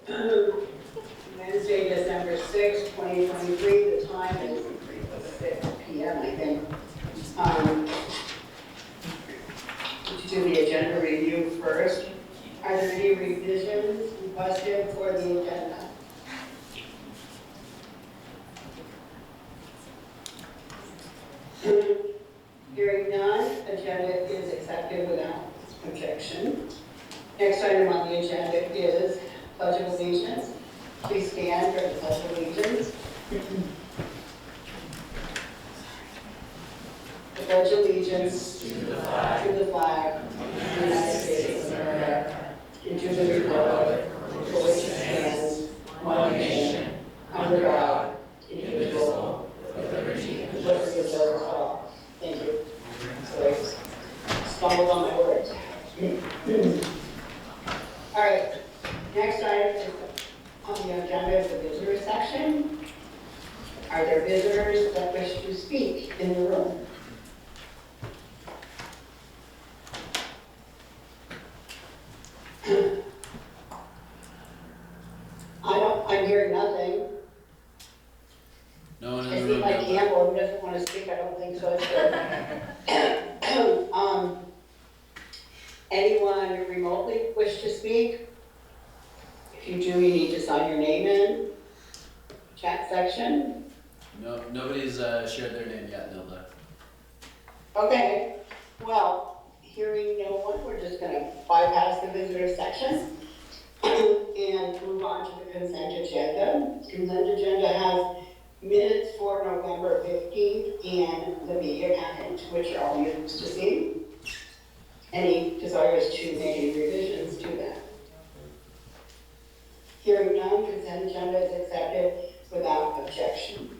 Wednesday, December 6, 2023. The time is 6 p.m. I think. To do the agenda review first. Are there any revisions requested for the agenda? Hearing none, agenda is accepted without objection. Next item on the agenda is Pledge of Allegiance. Please stand for the Pledge of Allegiance. I pledge allegiance to the flag of the United States of America, and to the republic for which it stands, one nation, under God, indivisible, with liberty and justice for all. Thank you. Sorry, stumbled on my words. All right, next item is on the agenda is the visitor section. Are there visitors that wish to speak in the room? I'm hearing nothing. No one in I the see room. Mike Campbell, who doesn't want to speak. I don't think so. It's good. Anyone remotely wish to speak? If you do, you need to sign your name in. Chat section. No, nobody's shared their name yet, Nilda. Okay. Well, hearing no one, we're just going to bypass the visitor section and move on to the consent agenda. Consent agenda has minutes for November 15th and the media package, which are all used to see. Any desires to make any revisions to that? Hearing none, consent agenda is accepted without objection.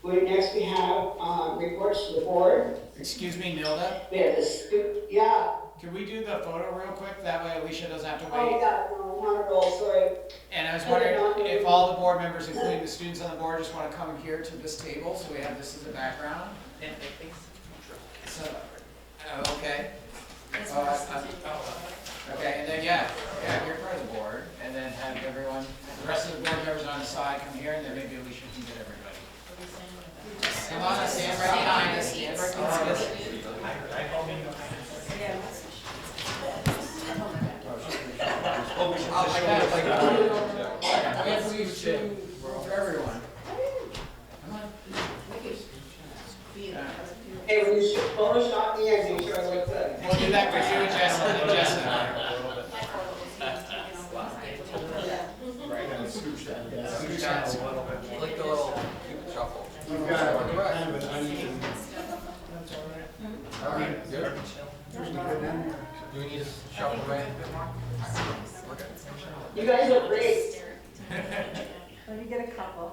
Next we have reports to the board. Excuse me, Nilda? We have the yeah. Can we do the photo real quick? That way Alicia doesn't have to wait. Oh, yeah, no, not at all, sorry. And I was wondering if all the board members, including the students on the board, just want to come here to this table so we have this as a background. So, okay. Okay, and then yeah, you're part of the board, and then have everyone, the rest of the board members on the side come here, and then maybe Alicia can get everybody. Come on, stand right behind us. Stand right behind us. We have to leave two for everyone. Come on. Hey, when you Photoshop me, I make sure I look good. We'll do that for you and Jessica, and Jessica. Like the little shuffle. You've got kind of an uneven. All right, good. Do we need to shuffle away a bit more? We're good. You guys look great. Let me get a couple.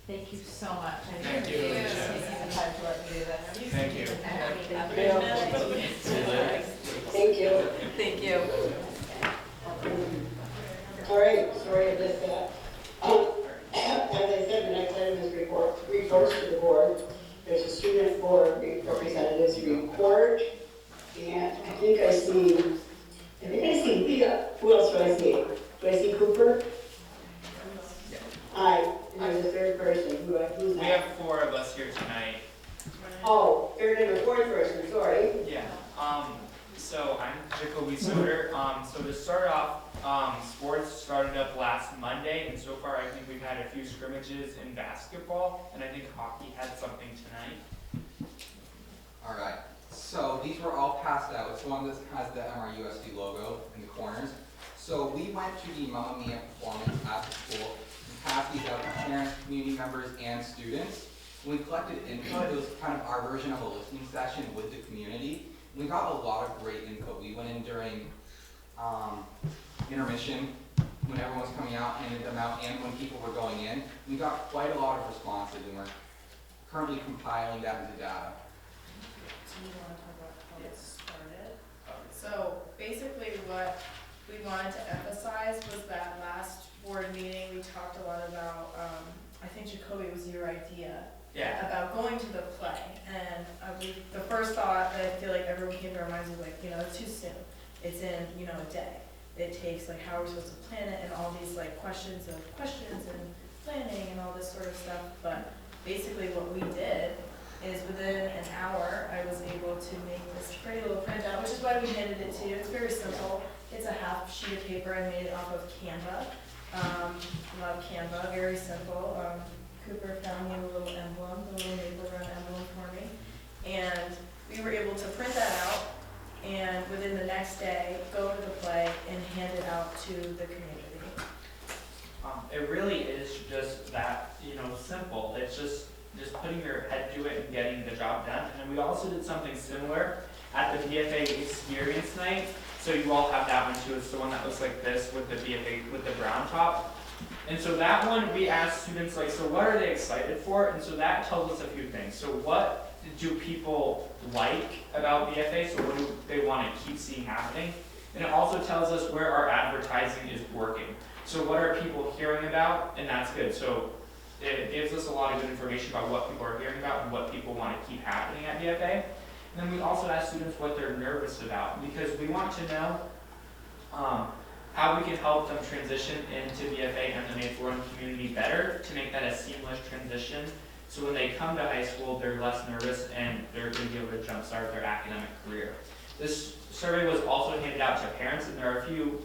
Thank you so much. Thank you, Alicia. Taking the time to let me do this. Thank you. Thank you. Thank you. All right, sorry I missed that. As I said, the next item is reports to the board. There's a student board representatives report, and I think I see Leah. Who else do I see? Do I see Cooper? Aye. And there's a third person. Who's We that? have 4 of us here tonight. Oh, third and a fourth person, sorry. Yeah. So I'm Jacoby Soder. So to start off, sports started up last Monday, and so far I think we've had a few scrimmages in basketball, and I think hockey had something tonight. All right. So these were all passed out. It's one that has the MRUSD logo in the corners. So we went to the Mamma Mia performance at the school and passed these out to parents, community members, and students. When we collected input, it was kind of our version of a listening session with the community. We got a lot of great input. We went in during intermission when everyone was coming out, handed them out, and when people were going in. We got quite a lot of responses, and we're currently compiling that into data. Do you want to talk about how it started? So basically what we wanted to emphasize was that last board meeting, we talked a lot about, I think Jacoby was your idea, Yeah. about going to the play. And the first thought that I feel like everyone came to our minds was like, it's too soon. It's in, a day. It takes like, how are we supposed to plan it, and all these like questions and planning and all this sort of stuff. But basically what we did is within an hour, I was able to make this pretty little printout, which is why we handed it to you. It's very simple. It's a half sheet of paper. I made it off of Canva. Love Canva, very simple. Cooper found me a little emblem, the little maple run emblem for me. And we were able to print that out and within the next day, go to the play and hand it out to the community. It really is just that, simple. It's just putting your head to it and getting the job done. And we also did something similar at the BFA experience night. So you all have that one too. It's the one that looks like this with the BFA, with the brown top. And so that one, we asked students like, so what are they excited for? And so that tells us a few things. So what do people like about BFA? So what do they want to keep seeing happening? And it also tells us where our advertising is working. So what are people hearing about? And that's good. So it gives us a lot of good information about what people are hearing about and what people want to keep happening at BFA. And then we also ask students what they're nervous about, because we want to know how we can help them transition into BFA and the Maple Run community better to make that a seamless transition. So when they come to high school, they're less nervous and they're going to be able to jumpstart their academic career. This survey was also handed out to parents, and there are a few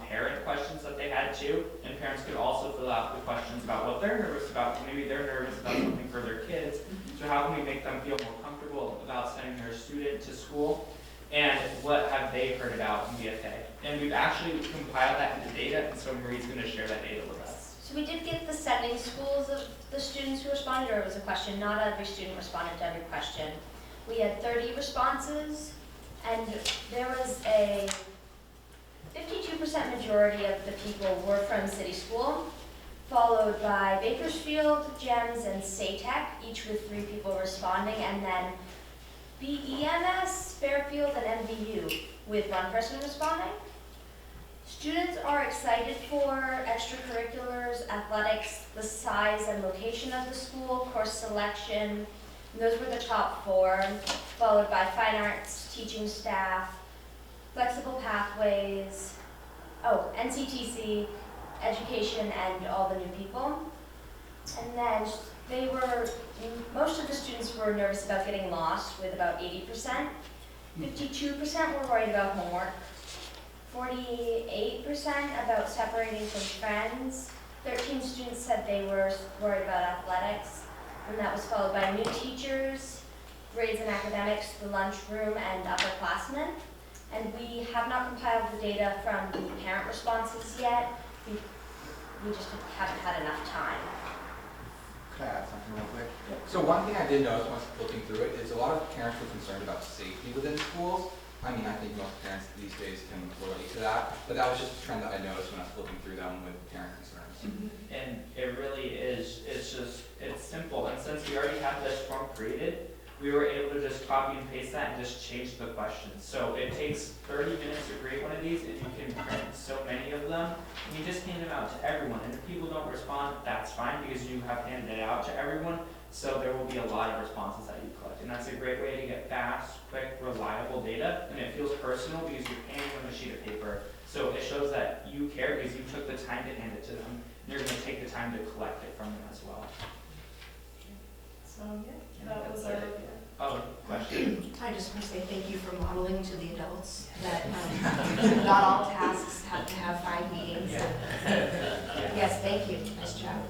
parent questions that they had too. And parents could also fill out the questions about what they're nervous about. Maybe they're nervous about something for their kids. So how can we make them feel more comfortable about sending their student to school? And what have they heard about in BFA? And we've actually compiled that into data, and so Marie's going to share that data with us. So we did get the sending schools of the students who responded, or it was a question. Not every student responded to every question. We had 30 responses, and there was a 52% majority of the people were from City School, followed by Bakersfield, GEMS, and SATEC, each with 3 people responding, and then BEMS, Fairfield, and MVU with 1 person responding. Students are excited for extracurriculars, athletics, the size and location of the school, course selection. And those were the top 4, followed by fine arts, teaching staff, flexible pathways, NCTC, education, and all the new people. And then most of the students were nervous about getting lost, with about 80%. 52% were worried about homework. 48% about separating from friends. 13 students said they were worried about athletics. And that was followed by new teachers, grades and academics, the lunchroom, and upperclassmen. And we have not compiled the data from the parent responses yet. We just haven't had enough time. Could I add something real quick? So one thing I did notice once looking through it is a lot of parents were concerned about safety within schools. I mean, I think most parents these days can relate to that, but that was just a trend that I noticed when I was looking through them with parent concerns. And it really is, it's simple. And since we already have this form created, we were able to just copy and paste that and just change the questions. So it takes 30 minutes to create one of these, and you can print so many of them, and you just hand them out to everyone. And if people don't respond, that's fine, because you have handed it out to everyone. So there will be a lot of responses that you collect. And that's a great way to get fast, quick, reliable data. And it feels personal because you're handing them a sheet of paper. So it shows that you care because you took the time to hand it to them. And you're going to take the time to collect it from them as well. So yeah, that was our review. Oh, question? I just want to say thank you for modeling to the adults that not all tasks have to have 5 meetings. Yes, thank you. Nice job.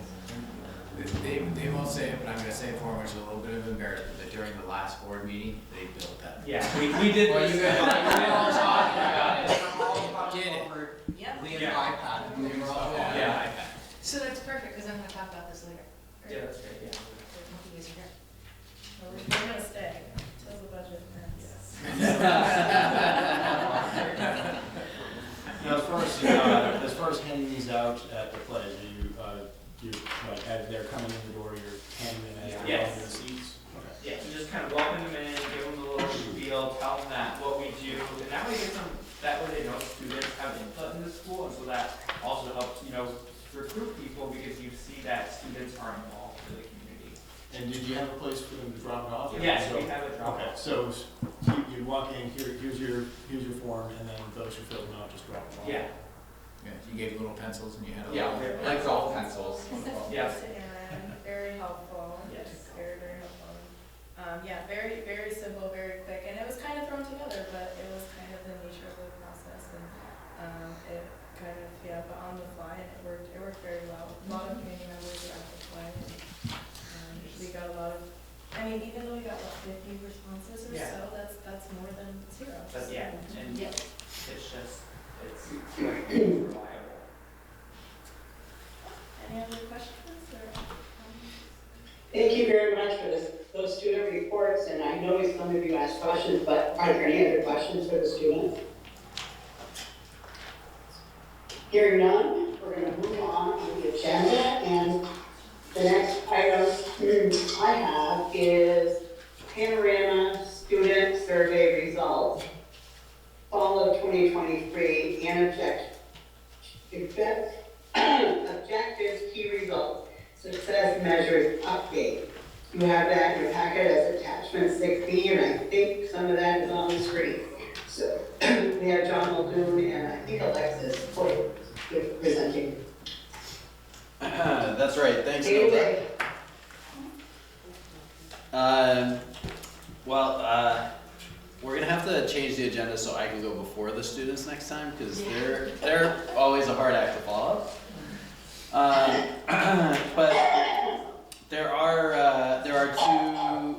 They won't say it, but I'm going to say it for them, which is a little bit of embarrassment, that during the last board meeting, they built that. Yeah, we did Well, this. you guys all talking about it. Get it. Yep. Lean's Yeah. iPad. And we were all Yeah. So that's perfect, because I'm going to talk about this later. Yeah, that's great, yeah. Well, we're gonna stay till the budget ends. Now, as far as handing these out at the plays, as they're coming in the door, you're handing them as they're Yes. going to the seats? Okay. Yeah, so just kind of welcome them in, give them a little spiel, tell them that what we do, and that way they know students have input in the school, and so that also helps, recruit people because you see that students are involved in the community. And did you have a place for them to drop it off? Yes, So- we have a drop Okay, off. so you walk in, here's your form, and then those who fill them out, just drop them off. Yeah, Yeah, you gave little pencils and you had a Yeah, little. like golf pencils. yeah. Aaron, very helpful. Yes. Very, very helpful. Yeah, very, very simple, very quick, and it was kind of thrown together, but it was kind of the nature of the process, and, it kind of, yeah, but on the fly, and it worked very well. A lot of community members were at the fly, and, we got a lot of, I mean, even though we got what, 50 responses or Yeah. so, that's more than zero. But so- yeah, and Yep. it's just, it's reliable. Any other questions, or? Thank you very much for those student reports, and I know some of you asked questions, but are there any other questions for the students? Hearing none, we're gonna move on to the agenda, and the next item I have is Panorama Student Survey Results, Fall of 2023, and objectives, key results, success measures update. You have that in your packet as attachment 6B, and I think some of that is on the screen. So we have John Muldoon and I think Alexis for presenting. That's right, thanks, Take it Nilda. away. We're gonna have to change the agenda so I can go before the students next time, because they're always a hard act to follow. But there are two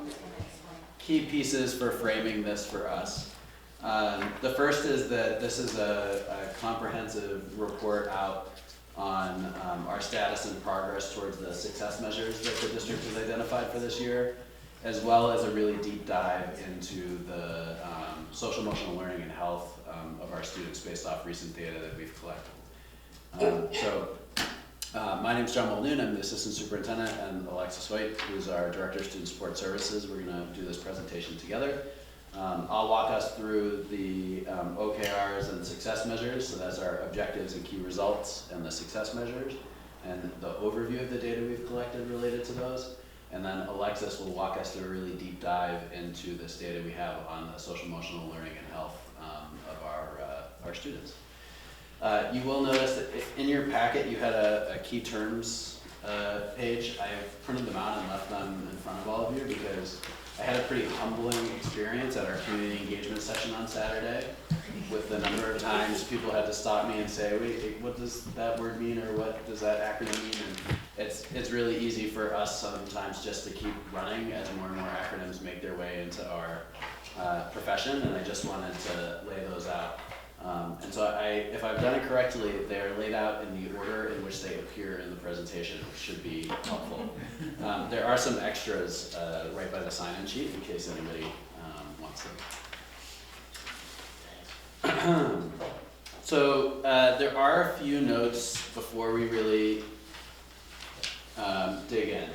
key pieces for framing this for us. The first is that this is a comprehensive report out on our status and progress towards the success measures that the district has identified for this year, as well as a really deep dive into the social emotional learning and health of our students based off recent data that we've collected. My name's John Muldoon, I'm the assistant superintendent, and Alexis White, who's our director of student support services. We're gonna do this presentation together. I'll walk us through the OKRs and success measures, so that's our objectives and key results and the success measures, and the overview of the data we've collected related to those. And then Alexis will walk us through a really deep dive into this data we have on the social emotional learning and health of our students. You will notice that in your packet you had a key terms page. I have printed them out and left them in front of all of you because I had a pretty humbling experience at our community engagement session on Saturday with the number of times people had to stop me and say, wait, what does that word mean, or what does that acronym mean? And it's really easy for us sometimes just to keep running as more and more acronyms make their way into our profession, and I just wanted to lay those out. And so if I've done it correctly, they're laid out in the order in which they appear in the presentation, which should be helpful. There are some extras right by the sign-in sheet in case anybody wants them. So there are a few notes before we really dig in.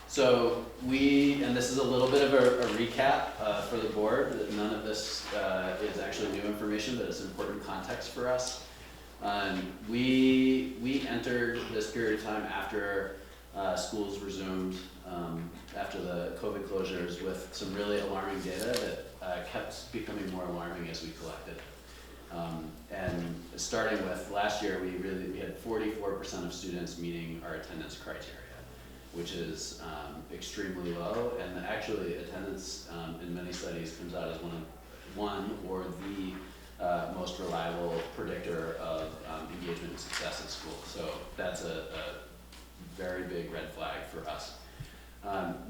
So and this is a little bit of a recap for the board. None of this is actually new information, but it's important context for us. We entered this period of time after schools resumed, after the COVID closures, with some really alarming data that kept becoming more alarming as we collected. And starting with last year, we had 44% of students meeting our attendance criteria, which is extremely low, and actually attendance in many studies comes out as one or the most reliable predictor of engagement and success at school. So that's a very big red flag for us.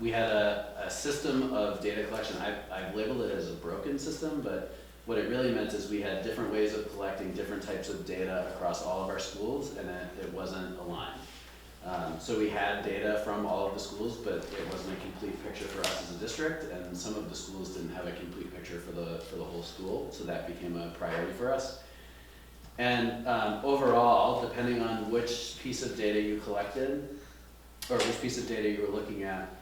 We had a system of data collection. I've labeled it as a broken system, but what it really meant is we had different ways of collecting different types of data across all of our schools, and it wasn't aligned. So we had data from all of the schools, but it wasn't a complete picture for us as a district, and some of the schools didn't have a complete picture for the whole school, so that became a priority for us. And overall, depending on which piece of data you collected, or which piece of data you were looking at,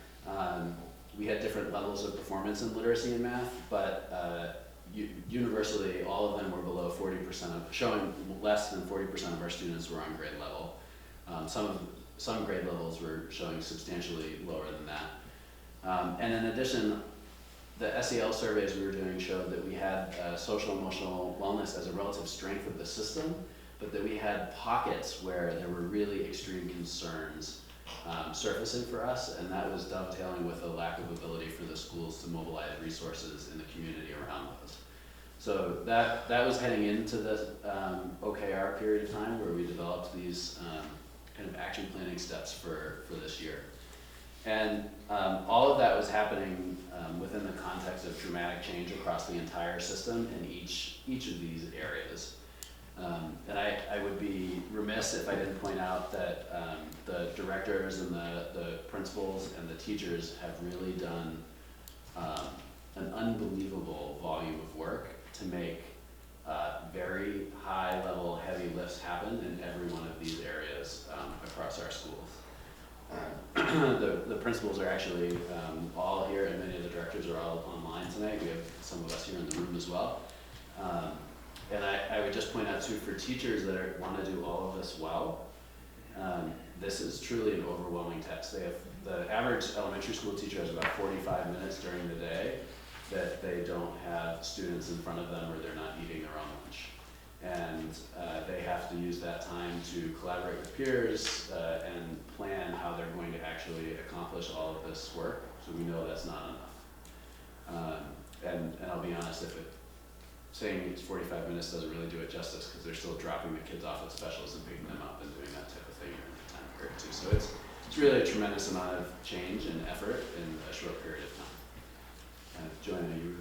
we had different levels of performance in literacy and math, but universally, all of them were below 40%, showing less than 40% of our students were on grade level. Some grade levels were showing substantially lower than that. And in addition, the SEL surveys we were doing showed that we had social emotional wellness as a relative strength of the system, but that we had pockets where there were really extreme concerns surfacing for us, and that was dovetailing with a lack of ability for the schools to mobilize resources in the community around those. So that was heading into the OKR period of time where we developed these kind of action planning steps for this year. And all of that was happening within the context of dramatic change across the entire system in each of these areas. And I would be remiss if I didn't point out that the directors and the principals and the teachers have really done an unbelievable volume of work to make very high level heavy lifts happen in every one of these areas across our schools. The principals are actually all here, and many of the directors are all online tonight. We have some of us here in the room as well. And I would just point out too, for teachers that want to do all of this well, this is truly an overwhelming task. They have, the average elementary school teacher has about 45 minutes during the day that they don't have students in front of them or they're not eating their own lunch. And they have to use that time to collaborate with peers and plan how they're going to actually accomplish all of this work. So we know that's not enough. And I'll be honest, saying it's 45 minutes doesn't really do it justice, because they're still dropping the kids off at specials and picking them up and doing that type of thing during the time period too. So it's really a tremendous amount of change and effort in a short period of time. Joanna, you?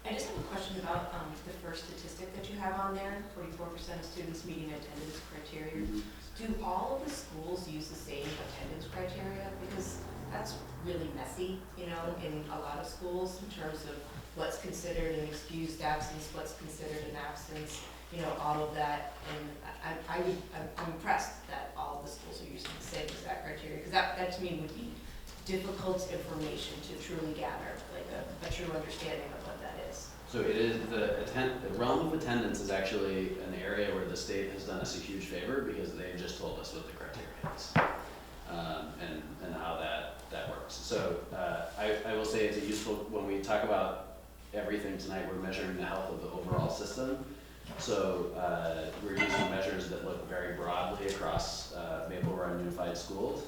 I just have a question about the first statistic that you have on there, 44% of students meeting attendance criteria. Do all of the schools use the same attendance criteria? Because that's really messy, you know, in a lot of schools in terms of what's considered an excused absence, what's considered an absence, you know, all of that. And I'm impressed that all of the schools are using the same exact criteria, because that to me would be difficult information to truly gather, like a true understanding of what that is. So it is, the realm of attendance is actually an area where the state has done us a huge favor, because they've just told us what the criteria is and how that works. So I will say it's a useful, when we talk about everything tonight, we're measuring the health of the overall system. So we're using measures that look very broadly across Maple Run Unified Schools.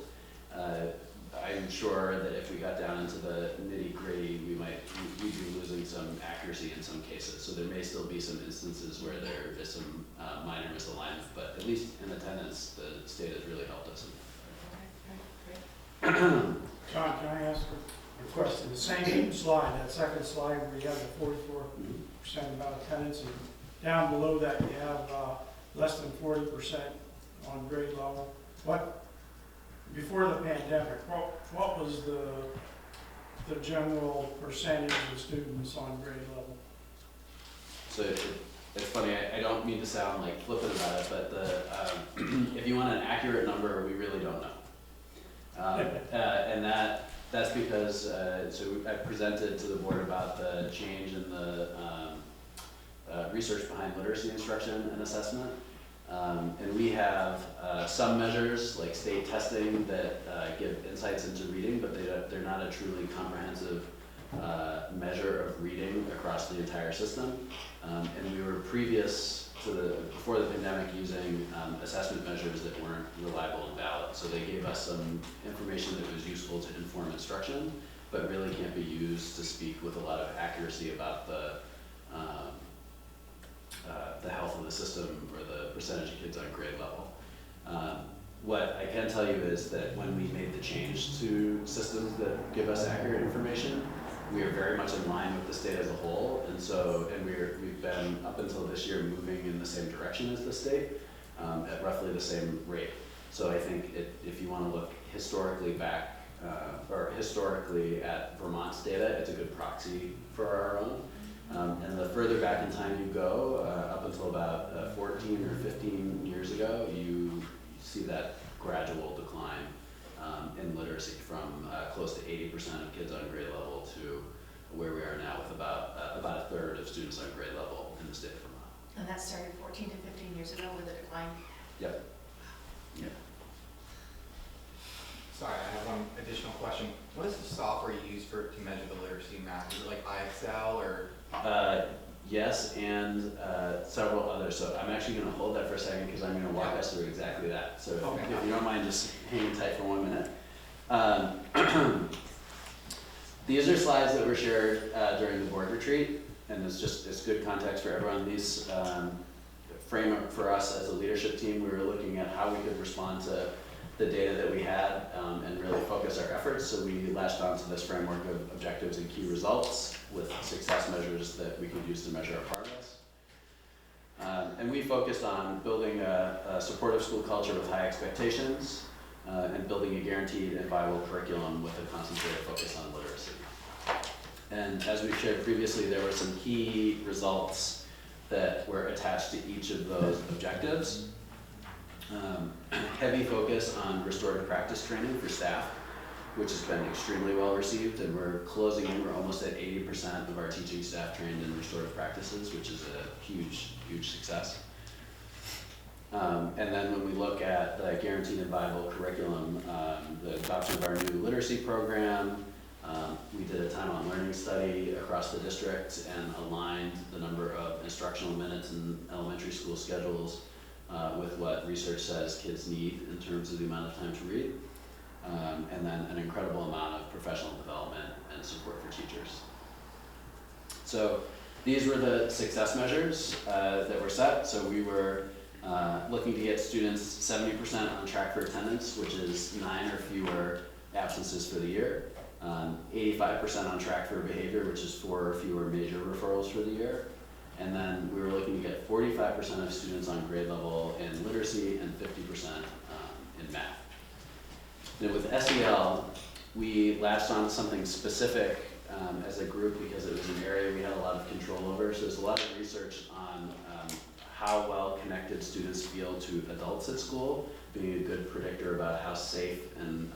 I'm sure that if we got down into the nitty-gritty, we'd be losing some accuracy in some cases. So there may still be some instances where there is some minor misalignment, but at least in attendance, the state has really helped us. John, can I ask a question? The same slide, that second slide where you have the 44% about attendance, and down below that you have less than 40% on grade level. Before the pandemic, what was the general percentage of students on grade level? So it's funny, I don't mean to sound like flippant about it, but if you want an accurate number, we really don't know. And that's because, so I presented to the board about the change in the research behind literacy instruction and assessment. And we have some measures like state testing that give insights into reading, but they're not a truly comprehensive measure of reading across the entire system. And we were before the pandemic using assessment measures that weren't reliable and valid. So they gave us some information that was useful to inform instruction, but really can't be used to speak with a lot of accuracy about the health of the system or the percentage of kids on grade level. What I can tell you is that when we made the change to systems that give us accurate information, we are very much in line with the state as a whole, and we've been up until this year moving in the same direction as the state at roughly the same rate. So I think if you want to look historically back or historically at Vermont's data, it's a good proxy for our own. And the further back in time you go, up until about 14 or 15 years ago, you see that gradual decline in literacy from close to 80% of kids on grade level to where we are now with about a third of students on grade level in the state of Vermont. And that started 14 to 15 years ago with a decline? Yep. Yeah. Sorry, I have one additional question. What is the software you use to measure the literacy map? Is it like IXL or? Yes, and several others. So I'm actually going to hold that for a second because I'm going to walk us through exactly that. So if you don't mind just hanging tight for 1 minute. These are slides that were shared during the board retreat, and it's good context for everyone. These frame up for us as a leadership team. We were looking at how we could respond to the data that we had and really focus our efforts. So we latched onto this framework of objectives and key results with success measures that we could use to measure our progress. And we focused on building a supportive school culture with high expectations and building a guaranteed and viable curriculum with a concentrated focus on literacy. And as we shared previously, there were some key results that were attached to each of those objectives. Heavy focus on restorative practice training for staff, which has been extremely well received, and we're closing in. We're almost at 80% of our teaching staff trained in restorative practices, which is a huge, huge success. And then when we look at the guaranteed and viable curriculum, the adoption of our new literacy program, we did a time on learning study across the district and aligned the number of instructional minutes in elementary school schedules with what research says kids need in terms of the amount of time to read, and then an incredible amount of professional development and support for teachers. So these were the success measures that were set. So we were looking to get students 70% on track for attendance, which is 9 or fewer absences for the year, 85% on track for behavior, which is 4 or fewer major referrals for the year. And then we were looking to get 45% of students on grade level in literacy and 50% in math. Then with SEL, we latched on something specific as a group because it was an area we had a lot of control over. So there's a lot of research on how well connected students feel to adults at school, being a good predictor about how safe and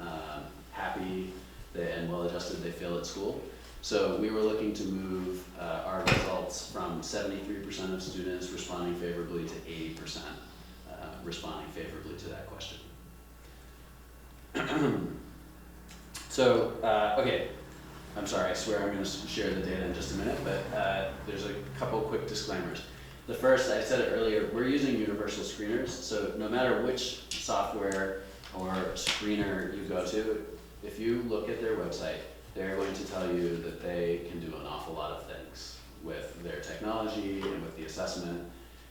happy and well-adjusted they feel at school. So we were looking to move our results from 73% of students responding favorably to 80% responding favorably to that question. So, okay, I'm sorry, I swear I'm going to share the data in just a minute, but there's a couple quick disclaimers. The first, I said it earlier, we're using universal screeners, so no matter which software or screener you go to, if you look at their website, they're going to tell you that they can do an awful lot of things with their technology and with the assessment.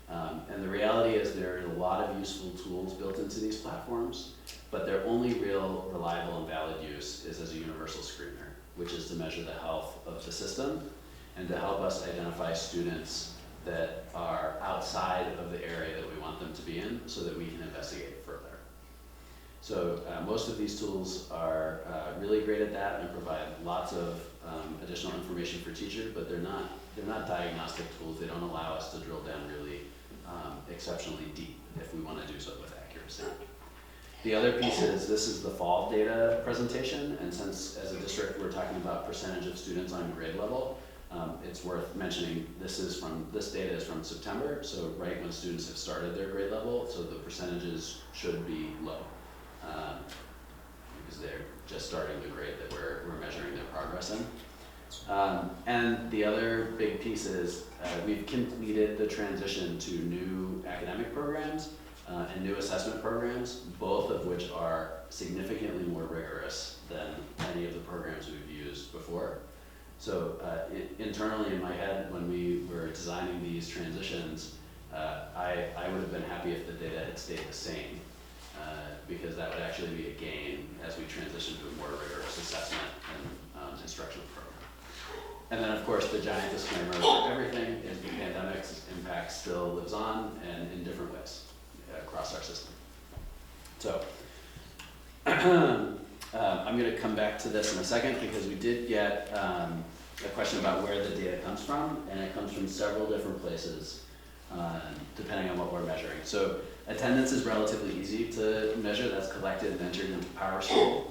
And the reality is there are a lot of useful tools built into these platforms, but their only real reliable and valid use is as a universal screener, which is to measure the health of the system and to help us identify students that are outside of the area that we want them to be in so that we can investigate further. So most of these tools are really great at that and provide lots of additional information for teachers, but they're not diagnostic tools. They don't allow us to drill down really exceptionally deep if we want to do so with accuracy. The other piece is this is the fall data presentation, and since as a district we're talking about percentage of students on grade level, it's worth mentioning this data is from September, so right when students have started their grade level, so the percentages should be low. Because they're just starting the grade that we're measuring their progress in. And the other big piece is we've completed the transition to new academic programs and new assessment programs, both of which are significantly more rigorous than any of the programs we've used before. So internally in my head, when we were designing these transitions, I would have been happy if the data had stayed the same. Because that would actually be a gain as we transition to a more rigorous assessment and instructional program. And then of course the giant disclaimer for everything is the pandemic's impact still lives on and in different ways across our system. So I'm going to come back to this in a second because we did get a question about where the data comes from, and it comes from several different places depending on what we're measuring. So attendance is relatively easy to measure. That's collected and entered into PowerSchool.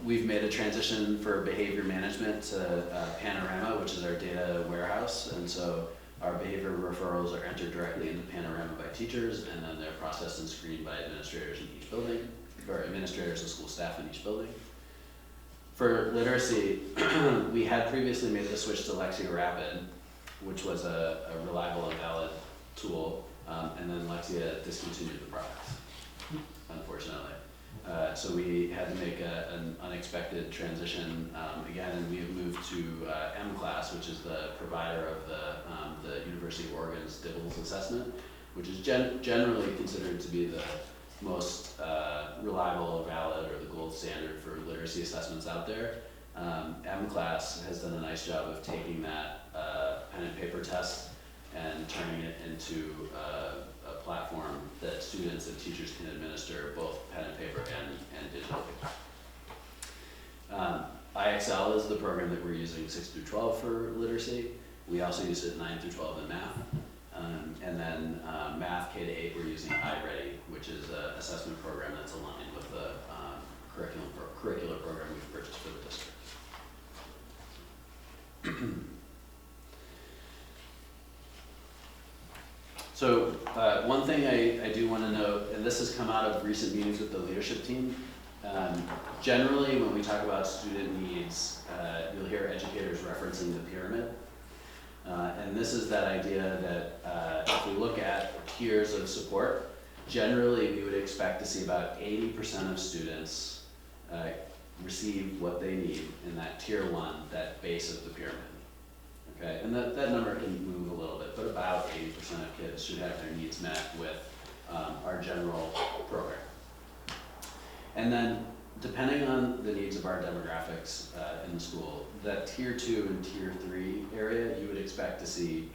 We've made a transition for behavior management to Panorama, which is our data warehouse. And so our behavior referrals are entered directly into Panorama by teachers, and then they're processed and screened by administrators in each building. or administrators and school staff in each building. For literacy, we had previously made the switch to Lexia Rapid, which was a reliable and valid tool, and then Lexia discontinued the product, unfortunately. So we had to make an unexpected transition again, and we have moved to MClass, which is the provider of the University of Oregon's DIBELS assessment, which is generally considered to be the most reliable, valid, or the gold standard for literacy assessments out there. MClass has done a nice job of taking that pen and paper test and turning it into a platform that students and teachers can administer both pen and paper and digitally. IXL is the program that we're using 6 through 12 for literacy. We also use it 9 through 12 in math. And then math K to 8, we're using iReady, which is an assessment program that's aligned with the curricular program we've purchased for the district. So one thing I do want to note, and this has come out of recent meetings with the leadership team, generally when we talk about student needs, you'll hear educators referencing the pyramid. And this is that idea that if we look at tiers of support, generally we would expect to see about 80% of students receive what they need in that tier 1, that base of the pyramid. Okay, and that number can move a little bit, but about 80% of kids should have their needs met with our general program. And then, depending on the needs of our demographics in the school, that tier 2 and tier 3 area, you would expect to see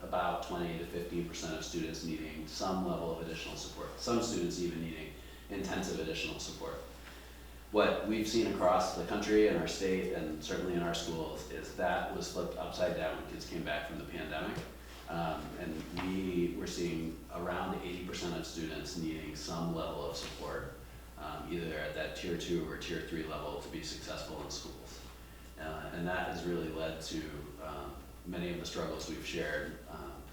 about 20 to 15% of students needing some level of additional support. Some students even needing intensive additional support. What we've seen across the country and our state, and certainly in our schools, is that was flipped upside down when kids came back from the pandemic. And we were seeing around 80% of students needing some level of support, either at that tier 2 or tier 3 level, to be successful in schools. And that has really led to many of the struggles we've shared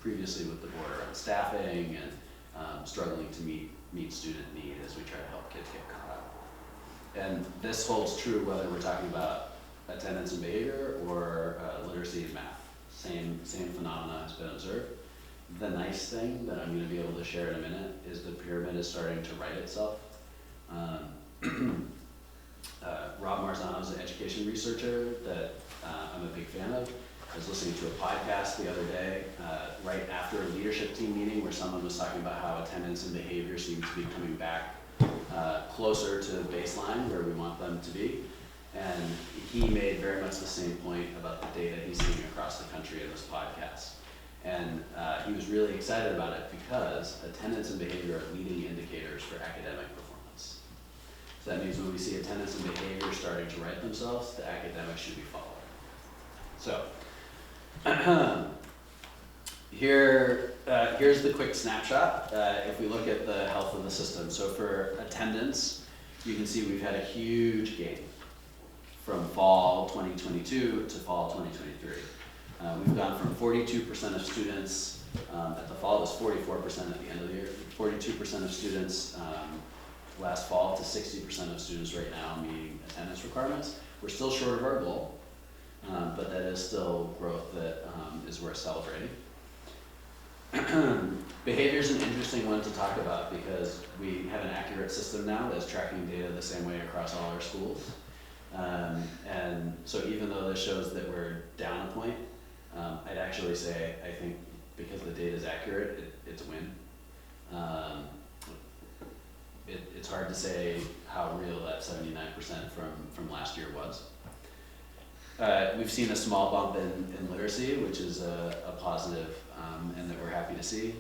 previously with the board around staffing and struggling to meet student need as we try to help kids get caught up. And this holds true whether we're talking about attendance and behavior or literacy and math. Same phenomena has been observed. The nice thing that I'm going to be able to share in a minute is the pyramid is starting to right itself. Rob Marzano is an education researcher that I'm a big fan of. I was listening to a podcast the other day, right after a leadership team meeting, where someone was talking about how attendance and behavior seems to be coming back closer to baseline where we want them to be. And he made very much the same point about the data he's seeing across the country in this podcast. And he was really excited about it because attendance and behavior are leading indicators for academic performance. So that means when we see attendance and behavior starting to right themselves, the academics should be following. So here's the quick snapshot. If we look at the health of the system. So for attendance, you can see we've had a huge gain from fall 2022 to fall 2023. We've gone from 42% of students at the fall, it was 44% at the end of the year, 42% of students last fall to 60% of students right now meeting attendance requirements. We're still short of our goal, but that is still growth that is worth celebrating. Behavior is an interesting one to talk about because we have an accurate system now that's tracking data the same way across all our schools. And so even though this shows that we're down a point, I'd actually say I think because the data is accurate, it's a win. It's hard to say how real that 79% from last year was. We've seen a small bump in literacy, which is a positive and that we're happy to see.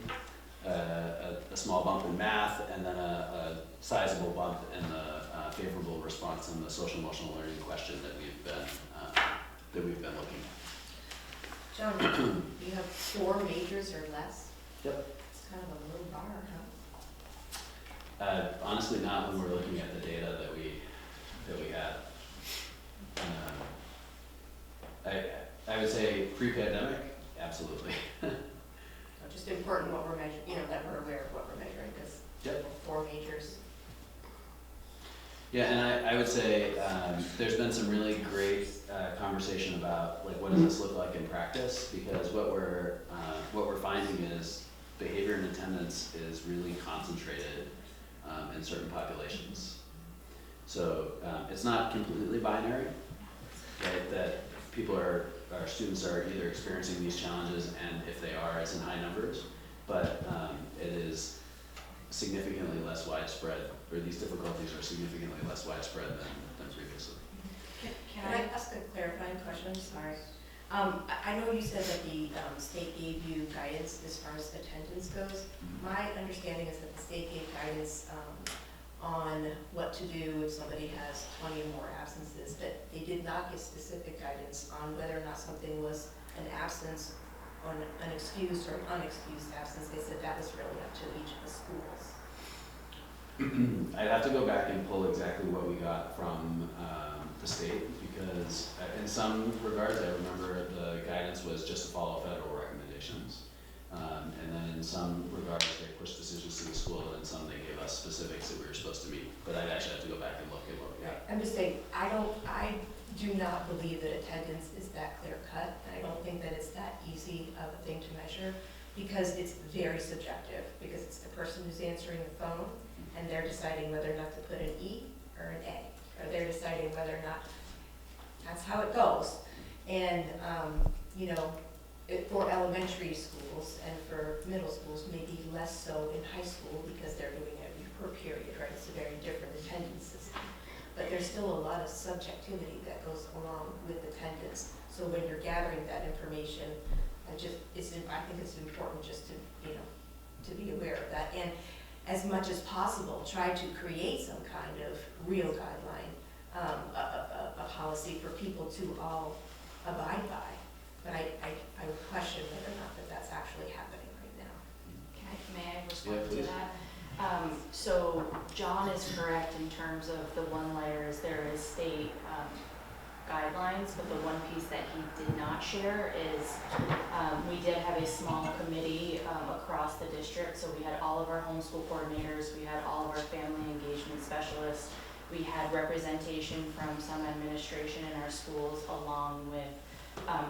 A small bump in math, and then a sizable bump in the favorable response in the social emotional learning question that we've been looking at. John, you have 4 majors or less? Yep. It's kind of a low bar, huh? Honestly, not when we're looking at the data that we had. I would say pre-pandemic, absolutely. Just important what we're measuring, that we're aware of what we're measuring, because Yep. 4 majors. Yeah, and I would say, there's been some really great, conversation about, like, what does this look like in practice? Because what we're finding is behavior and attendance is really concentrated, in certain populations. So, it's not completely binary, right, that our students are either experiencing these challenges, and if they are, it's in high numbers, but, it is significantly less widespread, or these difficulties are significantly less widespread than previously. Can I ask a clarifying question? Sorry. I know you said that the state gave you guidance as far as attendance goes. My understanding is that the state gave guidance on what to do if somebody has 20 or more absences, but they did not give specific guidance on whether or not something was an absence, or an excused or unexcused absence. They said that was really up to each of the schools. I'd have to go back and pull exactly what we got from the state, because in some regards, I remember the guidance was just to follow federal recommendations. And then in some regards, they pushed decisions to the school, and in some they gave us specifics that we were supposed to meet. But I'd actually have to go back and look at what we got. I'm just saying, I do not believe that attendance is that clear cut, and I don't think that it's that easy of a thing to measure, because it's very subjective, because it's the person who's answering the phone, and they're deciding whether or not to put an E or an A, or they're deciding whether or not, that's how it goes. And, for elementary schools and for middle schools, maybe less so in high school, because they're doing it per period, right? It's a very different attendance system. But there's still a lot of subjectivity that goes along with attendance. So when you're gathering that information, I think it's important just to be aware of that. And as much as possible, try to create some kind of real guideline, a policy for people to all abide by. But I would question whether or not that's actually happening right now. May I respond Yeah, to that? So John is correct in terms of the one-liners. There is state guidelines, but the one piece that he did not share is we did have a small committee across the district. So we had all of our homeschool coordinators, we had all of our family engagement specialists, we had representation from some administration in our schools, along with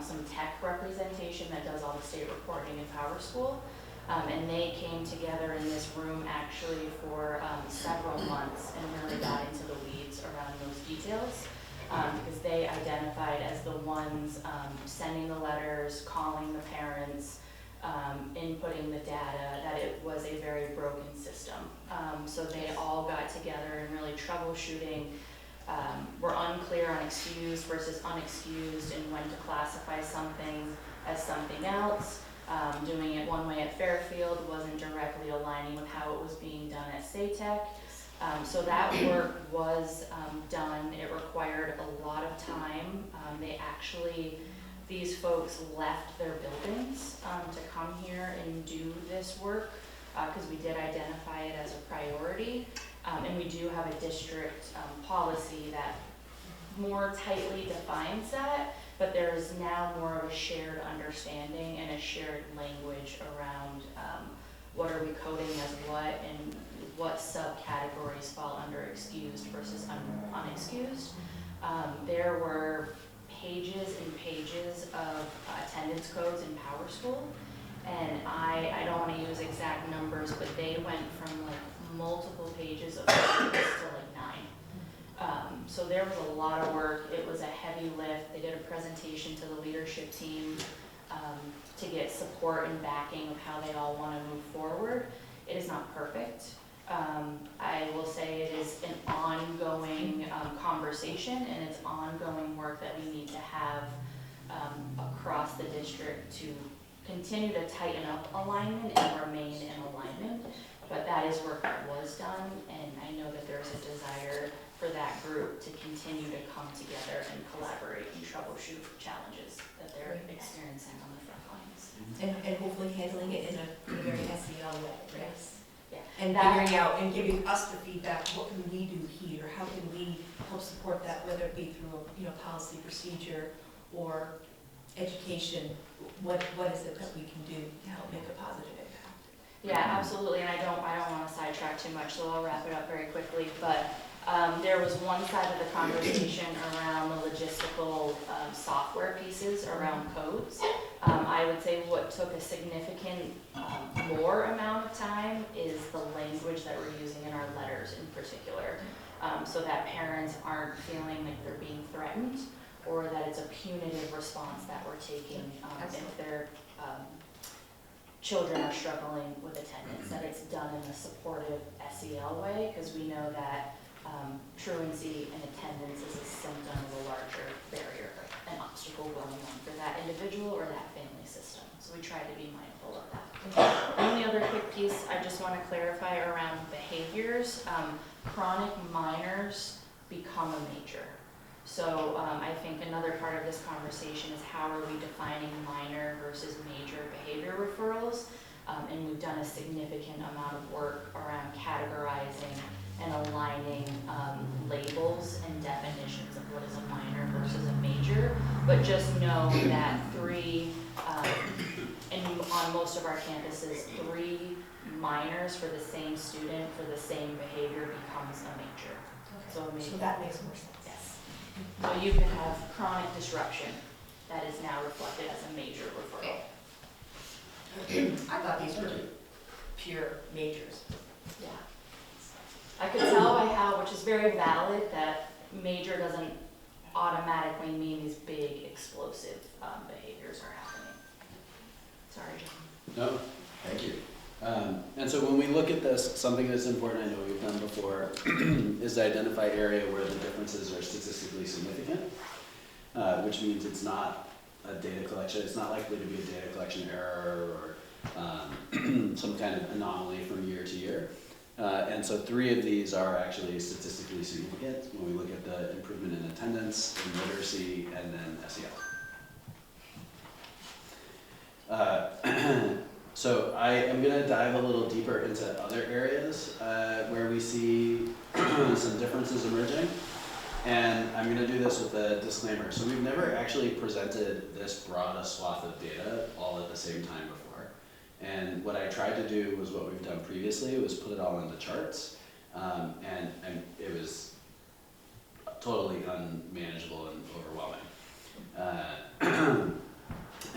some tech representation that does all the state reporting in Power School. And they came together in this room actually for several months and really got into the weeds around those details, because they identified as the ones sending the letters, calling the parents, inputting the data, that it was a very broken system. So they all got together and really troubleshooting. Were unclear on excused versus unexcused and when to classify something as something else. Doing it one way at Fairfield wasn't directly aligning with how it was being done at SATEC. So that work was done. It required a lot of time. These folks left their buildings to come here and do this work, because we did identify it as a priority. And we do have a district policy that more tightly defines that, but there is now more of a shared understanding and a shared language around what are we coding as what, and what subcategories fall under excused versus unexcused. There were pages and pages of attendance codes in Power School, and I don't want to use exact numbers, but they went from like multiple pages of codes to like 9. So there was a lot of work. It was a heavy lift. They did a presentation to the leadership team to get support and backing of how they all want to move forward. It is not perfect. I will say it is an ongoing conversation, and it's ongoing work that we need to have across the district to continue to tighten up alignment and remain in alignment. But that is work that was done, and I know that there's a desire for that group to continue to come together and collaborate and troubleshoot challenges that they're experiencing on the front lines. And hopefully handling it in a very SEL way, right? Yeah. And figuring out and giving us the feedback, what can we do here? How can we help support that, whether it be through a policy procedure or education? What is it that we can do to help make a positive impact? Yeah, absolutely, and I don't want to sidetrack too much, so I'll wrap it up very quickly. But There was one side of the conversation around the logistical software pieces around codes. I would say what took a significant more amount of time is the language that we're using in our letters in particular, so that parents aren't feeling like they're being threatened or that it's a punitive response that we're taking if their children are struggling with attendance, that it's done in a supportive SEL way, because we know that truancy and attendance is a symptom of a larger barrier, an obstacle going on for that individual or that family system. So we try to be mindful of that. The only other quick piece I just want to clarify around behaviors, chronic minors become a major. So I think another part of this conversation is how are we defining minor versus major behavior referrals, and we've done a significant amount of work around categorizing and aligning labels and definitions of what is a minor versus a major, but just know that and on most of our campuses, 3 minors for the same student for the same behavior becomes a major. Okay. So that makes more sense. Yes. So you can have chronic disruption that is now reflected as a major referral. I thought these were pure majors. Yeah. I could tell by how, which is very valid, that major doesn't automatically mean these big explosive behaviors are happening. Sorry, John. No, thank you. And so when we look at this, something that's important, I know we've done before, is to identify area where the differences are statistically significant, which means it's not a data collection, it's not likely to be a data collection error or some kind of anomaly from year to year. And so 3 of these are actually statistically significant when we look at the improvement in attendance, in literacy, and then SEL. So I am going to dive a little deeper into other areas where we see some differences emerging. And I'm going to do this with a disclaimer. So we've never actually presented this broad a swath of data all at the same time before. And what I tried to do was what we've done previously, was put it all into charts. And it was totally unmanageable and overwhelming.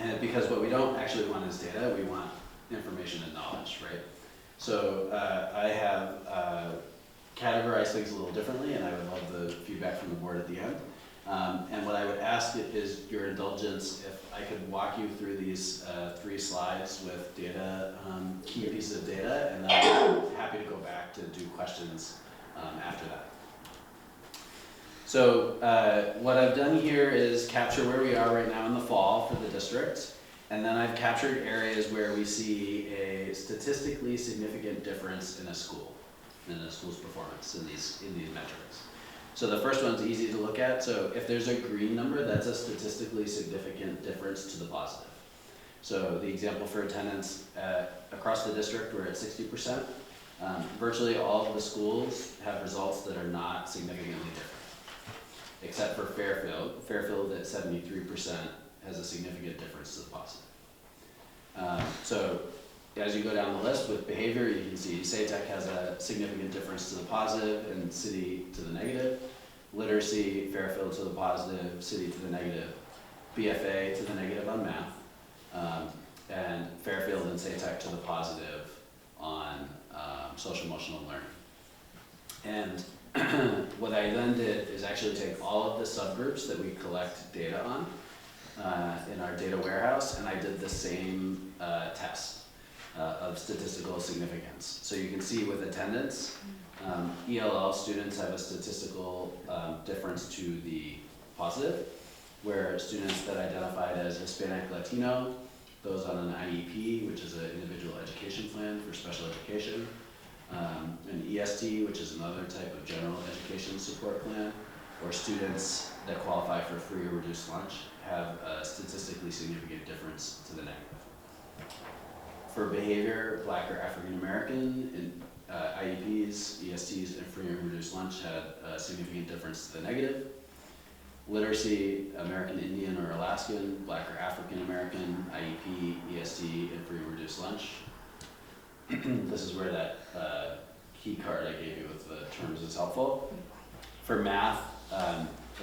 And because what we don't actually want is data, we want information and knowledge, right? So I have categorized things a little differently, and I would love the feedback from the board at the end. And what I would ask is your indulgence if I could walk you through these 3 slides with data, key pieces of data, and then I'm happy to go back to do questions after that. So what I've done here is capture where we are right now in the fall for the district, and then I've captured areas where we see a statistically significant difference in a school, in a school's performance in these metrics. So the first one's easy to look at. So if there's a green number, that's a statistically significant difference to the positive. So the example for attendance across the district, we're at 60%. Virtually all of the schools have results that are not significantly different, except for Fairfield. Fairfield at 73% has a significant difference to the positive. So as you go down the list with behavior, you can see SATEC has a significant difference to the positive and City to the negative. Literacy, Fairfield to the positive, City to the negative. BFA to the negative on math. And Fairfield and SATEC to the positive on social emotional learning. And what I then did is actually take all of the subgroups that we collect data on in our data warehouse, and I did the same test of statistical significance. So you can see with attendance, ELL students have a statistical difference to the positive, where students that identified as Hispanic Latino, those on an IEP, which is an individual education plan for special education, an EST, which is another type of general education support plan, or students that qualify for free or reduced lunch have a statistically significant difference to the negative. For behavior, Black or African American, in IEPs, ESTs, and free and reduced lunch had a significant difference to the negative. Literacy, American Indian or Alaskan, Black or African American, IEP, EST, and free and reduced lunch. This is where that key card I gave you with the terms is helpful. For math,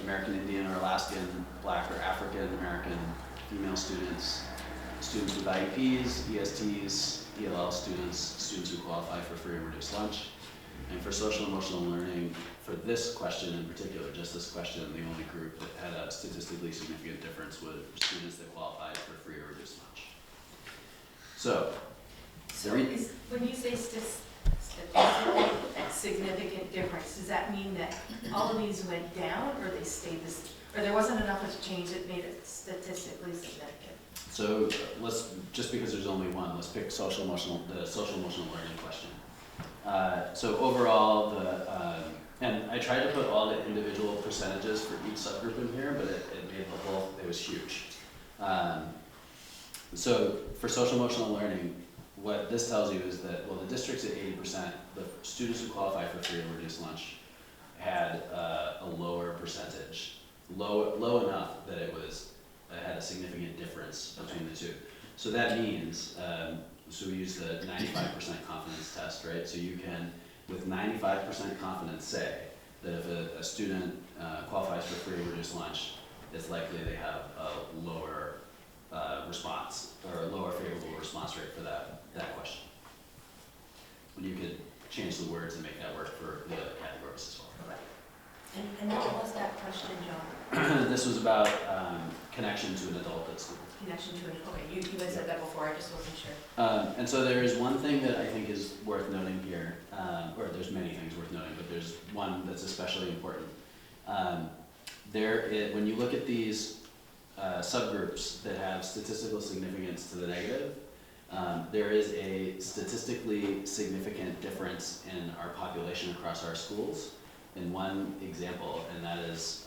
American Indian or Alaskan, Black or African American female students, students with IEPs, ESTs, ELL students, students who qualify for free or reduced lunch. And for social emotional learning, for this question in particular, just this question, the only group that had a statistically significant difference was students that qualified for free or reduced lunch. So, When you say statistically significant difference, does that mean that all of these went down, or they stayed this, or there wasn't enough of a change that made it statistically significant? so let's, just because there's only one, let's pick the social emotional learning question. So overall, and I tried to put all the individual percentages for each subgroup in here, but it made the whole, it was huge. So for social emotional learning, what this tells you is that, well, the district's at 80%, the students who qualify for free or reduced lunch had a lower percentage, low enough that it had a significant difference between the two. So that means, so we use the 95% confidence test, right? So you can, with 95% confidence, say that if a student qualifies for free or reduced lunch, it's likely they have a lower response, or a lower favorable response rate for that question. And you could change the words and make that work for the other categories as well. And what was that question, John? This was about connection to an adult at school. Connection to it, okay, you guys said that before, I just wasn't sure. And so there is one thing that I think is worth noting here, or there's many things worth noting, but there's one that's especially important. When you look at these subgroups that have statistical significance to the negative, there is a statistically significant difference in our population across our schools in one example, and that is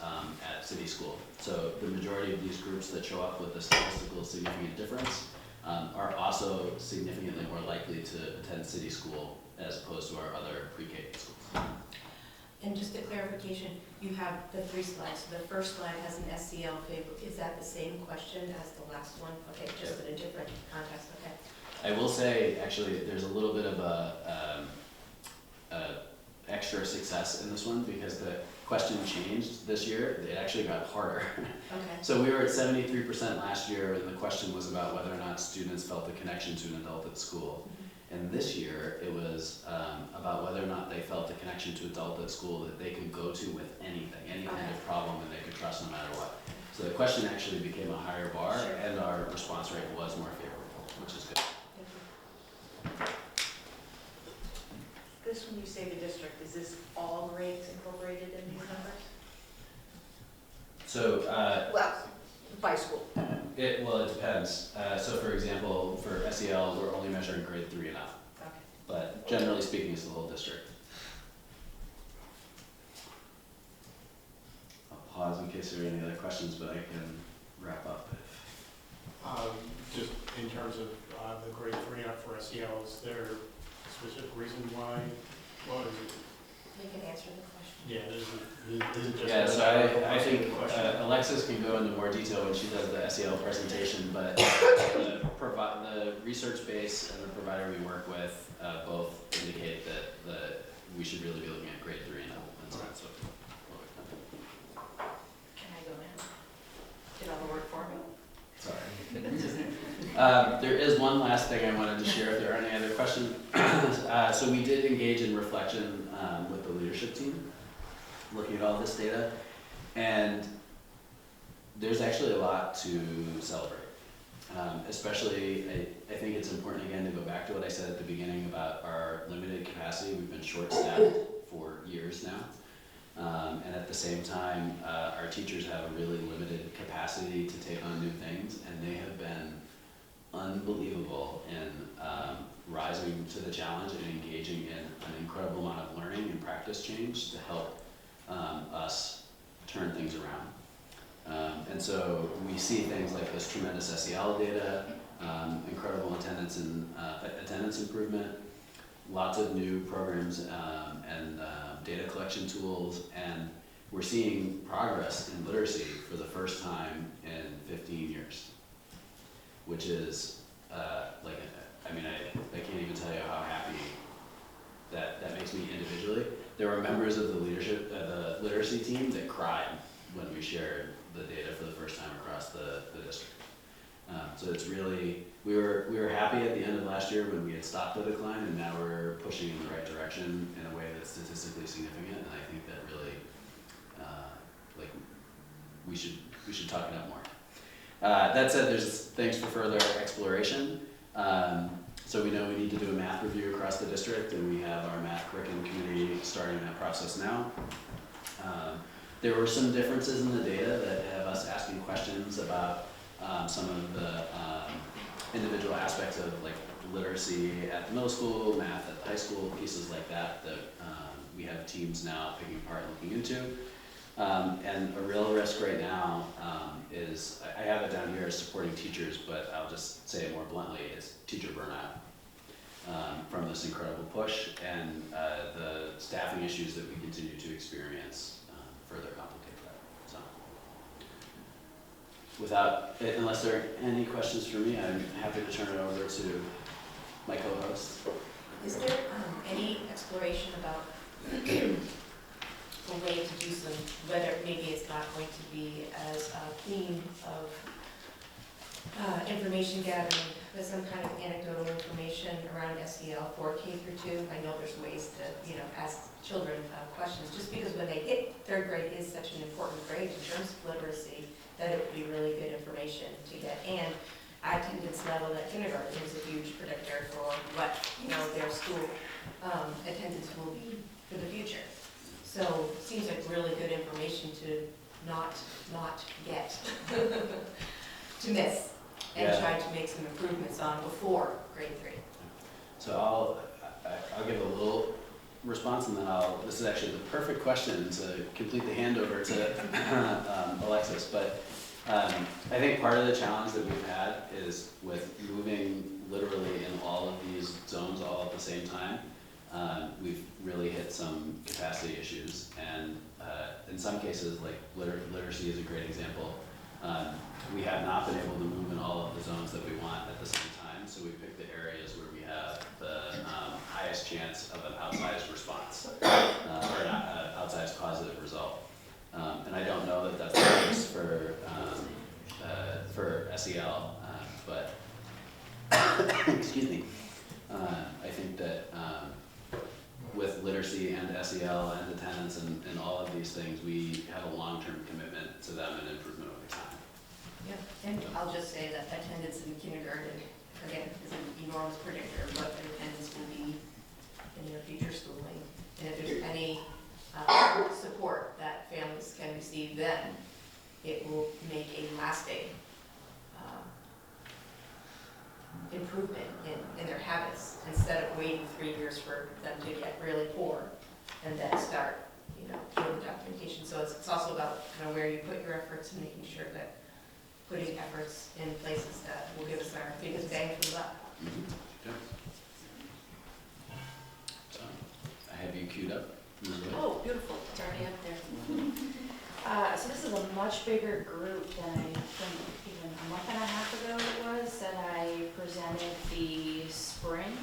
at city school. So the majority of these groups that show up with a statistical significant difference are also significantly more likely to attend city school as opposed to our other pre-K schools. And just a clarification, you have the 3 slides. The first slide has an SEL favor. Is that the same question as the last one? Okay, just in a different context, okay. I will say, actually, there's a little bit of a extra success in this one because the question changed this year. It actually got harder. Okay. So we were at 73% last year, and the question was about whether or not students felt a connection to an adult at school. And this year, it was about whether or not they felt a connection to adult at school that they could go to with anything, any kind of problem, and they could trust no matter what. So the question actually became a higher bar, Sure. and our response rate was more favorable, which is good. Thank you. This, when you say the district, is this all grades incorporated in these numbers? So, Well, by school. it depends. So for example, for SEL, we're only measuring grade 3 and up. Okay. But generally speaking, it's the whole district. I'll pause in case there are any other questions, but I can wrap up if. Just in terms of the grade 3 up for SEL, is there a specific reason why? What is it? You can answer the question. Yeah, is it just? Yeah, so I think Alexis can go into more detail when she does the SEL presentation, but the research base and the provider we work with both indicate that we should really be looking at grade 3 and up. And so that's what Can I go in? Did all the work for me? Sorry. There is one last thing I wanted to share if there are any other questions. So we did engage in reflection with the leadership team, looking at all this data, and there's actually a lot to celebrate. Especially, I think it's important again to go back to what I said at the beginning about our limited capacity. We've been short-staffed for years now. And at the same time, our teachers have a really limited capacity to take on new things, and they have been unbelievable in rising to the challenge and engaging in an incredible amount of learning and practice change to help us turn things around. And so we see things like this tremendous SEL data, incredible attendance improvement, lots of new programs and data collection tools, and we're seeing progress in literacy for the first time in 15 years, which is I can't even tell you how happy that makes just me individually. There were members of the leadership, the literacy team that cried when we shared the data for the first time across the district. So it's really, we were happy at the end of last year when we had stopped the decline, and now we're pushing in the right direction in a way that's statistically significant, and I think that really, like, we should talk it up more. That said, there's things for further exploration. So we know we need to do a math review across the district, and we have our math curriculum committee starting that process now. There were some differences in the data that have us asking questions about some of the individual aspects of like literacy at the middle school, math at the high school, pieces like that that we have teams now picking apart and looking into. And a real risk right now is, I have it down here as supporting teachers, but I'll just say it more bluntly, it's teacher burnout from this incredible push, and the staffing issues that we continue to experience further complicate that. So, unless there are any questions for me, I'm happy to turn it over to my co-host. Is there any exploration about a way to do some, whether maybe it's not going to be as clean of information gathering, but some kind of anecdotal information around SEL for K through 2? I know there's ways to, ask children questions, just because when they hit 3rd grade is such an important grade in terms of literacy, that it would be really good information to get. And attendance level at kindergarten is a huge predictor for what, their school attendance will be for the future. So it seems like really good information to not get, to miss, and Yeah. try to make some improvements on before grade 3. So I'll give a little response, and then this is actually the perfect question to complete the handover to Alexis. But I think part of the challenge that we've had is with moving literally in all of these zones all at the same time. We've really hit some capacity issues, and in some cases, like literacy is a great example. We have not been able to move in all of the zones that we want at the same time, so we picked the areas where we have the highest chance of an outsized response, or an outsized positive result. And I don't know that that's the case for SEL, but excuse me. I think that with literacy and SEL and attendance and all of these things, we have a long-term commitment to them and improvement over time. Yeah, and I'll just say that attendance in kindergarten, again, is an enormous predictor of what their attendance will be in their future schooling. And if there's any support that families can receive then, it will make a lasting improvement in their habits, instead of waiting 3 years for them to get really poor and then start, doing the documentation. So it's also about kind of where you put your efforts and making sure that putting efforts in places that will give us our biggest bang for the buck. Mm-hmm. Yep. So I have you queued up. Oh, beautiful, it's already up there. So this is a much bigger group than I think even a month and a half ago it was that I presented the spring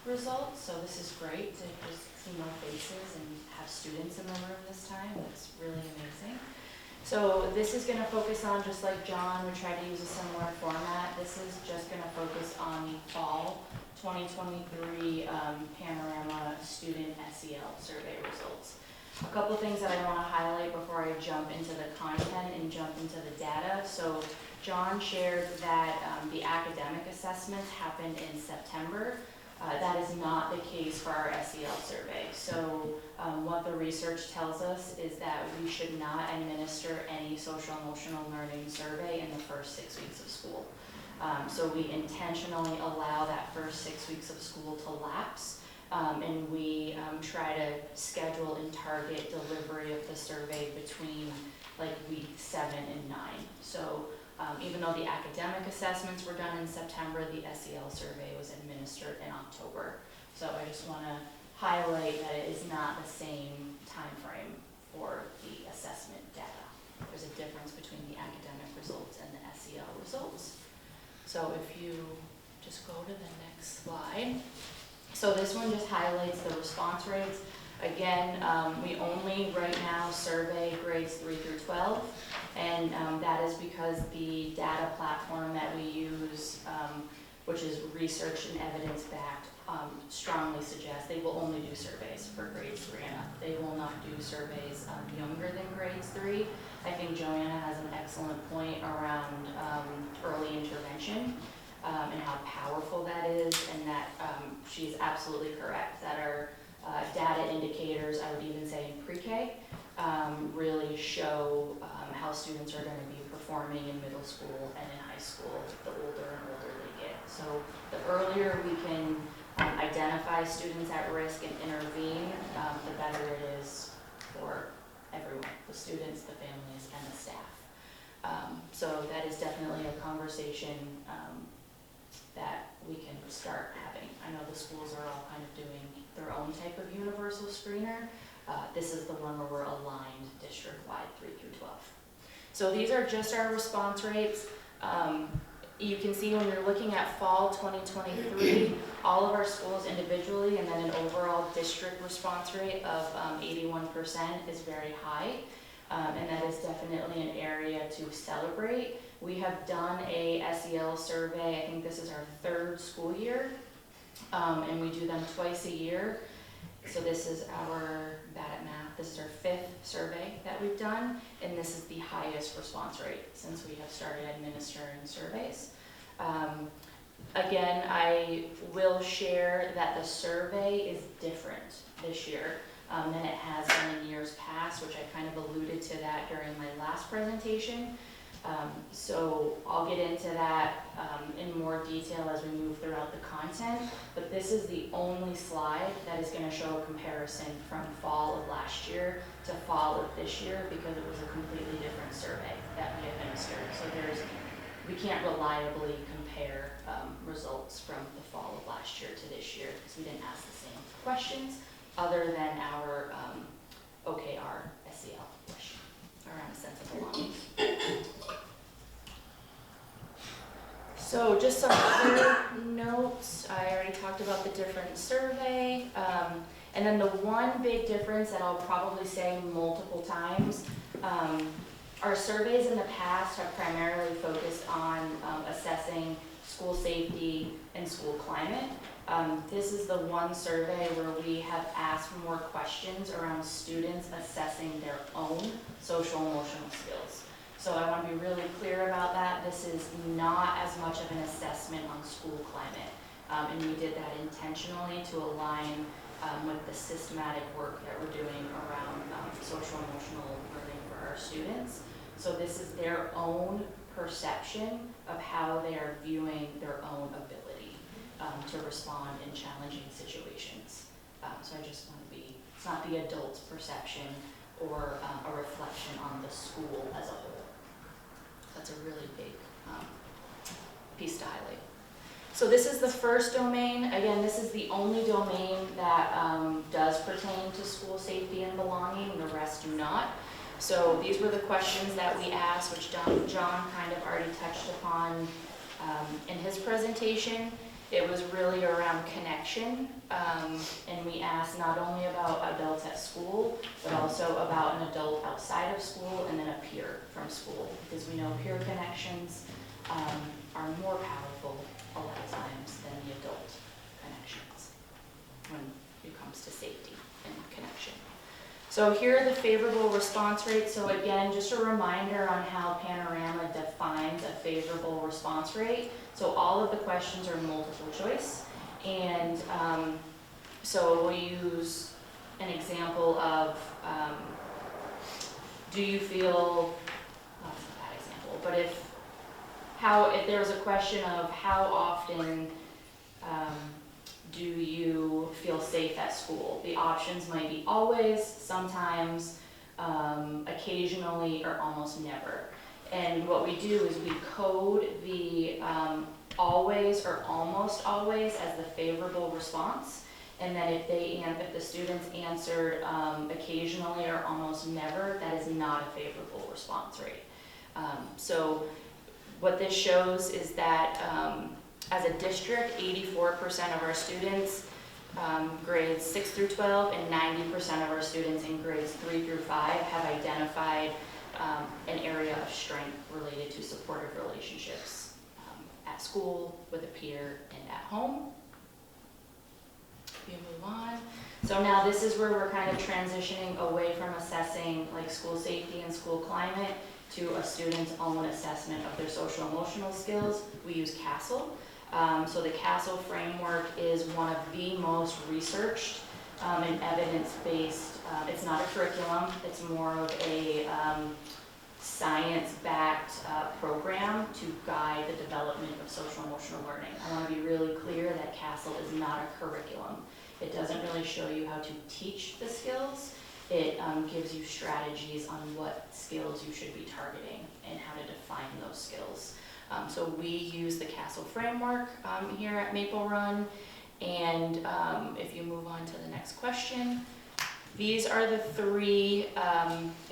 results. So this is great to just see more faces and have students in the room this time. That's really amazing. So this is going to focus on, just like John, we tried to use a similar format. This is just going to focus on the fall 2023 Panorama Student SEL survey results. A couple things that I want to highlight before I jump into the content and jump into the data. So John shared that the academic assessments happened in September. That is not the case for our SEL survey. So what the research tells us is that we should not administer any social emotional learning survey in the first 6 weeks of school. So we intentionally allow that first 6 weeks of school to lapse, and we try to schedule and target delivery of the survey between like week 7 and 9. So even though the academic assessments were done in September, the SEL survey was administered in October. So I just want to highlight that it is not the same time frame for the assessment data. There's a difference between the academic results and the SEL results. So if you just go to the next slide. So this one just highlights the response rates. Again, we only right now survey grades 3 through 12, and that is because the data platform that we use, which is research and evidence-backed, strongly suggests they will only do surveys for grades 3 and up. They will not do surveys younger than grades 3. I think Joanna has an excellent point around early intervention and how powerful that is, and that she's absolutely correct that our data indicators, I would even say in pre-K, really show how students are going to be performing in middle school and in high school the older and older they get. So the earlier we can identify students at risk and intervene, the better it is for everyone, the students, the families, and the staff. So that is definitely a conversation that we can start having. I know the schools are all kind of doing their own type of universal screener. This is the one where we're aligned district-wide 3 through 12. So these are just our response rates. You can see when you're looking at fall 2023, all of our schools individually, and then an overall district response rate of 81% is very high. And that is definitely an area to celebrate. We have done a SEL survey, I think this is our 3rd school year, and we do them twice a year. So this is our, bad at math, this is our 5th survey that we've done, and this is the highest response rate since we have started administering surveys. Again, I will share that the survey is different this year than it has been in years past, which I kind of alluded to that during my last presentation. So I'll get into that in more detail as we move throughout the content, but this is the only slide that is going to show a comparison from fall of last year to fall of this year, because it was a completely different survey that we administered. So we can't reliably compare results from the fall of last year to this year, because we didn't ask the same questions other than our OKR SEL question around a sense of belonging. So just some other notes. I already talked about the different survey. And then the one big difference that I'll probably say multiple times, our surveys in the past have primarily focused on assessing school safety and school climate. This is the one survey where we have asked for more questions around students assessing their own social emotional skills. So I want to be really clear about that. This is not as much of an assessment on school climate. And we did that intentionally to align with the systematic work that we're doing around social emotional learning for our students. So this is their own perception of how they are viewing their own ability to respond in challenging situations. So I just want to be, it's not the adult's perception or a reflection on the school as a whole. That's a really big piece to highlight. So this is the first domain. Again, this is the only domain that does pertain to school safety and belonging. The rest do not. So these were the questions that we asked, which John kind of already touched upon in his presentation. It was really around connection, and we asked not only about adults at school, but also about an adult outside of school and then a peer from school, because we know peer connections are more powerful a lot of times than the adult connections when it comes to safety and connection. So here are the favorable response rates. So again, just a reminder on how Panorama defines a favorable response rate. So all of the questions are multiple choice. And so we'll use an example of, do you feel, well, that's a bad example, but if there was a question of how often do you feel safe at school? The options might be always, sometimes, occasionally, or almost never. And what we do is we code the always or almost always as the favorable response. And then if the students answered occasionally or almost never, that is not a favorable response rate. So what this shows is that as a district, 84% of our students grades 6 through 12, and 90% of our students in grades 3 through 5 have identified an area of strength related to supportive relationships at school, with a peer, and at home. We move on. So now this is where we're kind of transitioning away from assessing like school safety and school climate to a student's own assessment of their social emotional skills. We use CASEL. So the CASEL framework is one of the most researched and evidence-based. It's not a curriculum, it's more of a science-backed program to guide the development of social emotional learning. I want to be really clear that CASEL is not a curriculum. It doesn't really show you how to teach the skills. It gives you strategies on what skills you should be targeting and how to define those skills. So we use the CASEL framework here at Maple Run. And if you move on to the next question, these are the 3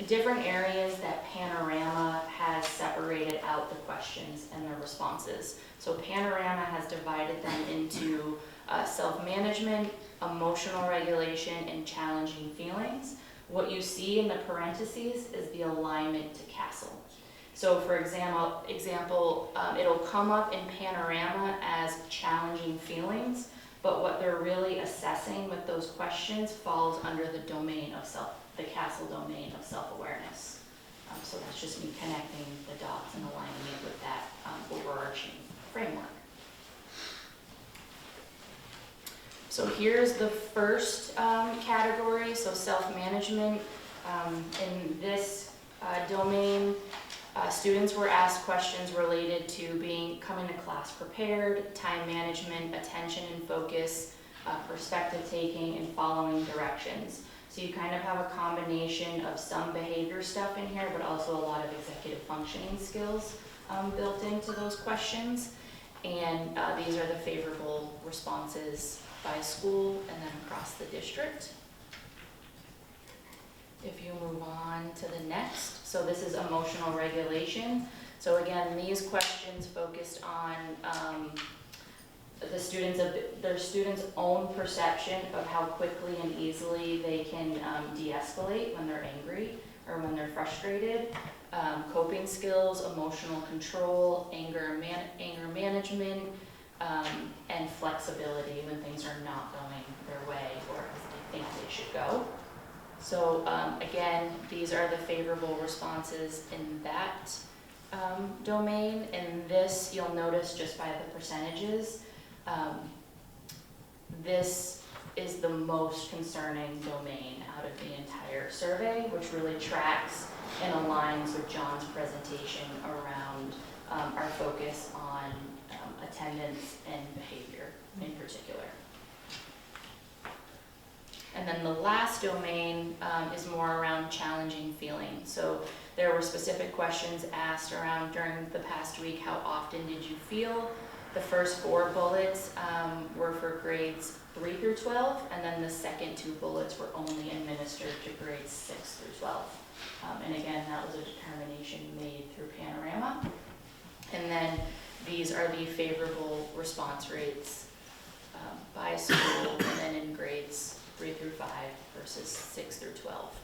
different areas that Panorama has separated out the questions and the responses. So Panorama has divided them into self-management, emotional regulation, and challenging feelings. What you see in the parentheses is the alignment to CASEL. So for example, it'll come up in Panorama as challenging feelings, but what they're really assessing with those questions falls under the domain of the CASEL domain of self-awareness. So that's just me connecting the dots and aligning it with that overarching framework. So here's the first category, so self-management. In this domain, students were asked questions related to coming to class prepared, time management, attention and focus, perspective taking, and following directions. So you kind of have a combination of some behavior stuff in here, but also a lot of executive functioning skills built into those questions. And these are the favorable responses by school and then across the district. If you move on to the next, so this is emotional regulation. So again, these questions focused on their students' own perception of how quickly and easily they can de-escalate when they're angry or when they're frustrated. Coping skills, emotional control, anger management, and flexibility when things are not going their way or as they think they should go. So again, these are the favorable responses in that domain. And this, you'll notice just by the percentages, this is the most concerning domain out of the entire survey, which really tracks and aligns with John's presentation around our focus on attendance and behavior in particular. And then the last domain is more around challenging feelings. So there were specific questions asked around during the past week, how often did you feel? The first 4 bullets were for grades 3 through 12, and then the second 2 bullets were only administered to grades 6 through 12. And again, that was a determination made through Panorama. And then these are the favorable response rates by school, and then in grades 3 through 5 versus 6 through 12.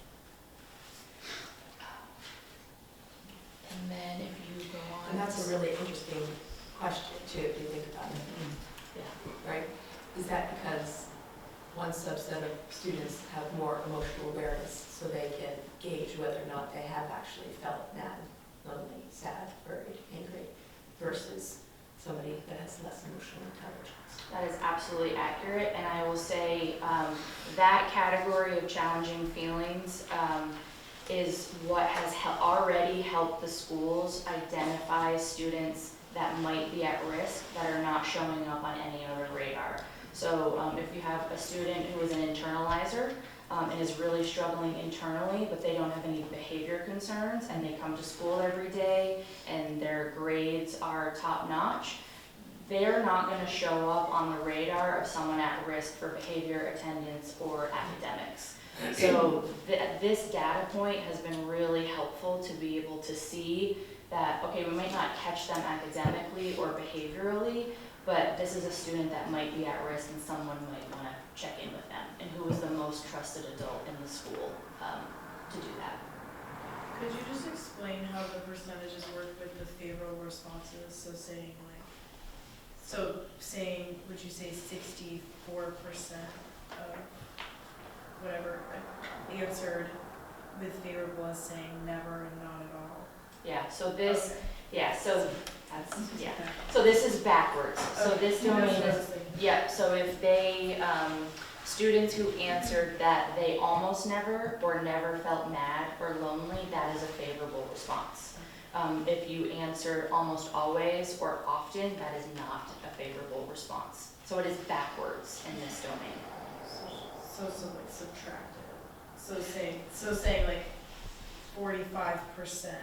And then if you go on. And that's a really interesting question too, if you think about it. Yeah. Right? Is that because one subset of students have more emotional awareness so they can gauge whether or not they have actually felt mad, lonely, sad, worried, angry, versus somebody that has less emotional intelligence? That is absolutely accurate, and I will say that category of challenging feelings is what has already helped the schools identify students that might be at risk that are not showing up on any other radar. So if you have a student who is an internalizer and is really struggling internally, but they don't have any behavior concerns, and they come to school every day and their grades are top-notch, they're not going to show up on the radar of someone at risk for behavior, attendance, or academics. So this data point has been really helpful to be able to see that, okay, we might not catch them academically or behaviorally, but this is a student that might be at risk and someone might want to check in with them, and who is the most trusted adult in the school to do that. Could you just explain how the percentages work with the favorable responses? So saying, would you say 64% of whatever answered with favorable as saying never and not at all? Yeah, so this, Okay. yeah, so that's, yeah. So this is backwards. So Okay. this domain That's what I is, was thinking. yeah, so if they, students who answered that they almost never or never felt mad or lonely, that is a favorable response. If you answer almost always or often, that is not a favorable response. So it is backwards in this domain. So like subtracted. So saying like 45%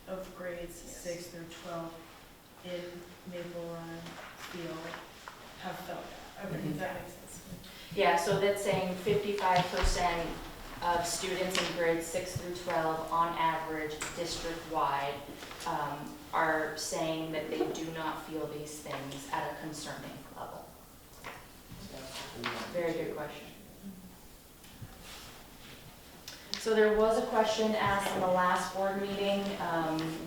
of grades 6 through 12 in Maple Run Field have felt that. Okay, that makes sense. Yeah, so that's saying 55% of students in grades 6 through 12 on average district-wide are saying that they do not feel these things at a concerning level. Very good question. So there was a question asked in the last board meeting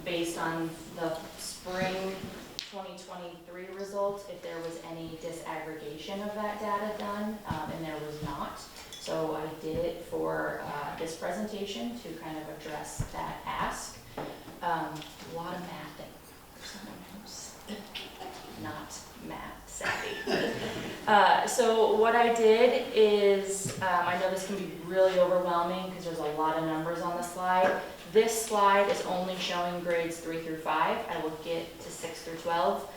based on the spring 2023 results, if there was any disaggregation of that data done, and there was not. So I did it for this presentation to kind of address that ask. A lot of mathing for someone who's not math savvy. So what I did is, I know this can be really overwhelming because there's a lot of numbers on the slide. This slide is only showing grades 3 through 5. I will get to 6 through 12.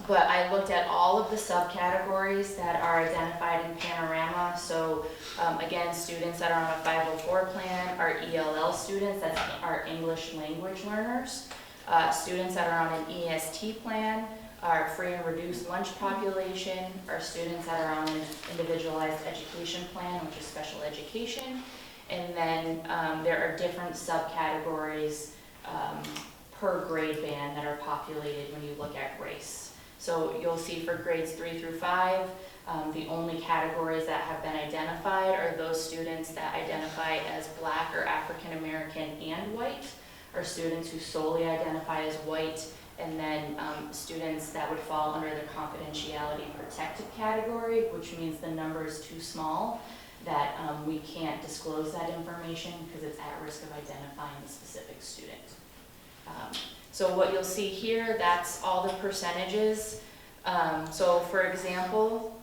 But I looked at all of the subcategories that are identified in Panorama. So again, students that are on a 504 plan are ELL students, that's our English language learners. Students that are on an EST plan are free and reduced lunch population, are students that are on an individualized education plan, which is special education. And then there are different subcategories per grade band that are populated when you look at race. So you'll see for grades 3 through 5, the only categories that have been identified are those students that identify as Black or African American and white, or students who solely identify as white, and then students that would fall under the confidentiality protected category, which means the number is too small, that we can't disclose that information because it's at risk of identifying the specific student. So what you'll see here, that's all the percentages. So for example,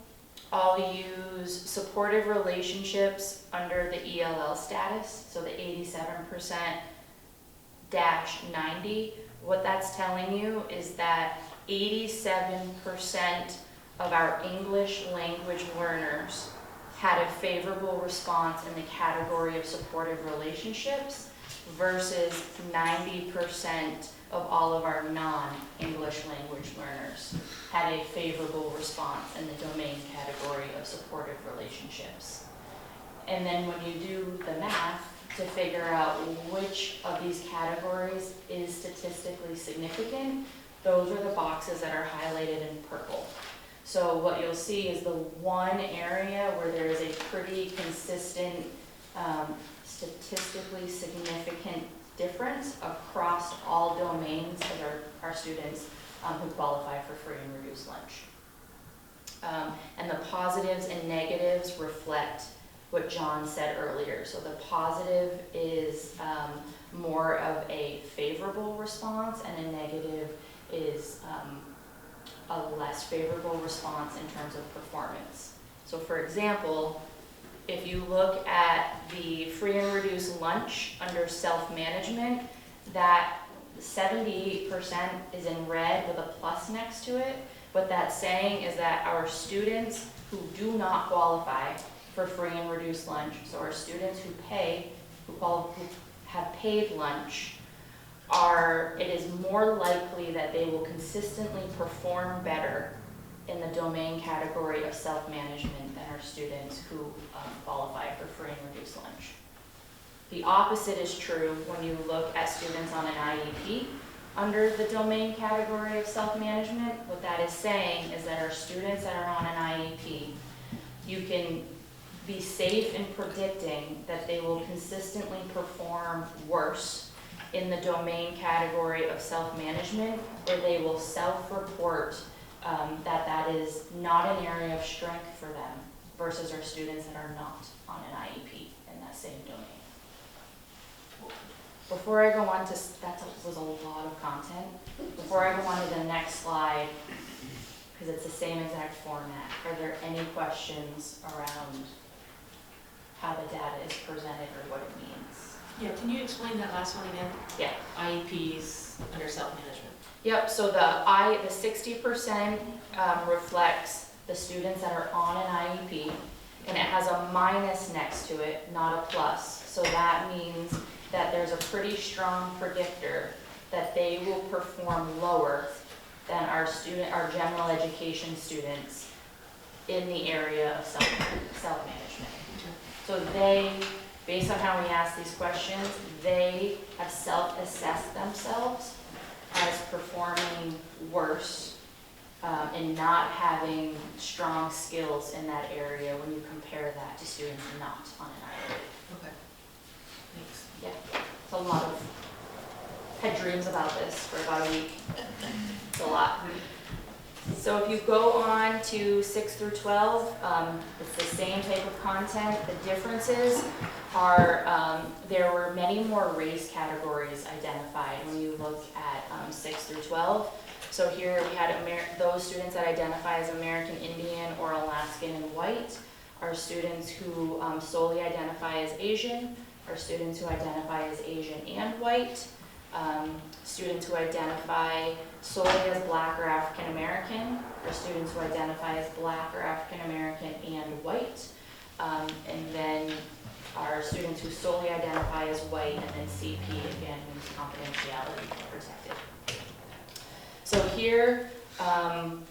I'll use supportive relationships under the ELL status, so the 87% -90. What that's telling you is that 87% of our English language learners had a favorable response in the category of supportive relationships versus 90% of all of our non-English language learners had a favorable response in the domain category of supportive relationships. And then when you do the math to figure out which of these categories is statistically significant, those are the boxes that are highlighted in purple. So what you'll see is the one area where there is a pretty consistent, statistically significant difference across all domains of our students who qualify for free and reduced lunch. And the positives and negatives reflect what John said earlier. So the positive is more of a favorable response, and a negative is a less favorable response in terms of performance. So for example, if you look at the free and reduced lunch under self-management, that 78% is in red with a plus next to it. What that's saying is that our students who do not qualify for free and reduced lunch, so our students who have paid lunch, it is more likely that they will consistently perform better in the domain category of self-management than our students who qualify for free and reduced lunch. The opposite is true when you look at students on an IEP. under the domain category of self-management. What that is saying is that our students that are on an IEP, you can be safe in predicting that they will consistently perform worse in the domain category of self-management, or they will self-report that that is not an area of strength for them versus our students that are not on an IEP in that same domain. Before I go on to, that was a lot of content. Before I go on to the next slide, because it's the same exact format, are there any questions around how the data is presented or what it means? Yeah, can you explain that last one again? Yeah. IEPs under self-management. Yep, so the 60% reflects the students that are on an IEP, and it has a minus next to it, not a plus. So that means that there's a pretty strong predictor that they will perform lower than our general education students in the area of self-management. So they, based on how we ask these questions, they have self-assessed themselves as performing worse and not having strong skills in that area when you compare that to students not on an IEP. Okay. Thanks. Yeah, it's a lot of, had dreams about this for about a week. It's a lot. So if you go on to 6 through 12, it's the same type of content. The differences are there were many more race categories identified when you look at 6 through 12. So here we had those students that identify as American Indian or Alaskan and white, are students who solely identify as Asian, are students who identify as Asian and white, students who identify solely as Black or African American, or students who identify as Black or African American and white, and then our students who solely identify as white, and then CP again means confidentiality protected. So here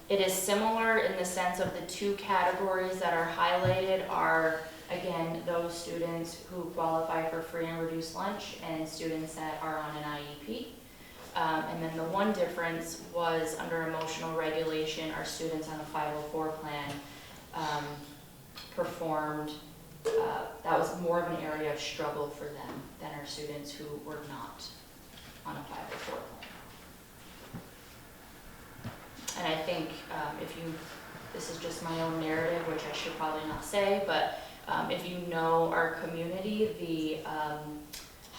it is similar in the sense of the two categories that are highlighted are, again, those students who qualify for free and reduced lunch and students that are on an IEP. And then the one difference was under emotional regulation, our students on a 504 plan performed, that was more of an area of struggle for them than our students who were not on a 504 plan. And I think this is just my own narrative, which I should probably not say, but if you know our community, the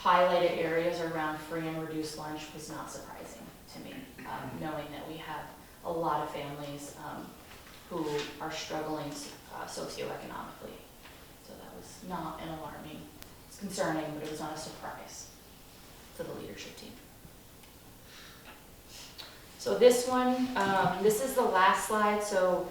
highlighted areas around free and reduced lunch was not surprising to me, knowing that we have a lot of families who are struggling socioeconomically. So that was not an alarming, it's concerning, but it was not a surprise to the leadership team. So this one, this is the last slide. So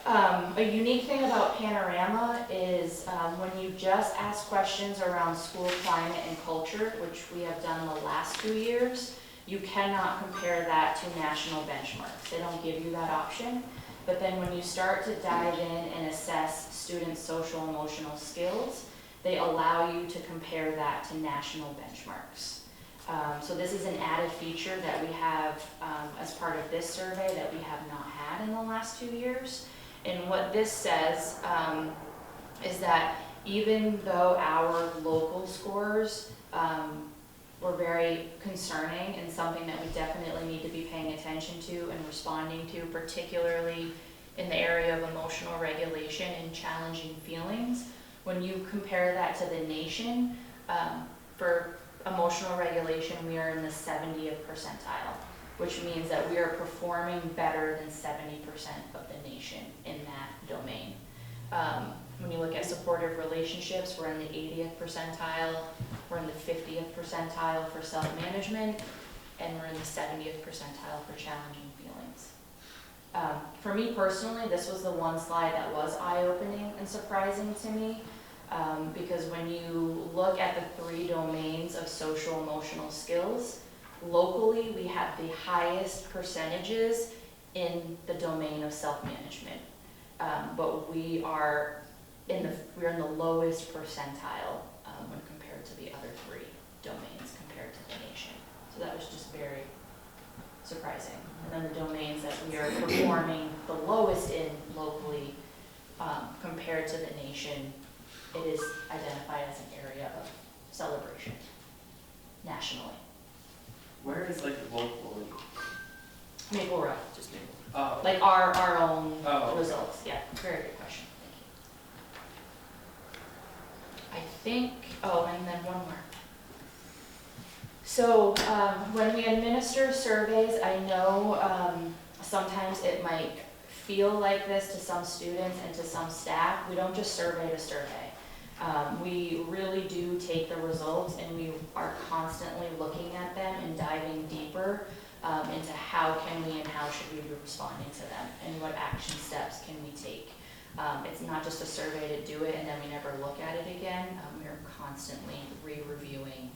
a unique thing about Panorama is when you just ask questions around school climate and culture, which we have done the last 2 years, you cannot compare that to national benchmarks. They don't give you that option. But then when you start to dive in and assess students' social emotional skills, they allow you to compare that to national benchmarks. So this is an added feature that we have as part of this survey that we have not had in the last 2 years. And what this says is that even though our local scores were very concerning and something that we definitely need to be paying attention to and responding to, particularly in the area of emotional regulation and challenging feelings, when you compare that to the nation, for emotional regulation, we are in the 70th percentile, which means that we are performing better than 70% of the nation in that domain. When you look at supportive relationships, we're in the 80th percentile, we're in the 50th percentile for self-management, and we're in the 70th percentile for challenging feelings. For me personally, this was the one slide that was eye-opening and surprising to me. Because when you look at the 3 domains of social emotional skills, locally we have the highest percentages in the domain of self-management, but we are in the lowest percentile when compared to the other 3 domains compared to the nation. So that was just very surprising. And then the domains that we are performing the lowest in locally, compared to the nation, it is identified as an area of celebration nationally. Where is like local? Maple Road, Just Maple. Oh. like our own Oh, okay. results. Yeah, very good question. Thank you. I think, oh, and then one more. So when we administer surveys, I know sometimes it might feel like this to some students and to some staff. We don't just survey to survey. We really do take the results and we are constantly looking at them and diving deeper into how can we and how should we be responding to them and what action steps can we take. It's not just a survey to do it and then we never look at it again. We are constantly re-reviewing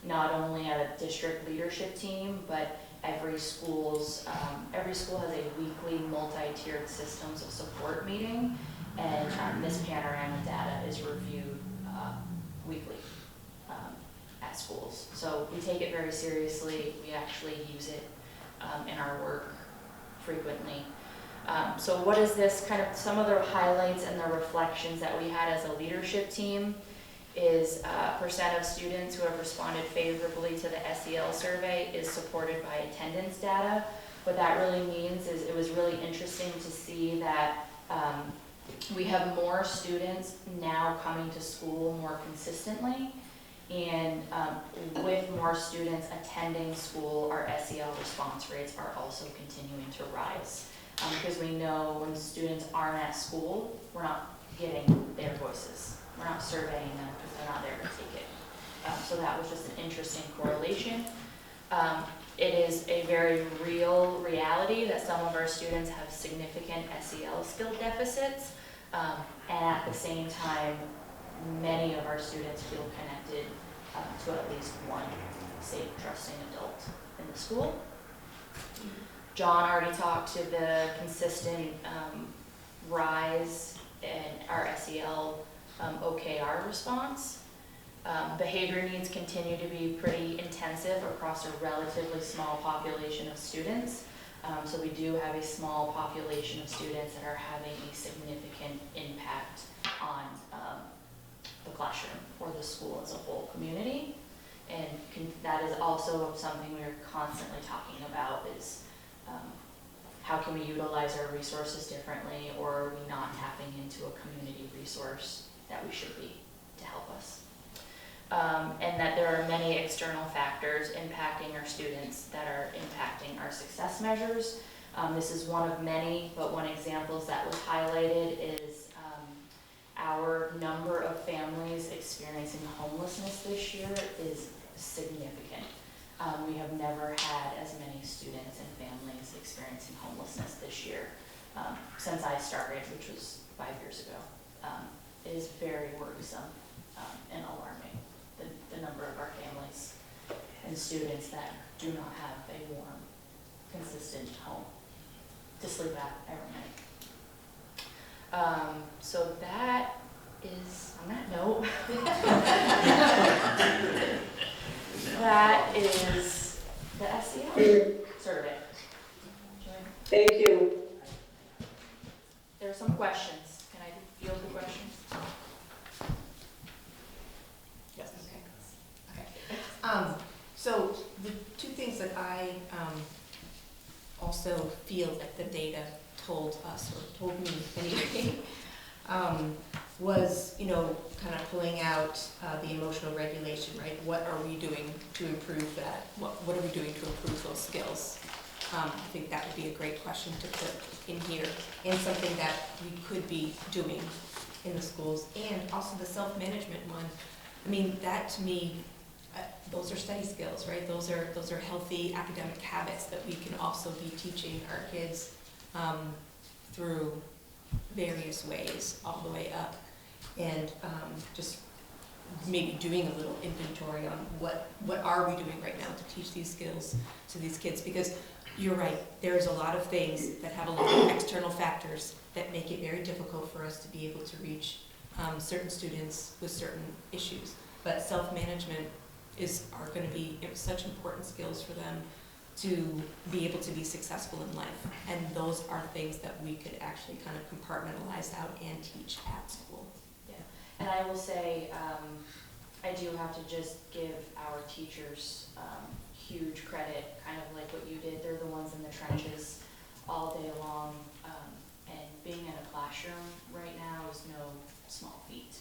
not only at a district leadership team, but every school has a weekly multi-tiered systems of support meeting, and this panorama data is reviewed weekly at schools. So we take it very seriously. We actually use it in our work frequently. So what is this kind of, some of the highlights and the reflections that we had as a leadership team is percent of students who have responded favorably to the SEL survey is supported by attendance data. What that really means is it was really interesting to see that we have more students now coming to school more consistently, and with more students attending school, our SEL response rates are also continuing to rise. Because we know when students aren't at school, we're not getting their voices. We're not surveying them because they're not there to take it. So that was just an interesting correlation. It is a very real reality that some of our students have significant SEL skill deficits, and at the same time, many of our students feel connected to at least one safe, trusting adult in the school. John already talked to the consistent rise in our SEL OKR response. Behavior needs continue to be pretty intensive across a relatively small population of students. So we do have a small population of students that are having a significant impact on the classroom or the school as a whole community. And that is also something we're constantly talking about is how can we utilize our resources differently, or are we not tapping into a community resource that we should be to help us? And that there are many external factors impacting our students that are impacting our success measures. This is one of many, but one example that was highlighted is our number of families experiencing homelessness this year is significant. We have never had as many students and families experiencing homelessness this year since I started, which was 5 years ago. It is very worrisome and alarming, the number of our families and students that do not have a warm, consistent home to sleep at every night. So that is, on that note, that is the SEL survey. Thank you. There are some questions. Can I field the questions? Yes. Okay. So the two things that I also feel that the data told us, or told me anyway, was, kind of pulling out the emotional regulation, right? What are we doing to improve that? What are we doing to improve those skills? I think that would be a great question to put in here, and something that we could be doing in the schools, and also the self-management one. I mean, that to me, those are study skills, right? Those are healthy academic habits that we can also be teaching our kids through various ways all the way up, and just maybe doing a little inventory on what are we doing right now to teach these skills to these kids, because you're right, there's a lot of things that have a lot of external factors that make it very difficult for us to be able to reach certain students with certain issues. But self-management are going to be such important skills for them to be able to be successful in life. And those are things that we could actually kind of compartmentalize out and teach at school. And I will say, I do have to just give our teachers huge credit, kind of like what you did. They're the ones in the trenches all day long, and being in a classroom right now is no small feat.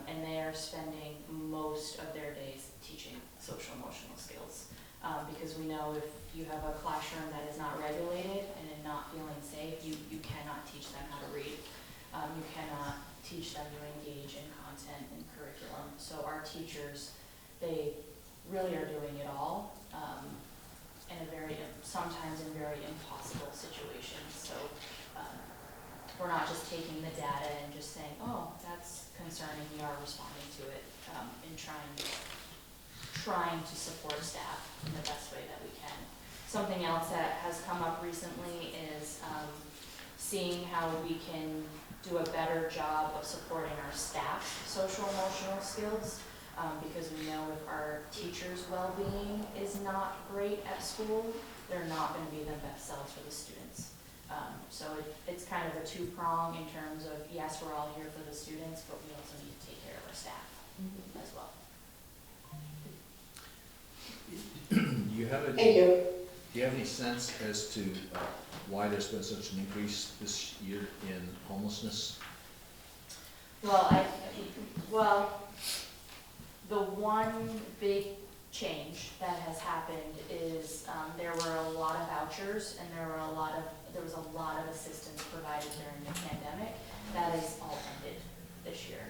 And they are spending most of their days teaching social emotional skills, because we know if you have a classroom that is not regulated and not feeling safe, you cannot teach them how to read. You cannot teach them to engage in content and curriculum. So our teachers, they really are doing it all, in a sometimes in very impossible situations. So we're not just taking the data and just saying, oh, that's concerning, we are responding to it, and trying to support staff in the best way that we can. Something else that has come up recently is seeing how we can do a better job of supporting our staff's social emotional skills, because we know if our teachers' well-being is not great at school, they're not going to be the best selves for the students. So it's kind of a two-prong in terms of, yes, we're all here for the students, but we also need to take care of our staff as well. Thank you. Do you have any sense as to why there's been such an increase this year in homelessness? Well, the one big change that has happened is there were a lot of vouchers and there was a lot of assistance provided during the pandemic. That is all ended this year.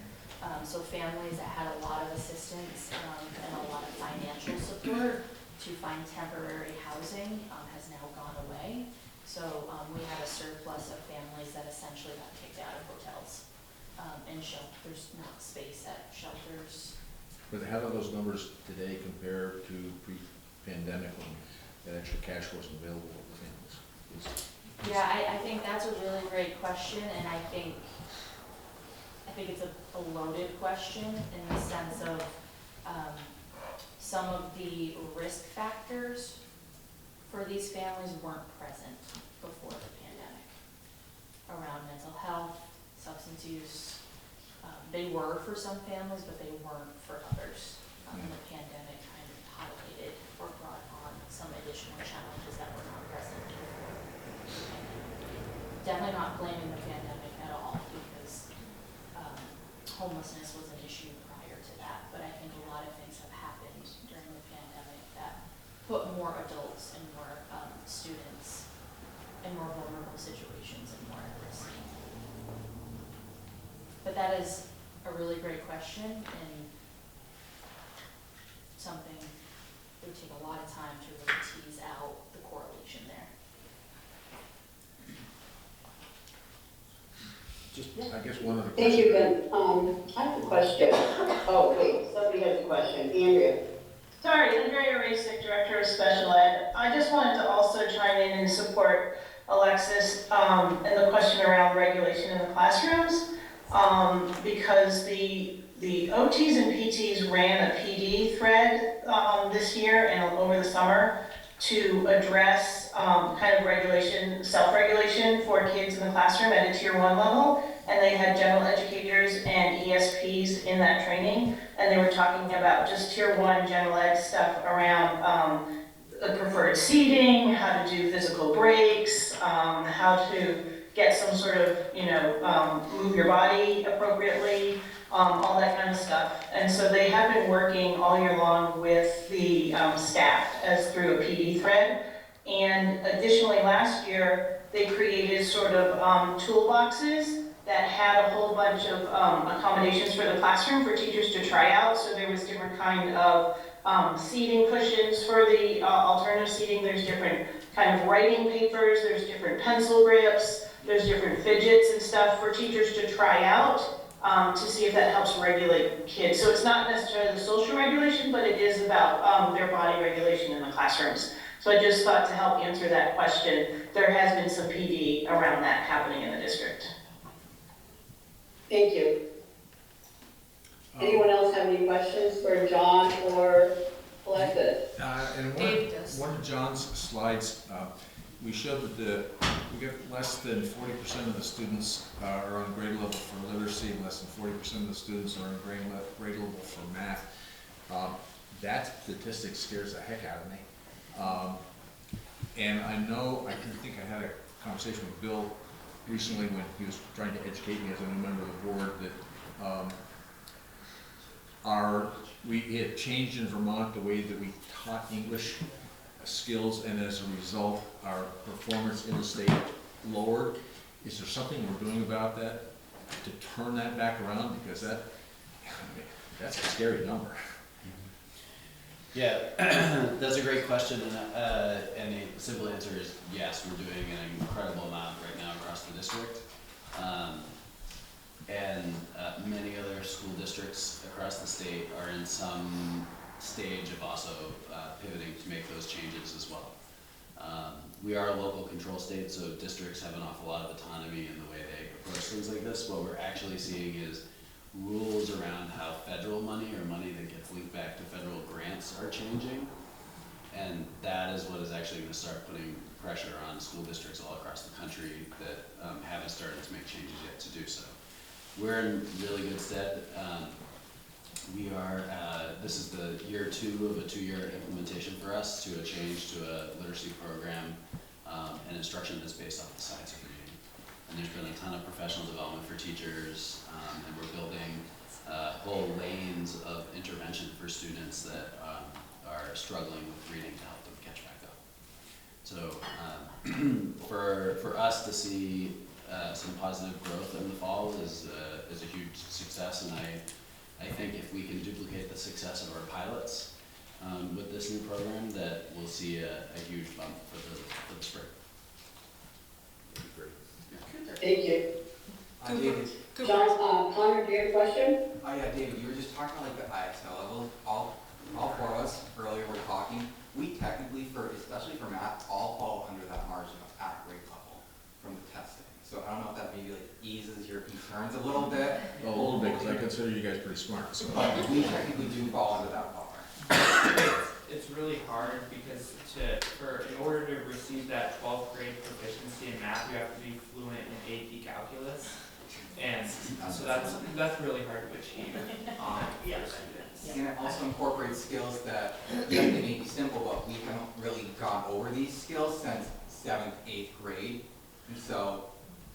So families that had a lot of assistance and a lot of financial support to find temporary housing has now gone away. So we had a surplus of families that essentially got kicked out of hotels and shelters, not space at shelters. But how do those numbers today compare to pre-pandemic when that extra cash wasn't available to families? Yeah, I think that's a really great question, and I think it's a loaded question in the sense of some of the risk factors for these families weren't present before the pandemic around mental health, substance use. They were for some families, but they weren't for others. And the pandemic kind of highlighted or brought on some additional challenges that were not present before. Definitely not blaming the pandemic at all, because homelessness was an issue prior to that, but I think a lot of things have happened during the pandemic that put more adults and more students in more vulnerable situations and more at risk. But that is a really great question and something it would take a lot of time to really tease out the correlation there. Just, I guess one of the Thank you, Ben. I have a question. Oh, wait, somebody has a question. Andrea. Sorry, Andrea Rasick, Director of Special Ed. I just wanted to also chime in and support Alexis and the question around regulation in the classrooms, because the OTs and PTs ran a PD thread this year and over the summer to address kind of regulation, self-regulation for kids in the classroom at a tier 1 level. And they had general educators and ESPs in that training. And they were talking about just tier 1 general ed stuff around the preferred seating, how to do physical breaks, how to get some sort of, move your body appropriately, all that kind of stuff. And so they have been working all year long with the staff as through a PD thread. And additionally, last year, they created sort of toolboxes that had a whole bunch of accommodations for the classroom for teachers to try out. So there was different kind of seating cushions for the alternative seating. There's different kind of writing papers. There's different pencil grips. There's different fidgets and stuff for teachers to try out to see if that helps regulate kids. So it's not necessarily the social regulation, but it is about their body regulation in the classrooms. So I just thought to help answer that question, there has been some PD around that happening in the district. Thank you. Anyone else have any questions for John or Alexis? Alexis? And Dave does. one of John's slides, we showed that we get less than 40% of the students are on grade level for literacy, and less than 40% of the students are on grade level for math. That statistic scares the heck out of me. And I know, I think I had a conversation with Bill recently when he was trying to educate me as a new member of the board that we had changed in Vermont the way that we taught English skills, and as a result, our performance in the state lowered. Is there something we're doing about that to turn that back around? Because that's a scary number. Yeah, that's a great question, and the simple answer is yes, we're doing an incredible amount right now across the district. And many other school districts across the state are in some stage of also pivoting to make those changes as well. We are a local control state, so districts have an awful lot of autonomy in the way they approach things like this. What we're actually seeing is rules around how federal money or money that gets linked back to federal grants are changing. And that is what is actually going to start putting pressure on school districts all across the country that haven't started to make changes yet to do so. We're in really good stead. We are, this is the year 2 of a 2-year implementation for us to a change to a literacy program and instruction that's based off the science of reading. And there's been a ton of professional development for teachers, and we're building whole lanes of intervention for students that are struggling with reading to help them catch back up. So for us to see some positive growth in the fall is a huge success, and I think if we can duplicate the success of our pilots with this new program, that we'll see a huge bump for the spring. Great. Yeah. Thank you. David. John, Connor, do you have a question? Oh yeah, David, you were just talking about like the IXL level. All 4 of us earlier were talking. We technically, especially for math, all fall under that margin of at grade level from the testing. So I don't know if that maybe like eases your concerns a little bit. A little bit, because I consider you guys pretty smart. So. But we technically do fall under that bar. It's really hard because in order to receive that 12th grade proficiency in math, you have to be fluent in AP calculus. And so that's really hard to achieve for students. And it also incorporates skills that, they may be simple, but we haven't really gone over these skills since 7th, 8th grade. And so,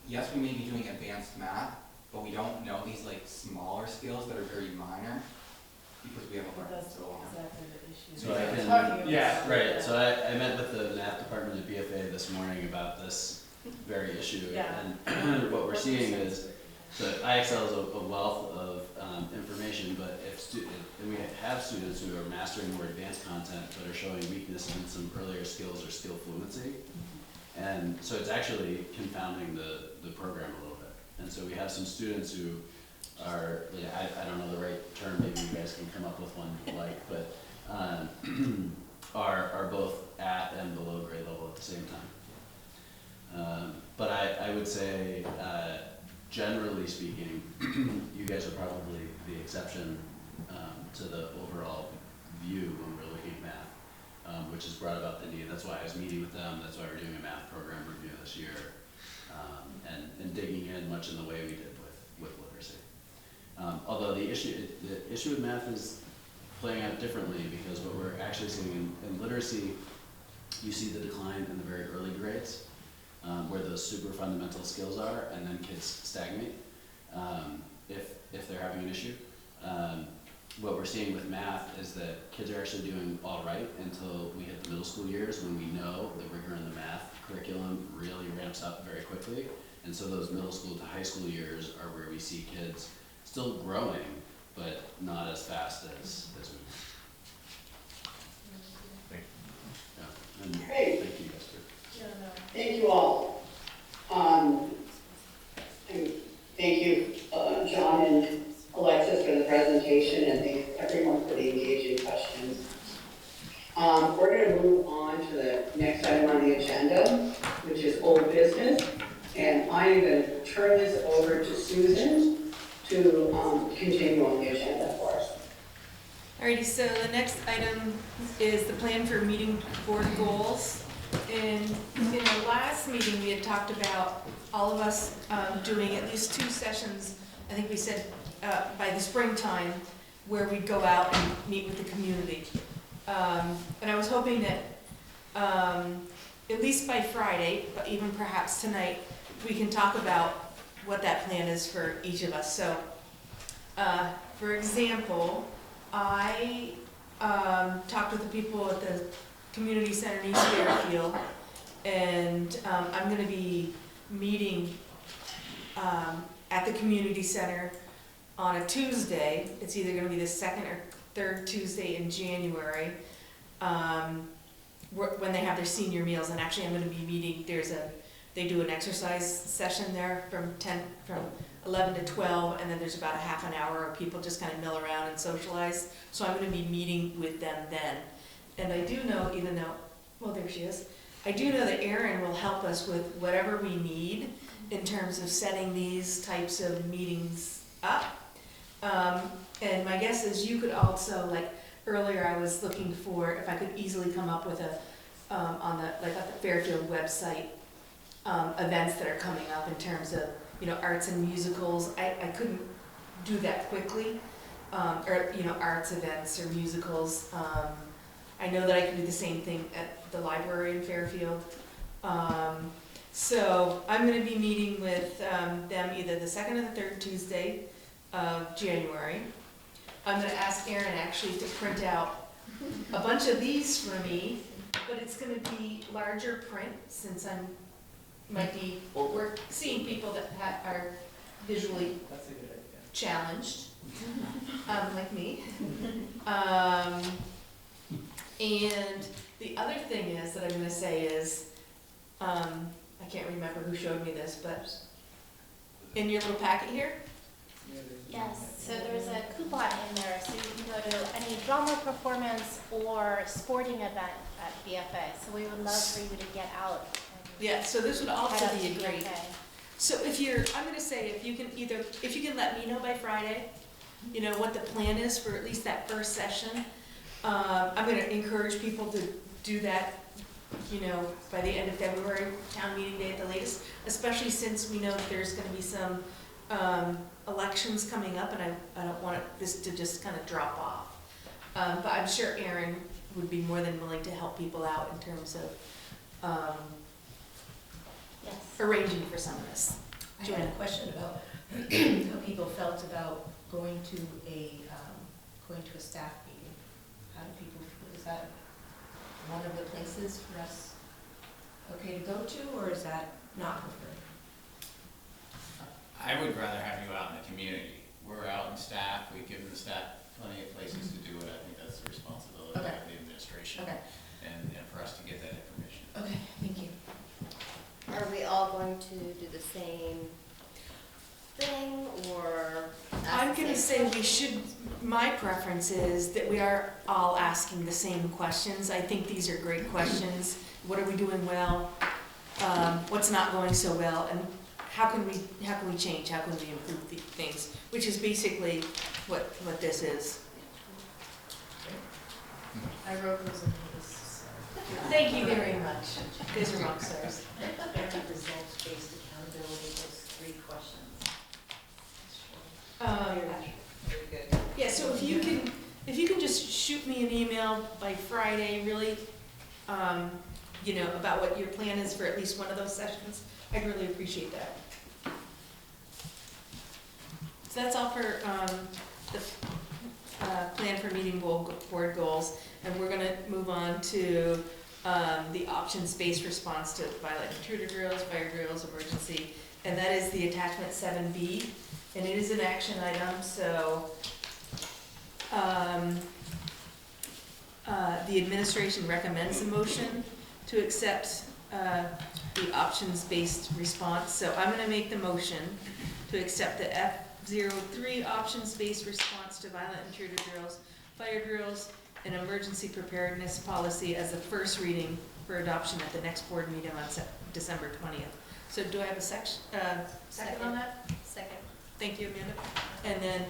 yes, we may be doing advanced math, but we don't know these like smaller skills that are very minor because we haven't learned so long. Exactly the issue. So I can, Talking about yeah, right, so I met with the math department at BFA this morning about this very issue. Yeah. And what we're seeing is, so IXL is a wealth of information, but and we have students who are mastering more advanced content but are showing weakness in some earlier skills or skill fluency. And so it's actually confounding the program a little bit. And so we have some students who are, I don't know the right term, maybe you guys can come up with one you like, but are both at and below grade level at the same time. But I would say, generally speaking, you guys are probably the exception to the overall view when we're looking at math, which has brought about the need. That's why I was meeting with them. That's why we're doing a math program review this year, and digging in much in the way we did with literacy. Although the issue with math is playing out differently, because what we're actually seeing in literacy, you see the decline in the very early grades, where those super fundamental skills are, and then kids stagnate if they're having an issue. What we're seeing with math is that kids are actually doing all right until we hit the middle school years, when we know the rigor in the math curriculum really ramps up very quickly. And so those middle school to high school years are where we see kids still growing, but not as fast as we want. Thank you. Yeah. And Great. Thank you guys for. Thank you all. And thank you, John and Alexis, for the presentation, and thanks everyone for the engaging questions. We're going to move on to the next item on the agenda, which is old business. And I am going to turn this over to Susan to continue on the agenda for us. Alrighty, so the next item is the plan for meeting board goals. And in our last meeting, we had talked about all of us doing at least 2 sessions, I think we said by the springtime, where we'd go out and meet with the community. And I was hoping that at least by Friday, but even perhaps tonight, we can talk about what that plan is for each of us. So, for example, I talked with the people at the community center in East Fairfield, and I'm gonna be meeting at the community center on a Tuesday. It's either gonna be the 2nd or 3rd Tuesday in January, when they have their senior meals. And actually, I'm gonna be meeting, they do an exercise session there from 11 to 12, and then there's about a half an hour of people just kind of mill around and socialize. So I'm gonna be meeting with them then. And I do know, even though, well, there she is. I do know that Erin will help us with whatever we need in terms of setting these types of meetings up. And my guess is you could also, like, earlier I was looking for if I could easily come up with on the Fairfield website, events that are coming up in terms of, arts and musicals. I couldn't do that quickly, or, arts events or musicals. I know that I can do the same thing at the library in Fairfield. So I'm gonna be meeting with them either the 2nd or the 3rd Tuesday of January. I'm gonna ask Erin actually to print out a bunch of these for me, but it's gonna be larger print since we're seeing people that are visually That's a good idea. challenged, like me. And the other thing is that I'm gonna say is, I can't remember who showed me this, but in your little packet here, Yes, so there's a coupon in there, so you can go to any drama performance or sporting event at BFA. So we would love for you to get out. yeah, so this would also Head up be to a great. BFA. So I'm gonna say if you can let me know by Friday, what the plan is for at least that first session. I'm gonna encourage people to do that, by the end of February, town meeting day at the latest, especially since we know that there's gonna be some elections coming up, and I don't want this to just kind of drop off. But I'm sure Erin would be more than willing to help people out in terms of Yes. arranging for some of this. I had a question about how people felt about going to a staff meeting. How do people, is that one of the places for us okay to go to, or is that not preferred? I would rather have you out in the community. We're out in staff, we give the staff plenty of places to do it. I think that's the responsibility of the administration. Okay. And for us to get that information. Okay, thank you. Are we all going to do the same thing, or? I'm gonna say we should, my preference is that we are all asking the same questions. I think these are great questions. What are we doing well? What's not going so well? And how can we change? How can we improve the things? Which is basically what this is. I wrote those into this. Thank you very much. You guys are rock stars. Every results-based accountability, those 3 questions. Very good. Yeah, so if you can just shoot me an email by Friday, really, about what your plan is for at least one of those sessions, I'd really appreciate that. So that's all for the plan for meeting board goals, and we're gonna move on to the options-based response to violent intruder drills, fire drills, emergency, and that is the attachment 7B, and it is an action item. So the administration recommends a motion to accept the options-based response. So I'm gonna make the motion to accept the F03 options-based response to violent intruder drills, fire drills, and emergency preparedness policy as a first reading for adoption at the next board meeting on December 20th. So do I have a second on that? Second. Thank you, Amanda. And then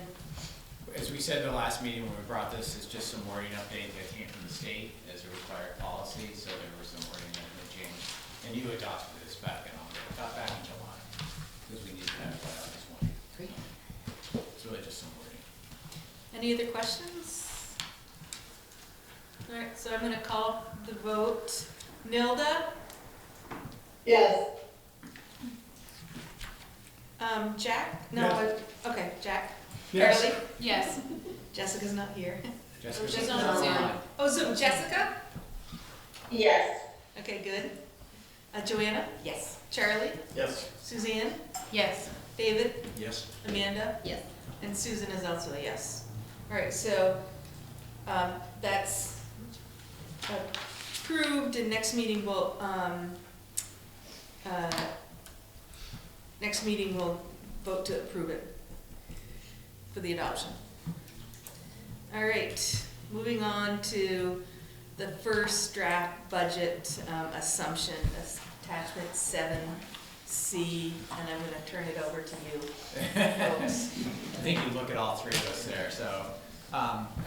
as we said in the last meeting when we brought this, it's just some wording update that came from the state as a required policy, so there was some wording that had changed. And you adopted this back in August, not back in July, because we needed to have it out this morning. Great. It's really just some wording. Any other questions? All right, so I'm gonna call the vote. Nilda? Yes. Jack? No, Yes. okay, Jack. Yes. Carly? Yes. Jessica's not here. Jessica's She's on on Zoom. online. Oh, Zoom, Jessica? Yes. Okay, good. Joanna? Yes. Charlie? Yes. Suzanne? Yes. David? Yes. Amanda? Yes. And Susan is also a yes. All right, so that's approved, and next meeting we'll vote to approve it for the adoption. All right, moving on to the first draft budget assumption, attachment 7C, and I'm gonna turn it over to you folks. I think you look at all three of us there, so,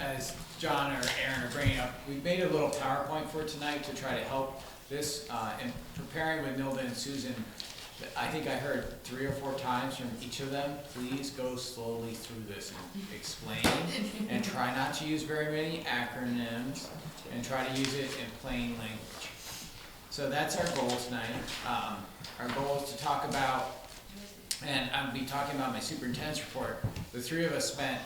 as John or Aaron are bringing up, we made a little PowerPoint for tonight to try to help this, in preparing with Nilda and Susan. I think I heard 3 or 4 times from each of them, please go slowly through this and explain, and try not to use very many acronyms, and try to use it in plain language. So that's our goal tonight. Our goal is to talk about, and I'll be talking about my superintendent's report. The 3 of us spent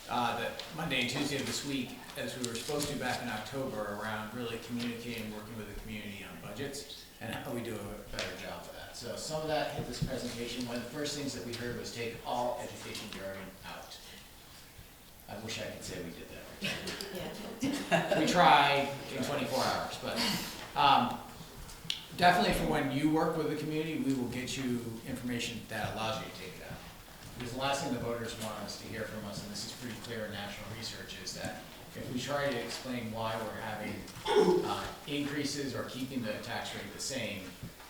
the Monday and Tuesday of this week, as we were supposed to back in October, around really communicating, working with the community on budgets, and how we do a better job of that. So some of that hit this presentation. One of the first things that we heard was take all education jargon out. I wish I could say we did that. We tried in 24 hours, but definitely for when you work with the community, we will get you information that allows you to take it out. Because the last thing the voters want us to hear from us, and this is pretty clear in national research, is that if we try to explain why we're having increases or keeping the tax rate the same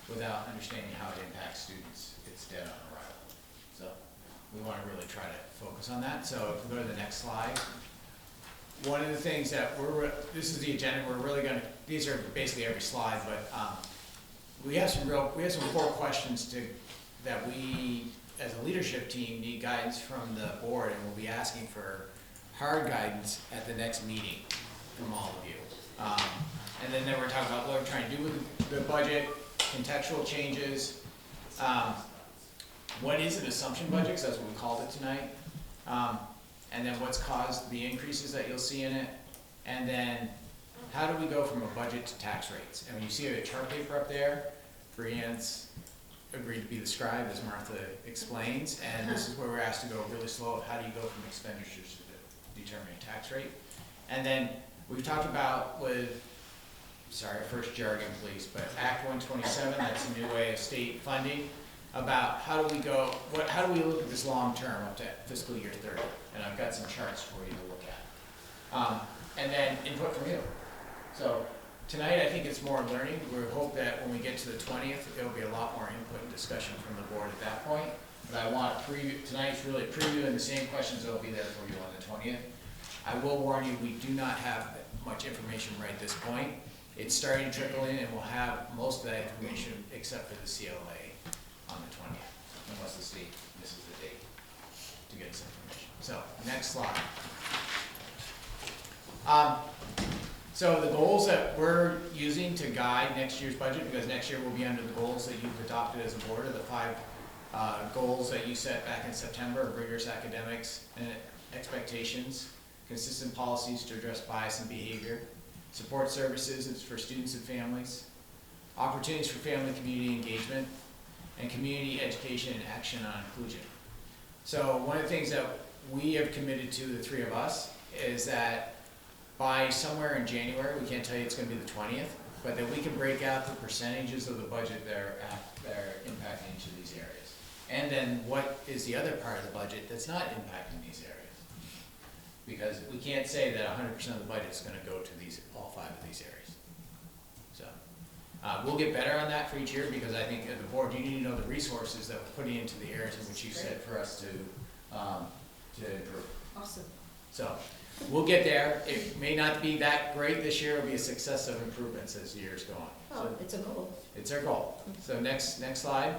without understanding how it impacts students, it's dead on arrival. So we want to really try to focus on that. So if we go to the next slide. One of the things that this is the agenda, we're really going to, these are basically every slide, but we have some core questions that we, as a leadership team, need guidance from the board, and we'll be asking for hard guidance at the next meeting from all of you. And then we're talking about what we're trying to do with the budget, contextual changes, what is an assumption budget, because that's what we called it tonight, and then what's caused the increases that you'll see in it, and then how do we go from a budget to tax rates? And when you see a chart paper up there, Brianne's agreed to be the scribe, as Martha explains, and this is where we're asked to go really slow. How do you go from expenditures to determining tax rate? And then we've talked about first jargon please, but Act 127, that's a new way of state funding, about how do we look at this long term up to fiscal year 30, and I've got some charts for you to look at. And then input from you. So tonight I think it's more learning. We hope that when we get to the 20th, there'll be a lot more input and discussion from the board at that point. But I want to tonight's really previewing the same questions that will be there for you on the 20th. I will warn you, we do not have much information right at this point. It's starting to trickle in, and we'll have most of that information except for the CLA on the 20th, unless the state misses the date to get us information. So, next slide. So the goals that we're using to guide next year's budget, because next year will be under the goals that you've adopted as a board, are the 5 goals that you set back in September of rigorous academics and expectations, consistent policies to address bias and behavior, support services for students and families, opportunities for family and community engagement, and community education and action on inclusion. So one of the things that we have committed to, the 3 of us, is that by somewhere in January, we can't tell you it's going to be the 20th, but that we can break out the percentages of the budget that are impacting each of these areas. And then what is the other part of the budget that's not impacting these areas? Because we can't say that 100% of the budget is going to go to all 5 of these areas. So we'll get better on that for each year, because I think at the board, you need to know the resources that we're putting into the areas in which you said for us to improve. Awesome. So, we'll get there. It may not be that great this year, it'll be a success of improvements as the years go on. Oh, So it's a goal. it's our goal. So next slide.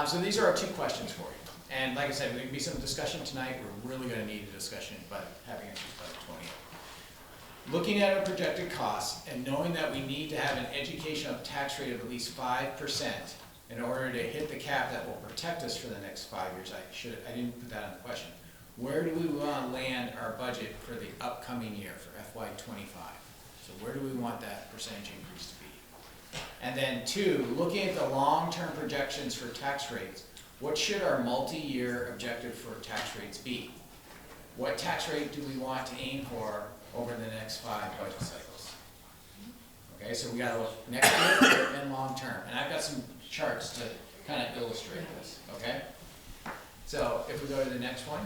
So these are our 2 questions for you. And like I said, there's gonna be some discussion tonight. We're really gonna need a discussion, but having answers by the 20th. Looking at our projected costs and knowing that we need to have an educational tax rate of at least 5% in order to hit the cap that will protect us for the next 5 years. I didn't put that on the question. Where do we want to land our budget for the upcoming year, for FY25? So where do we want that percentage increase to be? And then 2, looking at the long-term projections for tax rates, what should our multi-year objective for tax rates be? What tax rate do we want to aim for over the next 5 budget cycles? Okay, so we got to look next year and long-term. And I've got some charts to kind of illustrate this, okay? So if we go to the next one.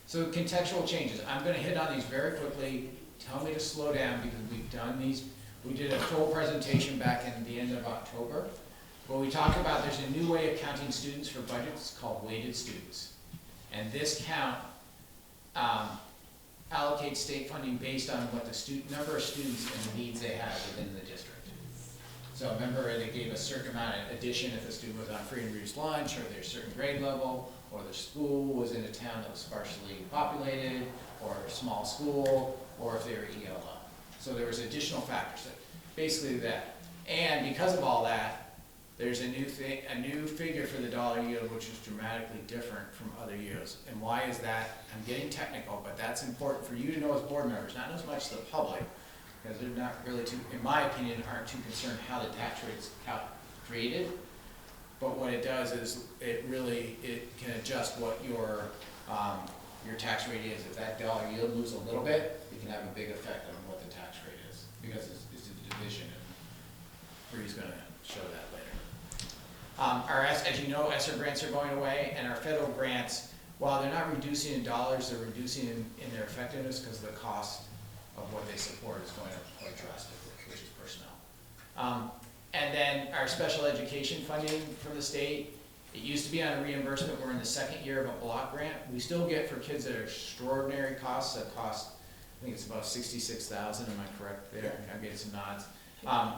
So contextual changes. I'm going to hit on these very quickly. Tell me to slow down because we've done these. We did a full presentation back in the end of October. But we talked about there's a new way of counting students for budgets called weighted students. And this count allocates state funding based on what the number of students and the needs they have within the district. So remember, they gave a certain amount of addition if the student was on free and reduced lunch, or their certain grade level, or the school was in a town that was sparsely populated, or a small school, or if they were ELL. So there was additional factors that basically that. And because of all that, there's a new figure for the dollar yield, which is dramatically different from other years. And why is that? I'm getting technical, but that's important for you to know as board members, not as much the public, because they're not really too, in my opinion, aren't too concerned how the tax rate's created. But what it does is it can adjust what your tax rate is. If that dollar yield moves a little bit, it can have a big effect on what the tax rate is, because it's a division, and Bree's going to show that later. As you know, ESSER grants are going away, and our federal grants, while they're not reducing in dollars, they're reducing in their effectiveness because the cost of what they support is going up quite drastically, which is personnel. And then our special education funding from the state, it used to be on a reimbursement. We're in the 2nd year of a block grant. We still get for kids that are extraordinary costs that cost, I think it's about $66,000, am I correct there? I'm getting some nods.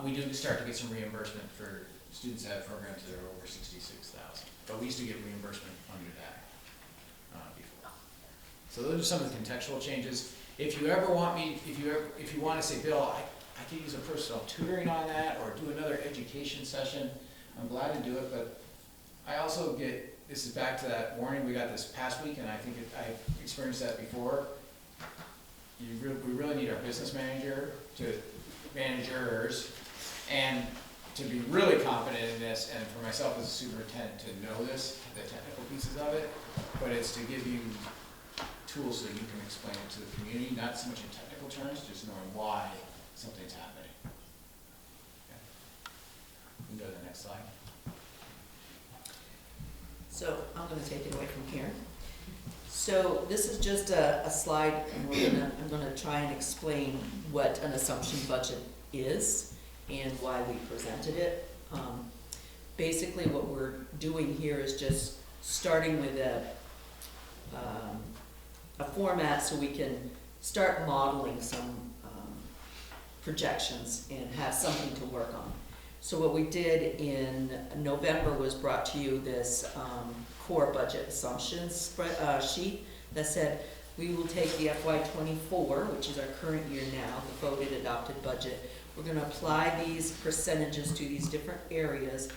We do start to get some reimbursement for students that have programs that are over $66,000. But we used to get reimbursement under that before. So those are some of the contextual changes. If you ever want me, if you want to say, Bill, I could use a personal tutoring on that or do another education session, I'm glad to do it, but I also this is back to that warning we got this past week, and I think I've experienced that before. We really need our business managers, and to be really confident in this, and for myself as a superintendent to know this, the technical pieces of it, but it's to give you tools so you can explain it to the community, not so much in technical terms, just knowing why something's happening. Okay. We can go to the next slide. So I'm going to take it away from here. So this is just a slide, and I'm going to try and explain what an assumption budget is and why we presented it. Basically what we're doing here is just starting with a format so we can start modeling some projections and have something to work on. So what we did in November was brought to you this core budget assumptions sheet that said we will take the FY24, which is our current year now, the voted adopted budget. We're going to apply these percentages to these different areas,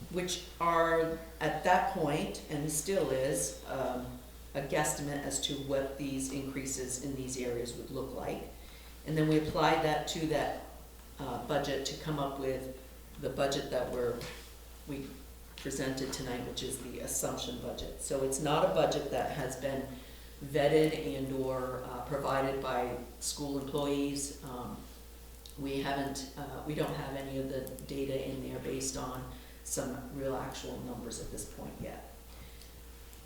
which are at that point, and still is, a guesstimate as to what these increases in these areas would look like. And then we apply that to that budget to come up with the budget that we presented tonight, which is the assumption budget. So it's not a budget that has been vetted and or provided by school employees. We don't have any of the data in there based on some real actual numbers at this point yet.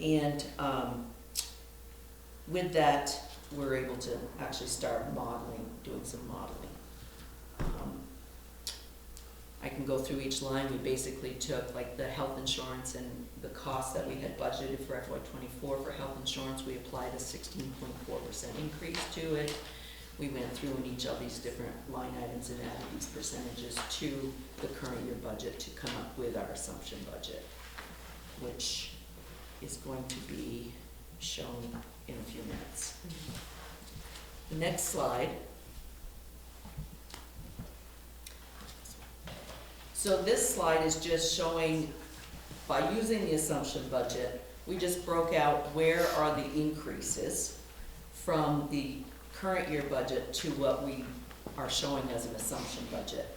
And with that, we're able to actually start modeling, doing some modeling. I can go through each line. We basically took like the health insurance and the cost that we had budgeted for FY '24 for health insurance. We applied a 16.4% increase to it. We went through in each of these different line items and added these percentages to the current year budget to come up with our assumption budget, which is going to be shown in a few minutes. The next slide. So this slide is just showing, by using the assumption budget, we just broke out where are the increases from the current year budget to what we are showing as an assumption budget.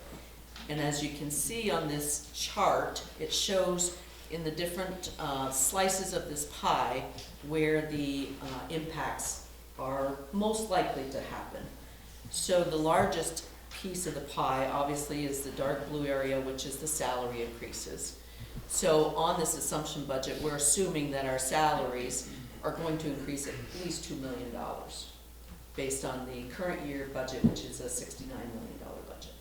And as you can see on this chart, it shows in the different slices of this pie where the impacts are most likely to happen. So the largest piece of the pie obviously is the dark blue area, which is the salary increases. So on this assumption budget, we're assuming that our salaries are going to increase at least $2 million based on the current year budget, which is a $69 million budget.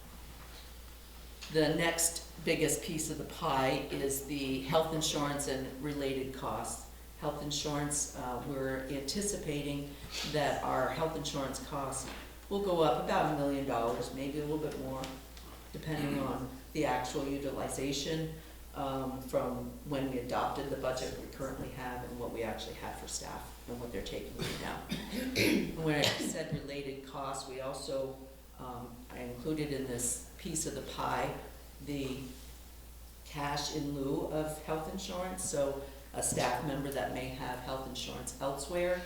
The next biggest piece of the pie is the health insurance and related costs. Health insurance, we're anticipating that our health insurance costs will go up about $1 million, maybe a little bit more, depending on the actual utilization from when we adopted the budget we currently have and what we actually have for staff and what they're taking right now. When I said related costs, we also, I included in this piece of the pie the cash in lieu of health insurance. So a staff member that may have health insurance elsewhere,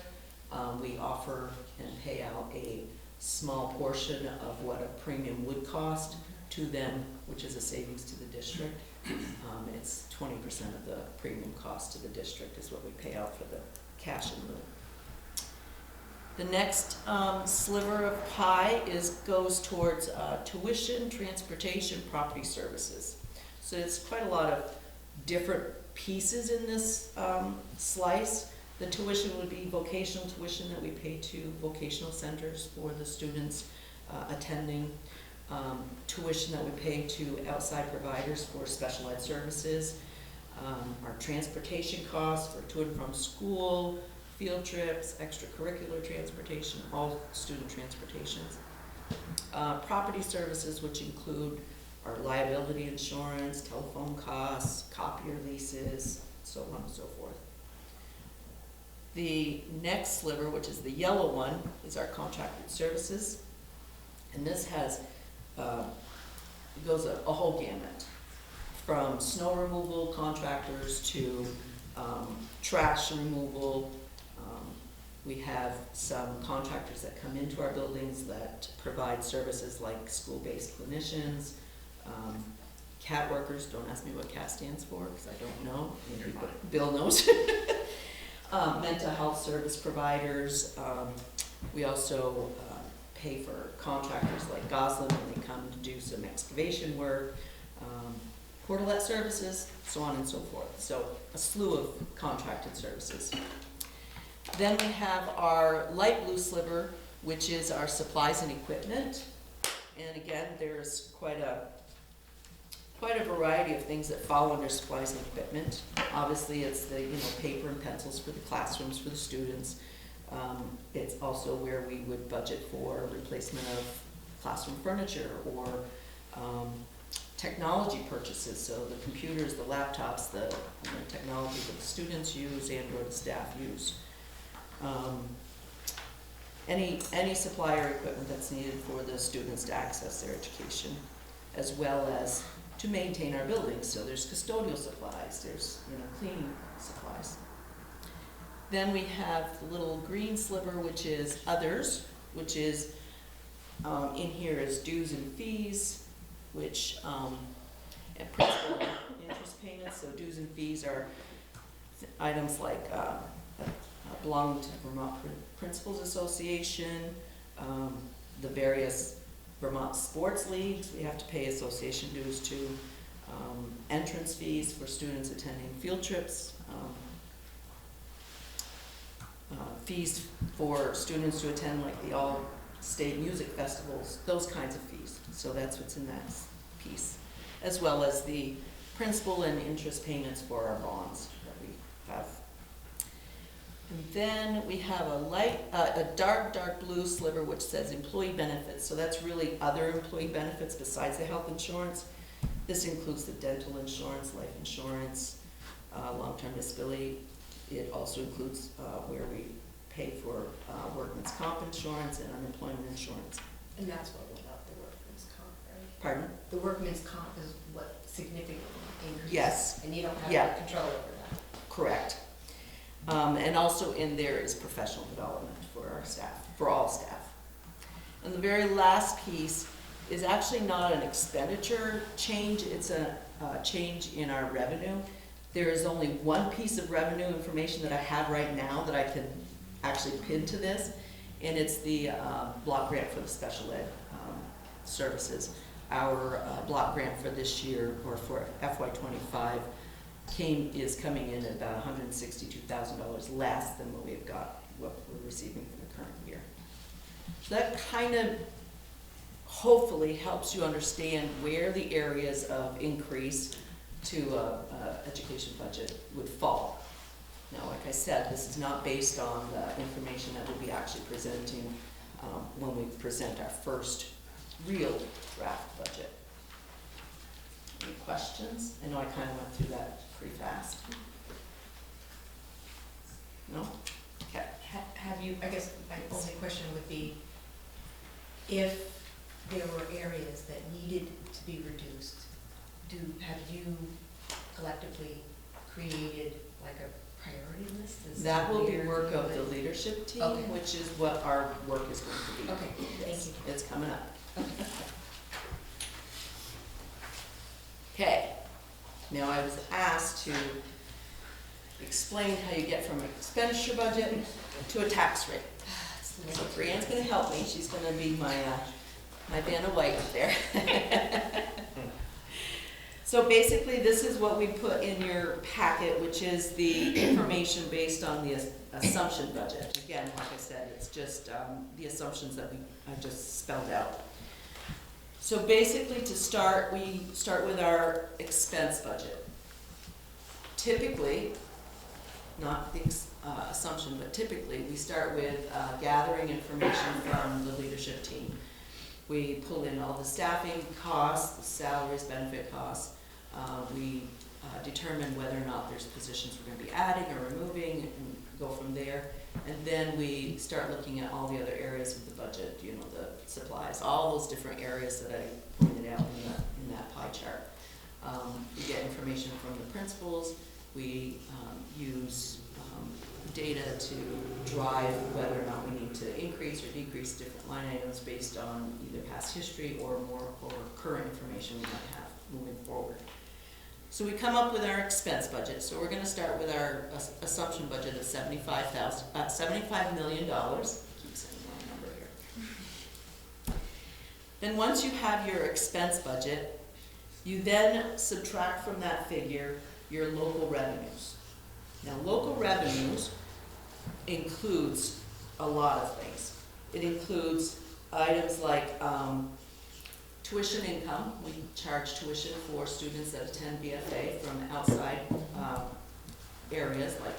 we offer and pay out a small portion of what a premium would cost to them, which is a savings to the district. It's 20% of the premium cost to the district is what we pay out for the cash in lieu. The next sliver of pie goes towards tuition, transportation, property services. So it's quite a lot of different pieces in this slice. The tuition would be vocational tuition that we pay to vocational centers for the students attending. Tuition that we pay to outside providers for special ed services. Our transportation costs for to and from school, field trips, extracurricular transportation, all student transportations. Property services, which include our liability insurance, telephone costs, copier leases, so on and so forth. The next sliver, which is the yellow one, is our contracted services. And this has, it goes a whole gamut, from snow removal contractors to trash removal. We have some contractors that come into our buildings that provide services like school-based clinicians, CAT workers. Don't ask me what CAT stands for because I don't know. Maybe Bill knows. Mental health service providers. We also pay for contractors like Goslin when they come to do some excavation work, portalet services, so on and so forth. So a slew of contracted services. Then we have our light blue sliver, which is our supplies and equipment. And again, there's quite a variety of things that fall under supplies and equipment. Obviously, it's the paper and pencils for the classrooms for the students. It's also where we would budget for replacement of classroom furniture or technology purchases. So the computers, the laptops, the technology that the students use and or the staff use. Any supplier equipment that's needed for the students to access their education, as well as to maintain our buildings. So there's custodial supplies, there's cleaning supplies. Then we have the little green sliver, which is others, which is in here is dues and fees, which and principal and interest payments. So dues and fees are items like belonging to the Vermont Principals Association, the various Vermont sports leagues. We have to pay association dues to, entrance fees for students attending field trips, fees for students to attend like the all-state music festivals, those kinds of fees. So that's what's in that piece. as well as the principal and interest payments for our bonds that we have. And then we have a dark blue sliver which says employee benefits. So that's really other employee benefits besides the health insurance. This includes the dental insurance, life insurance, long-term disability. It also includes where we pay for workman's comp insurance and unemployment insurance. And that's what without the workman's comp, right? Pardon? The workman's comp is what significantly increases. Yes. And you don't have Yeah. any control over that. Correct. And also in there is professional development for our staff, for all staff. And the very last piece is actually not an expenditure change, it's a change in our revenue. There is only one piece of revenue information that I have right now that I can actually pin to this, and it's the block grant for the special ed services. Our block grant for this year, or for FY25, is coming in at about $162,000 less than what what we're receiving for the current year. So that kind of hopefully helps you understand where the areas of increase to education budget would fall. Now, like I said, this is not based on the information that we'll be actually presenting when we present our first real draft budget. Any questions? I know I kind of went through that pretty fast. No? Okay. Have you, I guess my only question would be, if there were areas that needed to be reduced, have you collectively created like a priority list? That will be work of the leadership team, Okay. which is what our work is going to be. Okay, thank you. It's coming up. Okay, now I was asked to explain how you get from an expenditure budget to a tax rate. So Brianne's gonna help me, she's gonna be my Vanna White up there. So basically, this is what we put in your packet, which is the information based on the assumption budget. Again, like I said, it's just the assumptions that I just spelled out. So basically, to start, we start with our expense budget. Typically, not the assumption, but typically, we start with gathering information from the leadership team. We pull in all the staffing costs, the salaries, benefit costs. We determine whether or not there's positions we're going to be adding or removing, and go from there. And then we start looking at all the other areas of the budget, you know, the supplies, all those different areas that I pointed out in that pie chart. We get information from the principals. We use data to drive whether or not we need to increase or decrease different line items based on either past history or current information we might have moving forward. So we come up with our expense budget. So we're going to start with our assumption budget of $75 million. Keep saying the wrong number here. Then once you have your expense budget, you then subtract from that figure your local revenues. Now, local revenues includes a lot of things. It includes items like tuition income. We charge tuition for students that attend BFA from outside areas like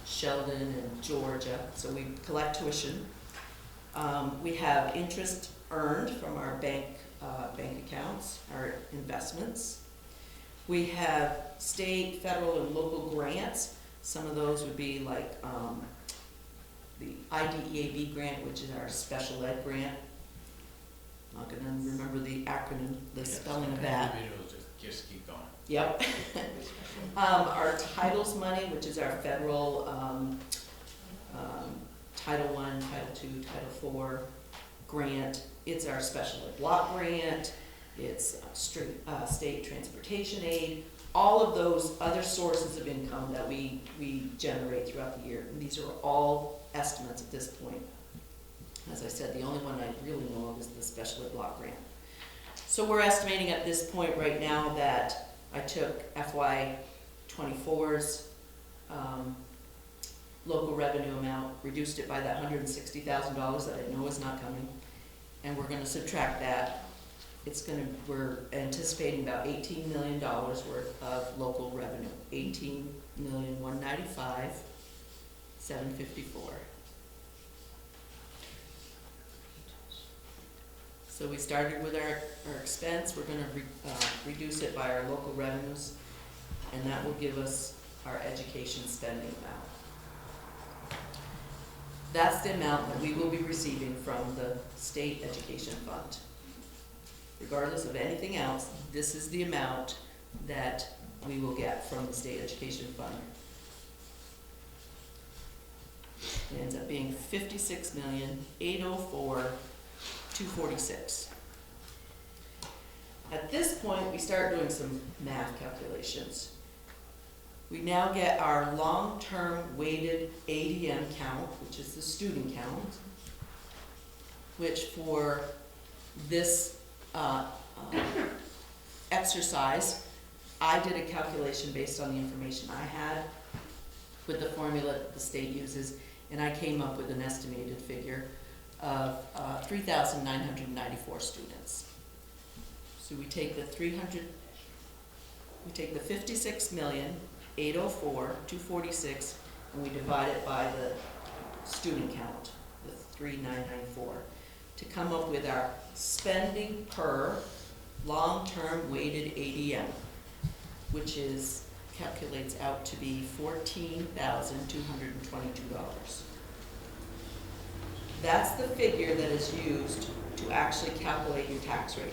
Sheldon and Georgia. So we collect tuition. We have interest earned from our bank accounts, our investments. We have state, federal, and local grants. Some of those would be like the IDEAB grant, which is our special ed grant. I'm not going to remember the acronym, the spelling of that. Just keep going. Yep. Our titles money, which is our federal Title I, Title II, Title IV grant. It's our special ed block grant. It's state transportation aid. All of those other sources of income that we generate throughout the year. And these are all estimates at this point. As I said, the only one I really know of is the special ed block grant. So we're estimating at this point right now that I took FY24's local revenue amount, reduced it by that $160,000 that I know is not coming, and we're going to subtract that we're anticipating about $18 million worth of local revenue, 18,195,754. So we started with our expense, we're gonna reduce it by our local revenues, and that will give us our education spending amount. That's the amount that we will be receiving from the state education fund. Regardless of anything else, this is the amount that we will get from the state education fund. It ends up being $56,804,246. At this point, we start doing some math calculations. We now get our long-term weighted ADM count, which is the student count, which for this exercise, I did a calculation based on the information I had with the formula that the state uses, and I came up with an estimated figure of 3,994 students. So we take the 56,804,246, and we divide it by the student count, the 3,994, to come up with our spending per long-term weighted ADM, which calculates out to be $14,222. That's the figure that is used to actually calculate your tax rate.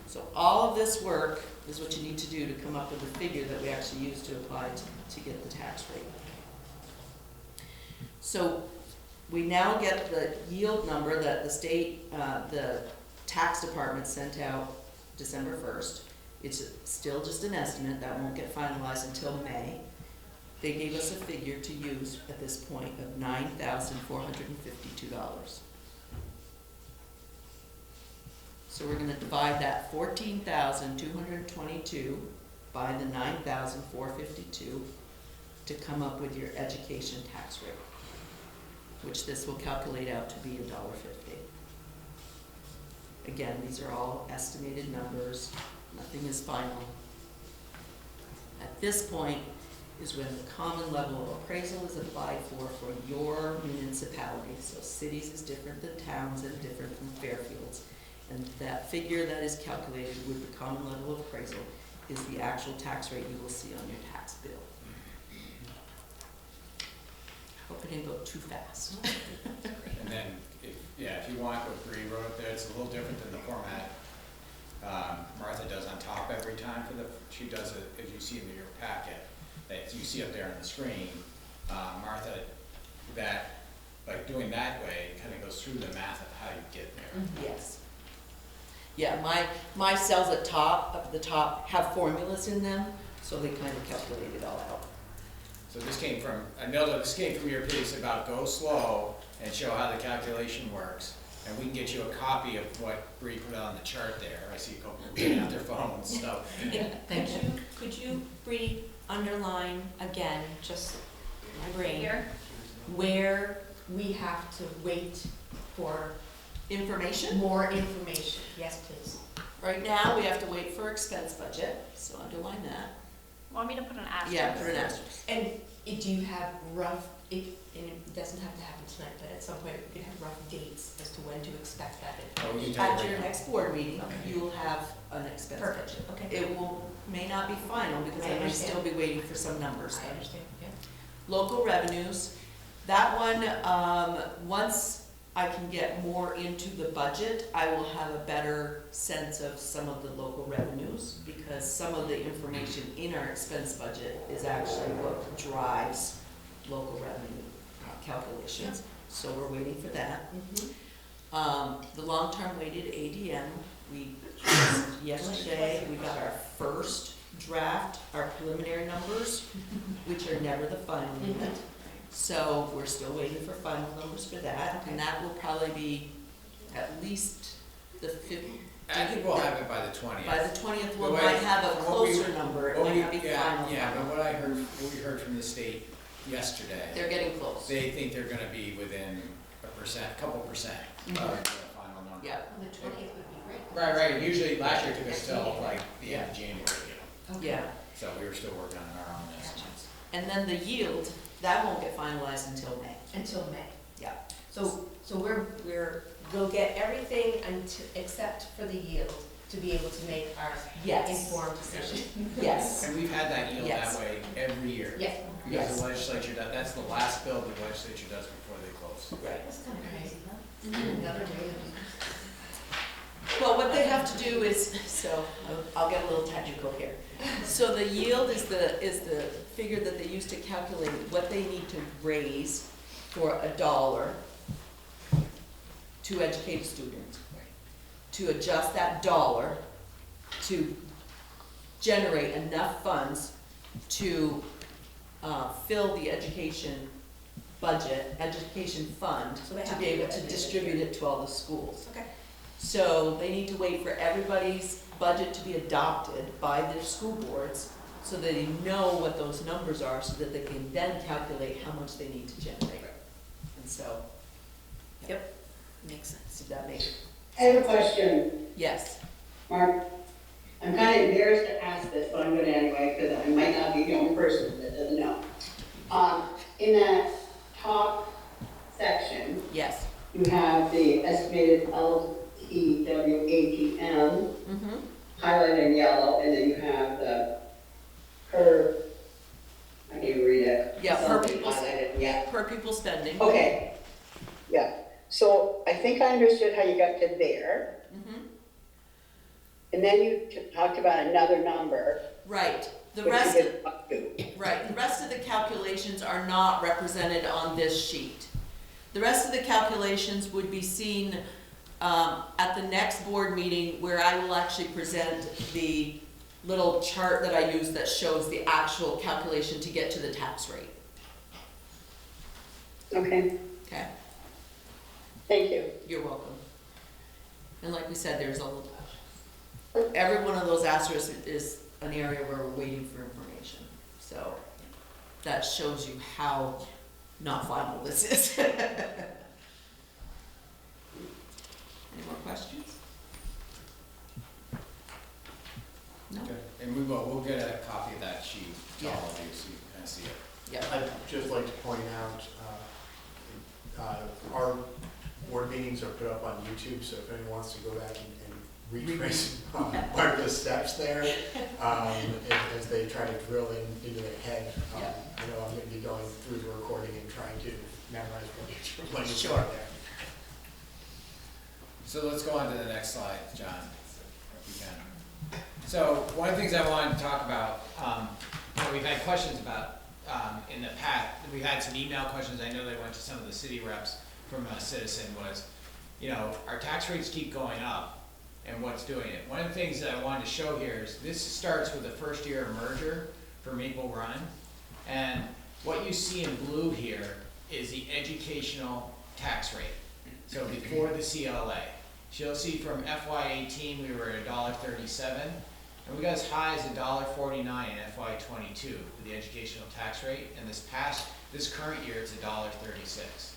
So all of this work is what you need to do to come up with the figure that we actually use to apply to get the tax rate. So we now get the yield number that the state, the tax department sent out December 1st. It's still just an estimate, that won't get finalized until May. They gave us a figure to use at this point of $9,452. So we're gonna divide that 14,222 by the 9,452 to come up with your education tax rate, which this will calculate out to be $1.50. Again, these are all estimated numbers, nothing is final. At this point is when the common level of appraisal is applied for your municipality. So cities is different than towns and different from Fairfields. And that figure that is calculated with the common level of appraisal is the actual tax rate you will see on your tax bill. Hope it didn't go too fast. And then, if you want what Bree wrote up there, it's a little different than the format Martha does on top every time she does it, as you see in your packet, that you see up there on the screen. Martha, by doing that way, kind of goes through the math of how you get there. Yes. Yeah, my cells at the top have formulas in them, so they kind of calculate it all out. So this came from, Anilda, this came from your piece about go slow and show how the calculation works. And we can get you a copy of what Bree put on the chart there. I see a couple of people out their phones, so. Could you, Bree, underline again, just my brain, where we have to wait for information? More information, yes please. Right now, we have to wait for expense budget, so underline that. Want me to put an asterisk? Yeah, put an asterisk. And do you have rough, and it doesn't have to happen tonight, but at some point we could have rough dates as to when to expect that. At your next board meeting, you will have an expense budget. Okay. It may not be final because I may still be waiting for some numbers. I understand, yeah. Local revenues, that one, once I can get more into the budget, I will have a better sense of some of the local revenues, because some of the information in our expense budget is actually what drives local revenue calculations. So we're waiting for that. The long-term weighted ADM, yesterday we got our first draft, our preliminary numbers, which are never the final yet. So we're still waiting for final numbers for that, and that will probably be at least the 5th. I think we'll have it by the 20th. By the 20th, we might have a closer number, it might not be final. Yeah, but what we heard from the state yesterday. They're getting close. They think they're gonna be within a couple percent of the final number. Yeah. The 20th would be Right, usually last year it took us till like the end of January, Yeah, so we were still working on our own estimates. and then the yield, that won't get finalized until May. Until May. Yeah. So we'll get everything except for the yield to be able to make our Yes. informed decision. Yes. And we've had that yield Yes. that way every year. Yes. Because Yes. the legislature does, that's the last bill the legislature does before they close. Right. That's kind of crazy, huh? Another day. Well, what they have to do is, so I'll get a little technical here. So the yield is the figure that they use to calculate what they need to raise for $1 to educate a student, to adjust that dollar to generate enough funds to fill the education budget, education fund, So they to have be to able do to it. distribute it to all the schools. Okay. So they need to wait for everybody's budget to be adopted by their school boards so that they know what those numbers are, so that they can then calculate how much they need to generate. And so, yep, makes sense. Did that make? I have a question, Yes. Mark. I'm kind of embarrassed to ask this, but I'm going to anyway, because I might not be the only person that doesn't know. In that top section, Yes. you have the estimated LTWAPM Mm-hmm. highlighted in yellow, and then you have the per, I can't even read it. Yeah, per Something pupil, highlighted, yeah. per pupil spending. Okay, yeah. So I think I understood how you got to there, Mm-hmm. and then you talked about another number. Right. The which rest you of, did up to. right, the rest of the calculations are not represented on this sheet. The rest of the calculations would be seen at the next board meeting, where I will actually present the little chart that I use that shows the actual calculation to get to the tax rate. Okay, Okay? thank you. You're welcome. And like we said, there's every one of those asterisks is an area where we're waiting for information. So that shows you how not final this is. Any more questions? No? Okay. And we'll get a copy of that sheet to all of you so you can kind of see it. Yeah. I'd just like to point out, our board meetings are put up on YouTube, so if anyone wants to go back and retrace part of the steps there, as they try to drill into their head. I know I'm gonna be going through the recording and trying to memorize what you're Sure. there. So let's go on to the next slide, John, if you can. So one of the things I wanted to talk about, we've had questions about in the past, we've had some email questions, I know they went to some of the city reps from a citizen was, our tax rates keep going up, and what's doing it. One of the things that I wanted to show here is this starts with the first year merger for Maple Run, and what you see in blue here is the educational tax rate. So before the CLA. So you'll see from FY18 we were at $1.37, and we got as high as $1.49 in FY22 for the educational tax rate, and this current year it's $1.36.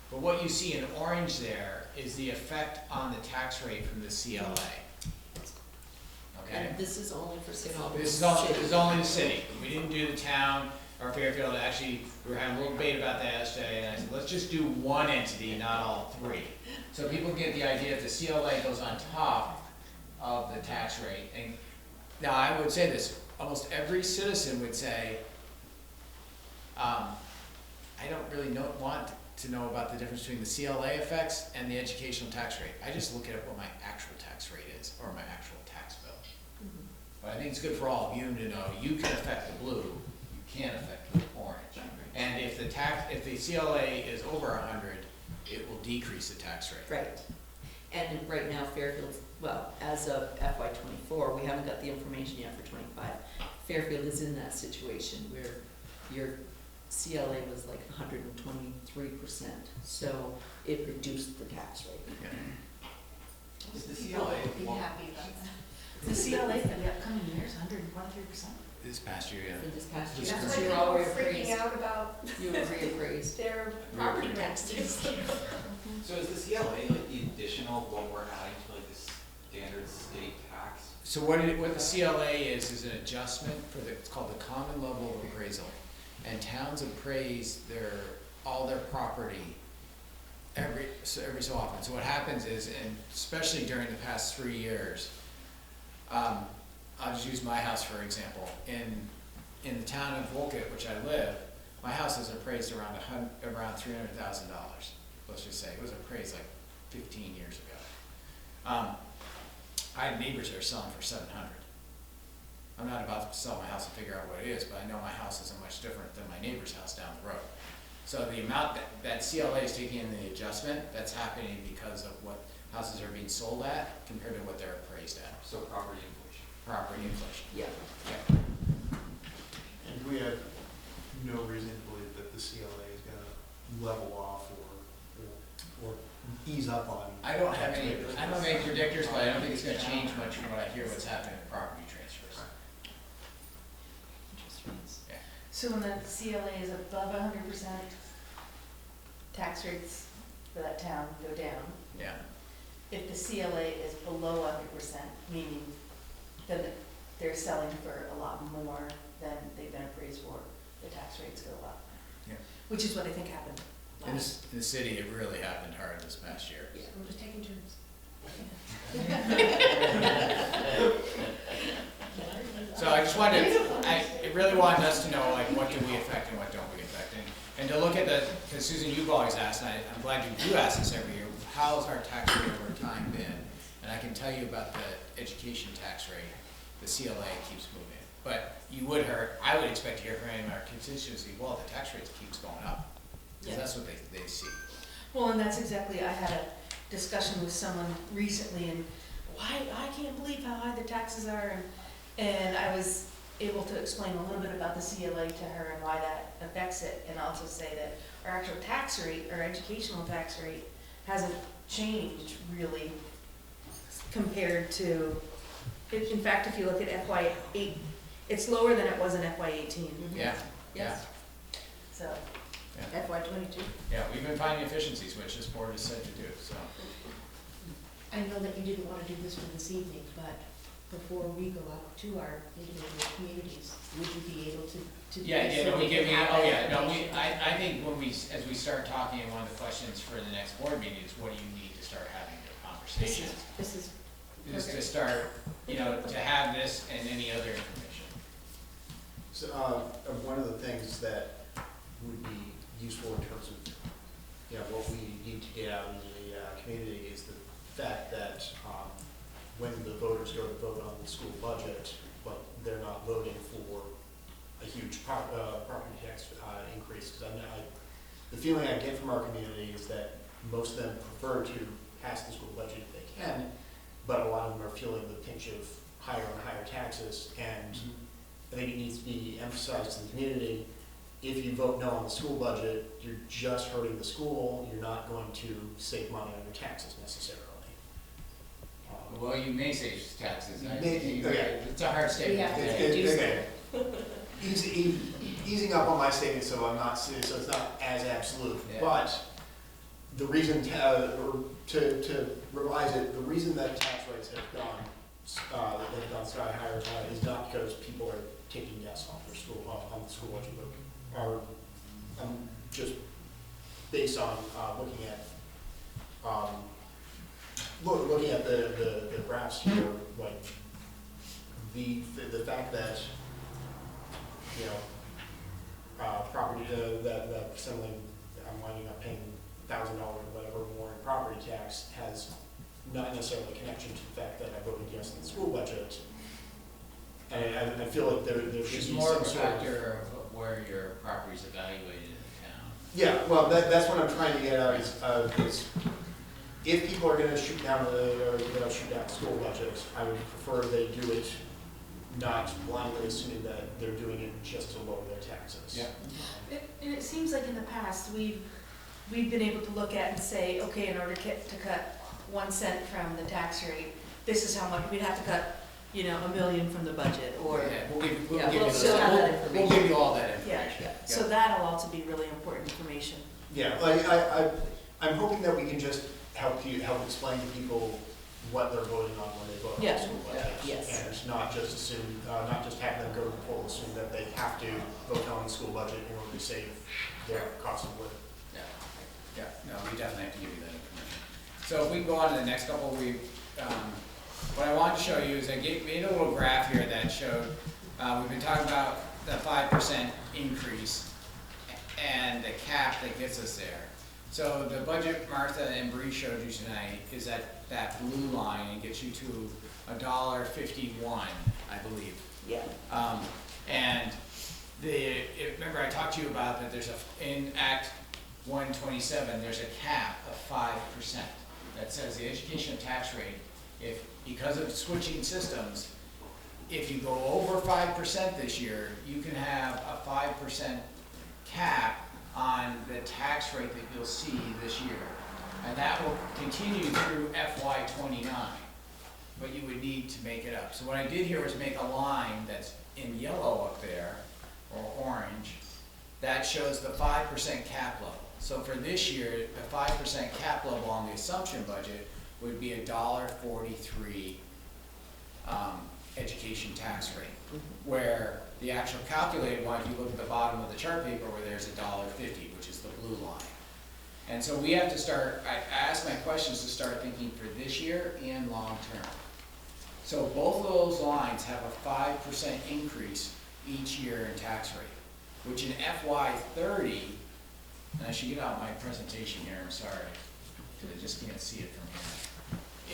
But what you see in orange there is the effect on the tax rate from the CLA. Okay? And this is only for city. This is only the city. We didn't do the town or Fairfield. Actually, we were having a little debate about that yesterday, and I said, let's just do one entity, not all three. So people get the idea that the CLA goes on top of the tax rate. And now I would say this, almost every citizen would say, I don't really want to know about the difference between the CLA effects and the educational tax rate. I just look at what my actual tax rate is, or my actual tax bill. But I think it's good for all of you to know you can affect the blue, you can't affect the orange. And if the CLA is over 100, it will decrease the tax rate. Right. And right now Fairfield, well, as of FY24, we haven't got the information yet for 25. Fairfield is in that situation where your CLA was like 123%, so it reduced the tax rate. Is the People CLA will be happy about that. The CLA for the upcoming year is 123%. this past year, For this past year, That's because why you're People all are freaking reappraised. out about You were reappraised. their property taxes. So is the CLA like the additional what we're adding to like this standard state tax. So what the CLA is an adjustment for it's called the common level of appraisal. And towns appraise all their property every so often. So what happens is, and especially during the past 3 years, I'll just use my house for example. In the town of Wolcott, which I live, my house is appraised around $300,000. Let's just say it was appraised like 15 years ago. I have neighbors that are selling for $700. I'm not about to sell my house and figure out what it is, but I know my house isn't much different than my neighbor's house down the road. So the amount that CLA is taking in the adjustment, that's happening because of what houses are being sold at compared to what they're appraised at. So property inflation. Property inflation. Yeah. Yeah. And we have no reason to believe that the CLA is gonna level off or ease up on. I don't have any predictors, but I don't think it's gonna change much from what I hear what's happening with property transfers. Yeah. So when the CLA is above 100%, tax rates for that town go down. Yeah. If the CLA is below 100%, meaning then they're selling for a lot more than they've been appraised for, the tax rates go up. Yeah. Which is what I think happened In last. the city, it really happened hard this past year. Yeah, we're just taking turns. So I just wanted, I really wanted us to know, like, what do we affect and what don't we affect? And to look at because Susan, you've always asked, and I'm glad you do ask this every year, how's our tax rate over time been? And I can tell you about the education tax rate, the CLA keeps moving. But I would expect to hear from any of our constituency, well, the tax rate keeps going up. Because that's what they see. Well, and that's exactly, I had a discussion with someone recently, and I can't believe how high the taxes are, and I was able to explain a little bit about the CLA to her and why that affects it, and also say that our actual tax rate, our educational tax rate, hasn't changed really compared to, in fact, if you look at FY8, it's lower than it was in FY18. Yeah. Yes. So. Yeah. FY22. Yeah, we've been finding efficiencies, which this board has said to do, so. I know that you didn't want to do this for this evening, but before we go out to our individual communities, would you be able to do this? Yeah, so we we give can you, have that information? I think as we start talking, one of the questions for the next board meeting is what do you need to start having the conversations? This is Is to perfect. start, to have this and any other information. So, one of the things that would be useful in terms of, what we need to get out into the community is the fact that when the voters go to vote on the school budget, but they're not voting for a huge property tax increase. Because the feeling I get from our community is that most of them prefer to pass the school budget if they can, but a lot of them are feeling the pinch of higher and higher taxes, and I think it needs to be emphasized in the community. If you vote no on the school budget, you're just hurting the school. You're not going to save money on your taxes necessarily. Well, you may save taxes. Okay. It's a hard statement. Okay. Easing up on my statement, so it's not as absolute. Yeah. But the reason to revise it, the reason that tax rates have gone sky higher is not because people are taking yes on their school on the school budget, but are just based on looking at the graphs here, like the fact that property that suddenly I'm winding up paying $1,000 or whatever more in property tax has not necessarily a connection to the fact that I voted yes on the school budget. And I feel like there should It's be more of a some sort of. factor of where your property's evaluated in the town. Yeah, well, that's what I'm trying to get at is if people are gonna shoot down the school budget, I would prefer they do it not blindly assuming that they're doing it just to lower their taxes. Yeah. And it seems like in the past, we've been able to look at and say, okay, in order to cut 1 cent from the tax rate, this is how much, we'd have to cut, $1 million from the budget, or. Yeah, we'll give you we'll we'll give you all that Yeah, information. so that'll also be really important information. Yeah, I'm hoping that we can just help explain to people what they're voting on when they vote on the Yes. school budget. Yes. And it's not just not just have them go to the poll, assume that they have to vote on the school budget in order to save their cost of living. Yeah, no, we definitely have to give you that information. So if we go on to the next couple, what I wanted to show you is I made a little graph here that showed, we've been talking about the 5% increase and the cap that gets us there. So the budget Martha and Bree showed you tonight is that blue line and gets you to $1.51, I believe. Yeah. And remember I talked to you about that there's in Act 127, there's a cap of 5% that says the education tax rate, because of switching systems, if you go over 5% this year, you can have a 5% cap on the tax rate that you'll see this year. And that will continue through FY '29, but you would need to make it up. So what I did here was make a line that's in yellow up there, or orange, that shows the 5% cap level. So for this year, the 5% cap level on the assumption budget would be $1.43 education tax rate, where the actual calculated one, if you look at the bottom of the chart paper, where there's $1.50, which is the blue line. And so we have to start, I asked my questions to start thinking for this year and long term. So both of those lines have a 5% increase each year in tax rate, which in FY '30, and I should get out my presentation here, I'm sorry, because I just can't see it from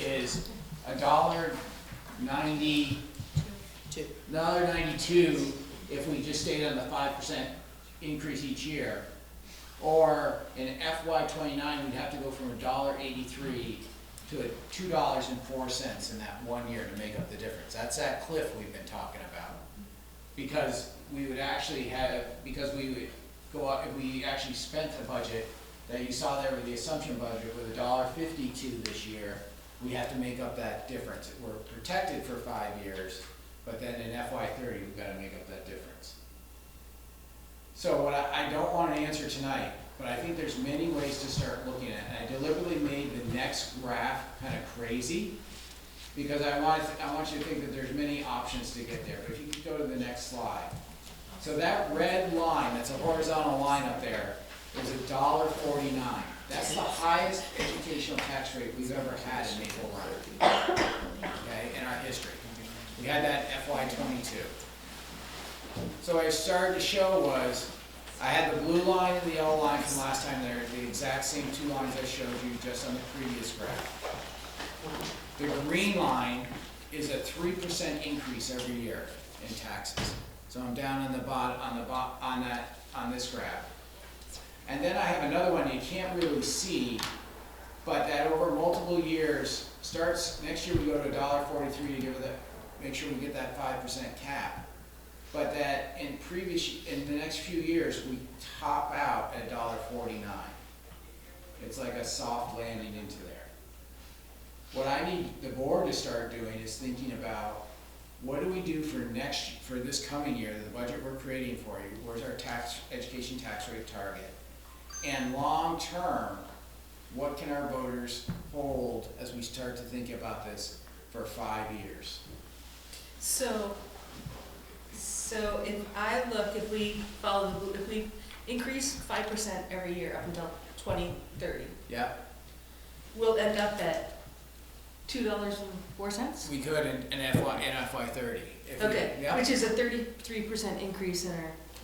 here, is $1.92 if we just stayed on the 5% increase each year. Or in FY '29, we'd have to go from $1.83 to $2.04 in that 1 year to make up the difference. That's that cliff we've been talking about. Because we would actually have, because we would go up, if we actually spent the budget that you saw there with the assumption budget with $1.52 this year, we have to make up that difference. We're protected for 5 years, but then in FY '30, we've got to make up that difference. So what I don't want to answer tonight, but I think there's many ways to start looking at it. And I deliberately made the next graph kind of crazy, because I want you to think that there's many options to get there. But if you could go to the next slide. So that red line, that's a horizontal line up there, is $1.49. That's the highest educational tax rate we've ever had in Maple Run, okay, in our history. We had that in FY '22. So what I started to show was, I had the blue line and the yellow line from last time. They're the exact same two lines I showed you just on the previous graph. The green line is a 3% increase every year in taxes. So I'm down on the bottom, on this graph. And then I have another one you can't really see, but that over multiple years starts, next year we go to $1.43 to make sure we get that 5% cap. But that in the next few years, we top out at $1.49. It's like a soft landing into there. What I need the board to start doing is thinking about, what do we do for this coming year, the budget we're creating for you, where's our education tax rate target? And long term, what can our voters hold as we start to think about this for 5 years? So if we if we increase 5% every year up until 2030. Yeah. We'll end up at $2.04? We could in FY '30. Okay, Yeah. which is a 33% increase in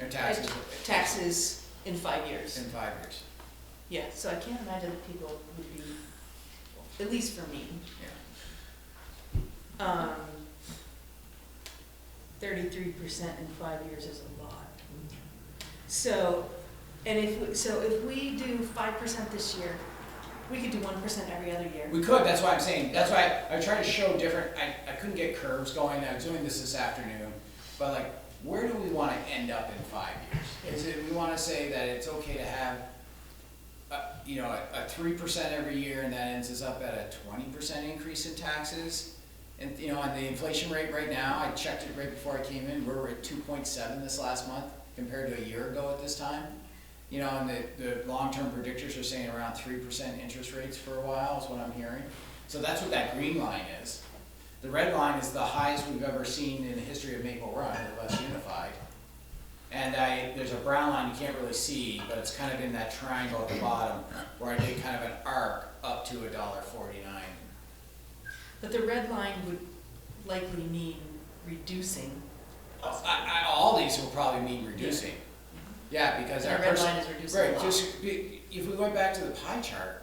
Our taxes. taxes in 5 years. In 5 years. Yeah, so I can't imagine that people would be, at least for me. Yeah. 33% in 5 years is a lot. So, if we do 5% this year, we could do 1% every other year. We could, that's why I'm saying, that's why I try to show different, I couldn't get curves going, I was doing this afternoon, but like, where do we want to end up in 5 years? Is it, we want to say that it's okay to have, a 3% every year, and that ends us up at a 20% increase in taxes? And, on the inflation rate right now, I checked it right before I came in, we're at 2.7 this last month, compared to a year ago at this time. And the long-term predictors are saying around 3% interest rates for a while, is what I'm hearing. So that's what that green line is. The red line is the highest we've ever seen in the history of Maple Run, less unified. And there's a brown line you can't really see, but it's kind of in that triangle at the bottom where I did kind of an arc up to $1.49. But the red line would likely mean reducing. All these will probably mean reducing. Yeah, because And our the red person- line is reducing a right, lot. if we went back to the pie chart,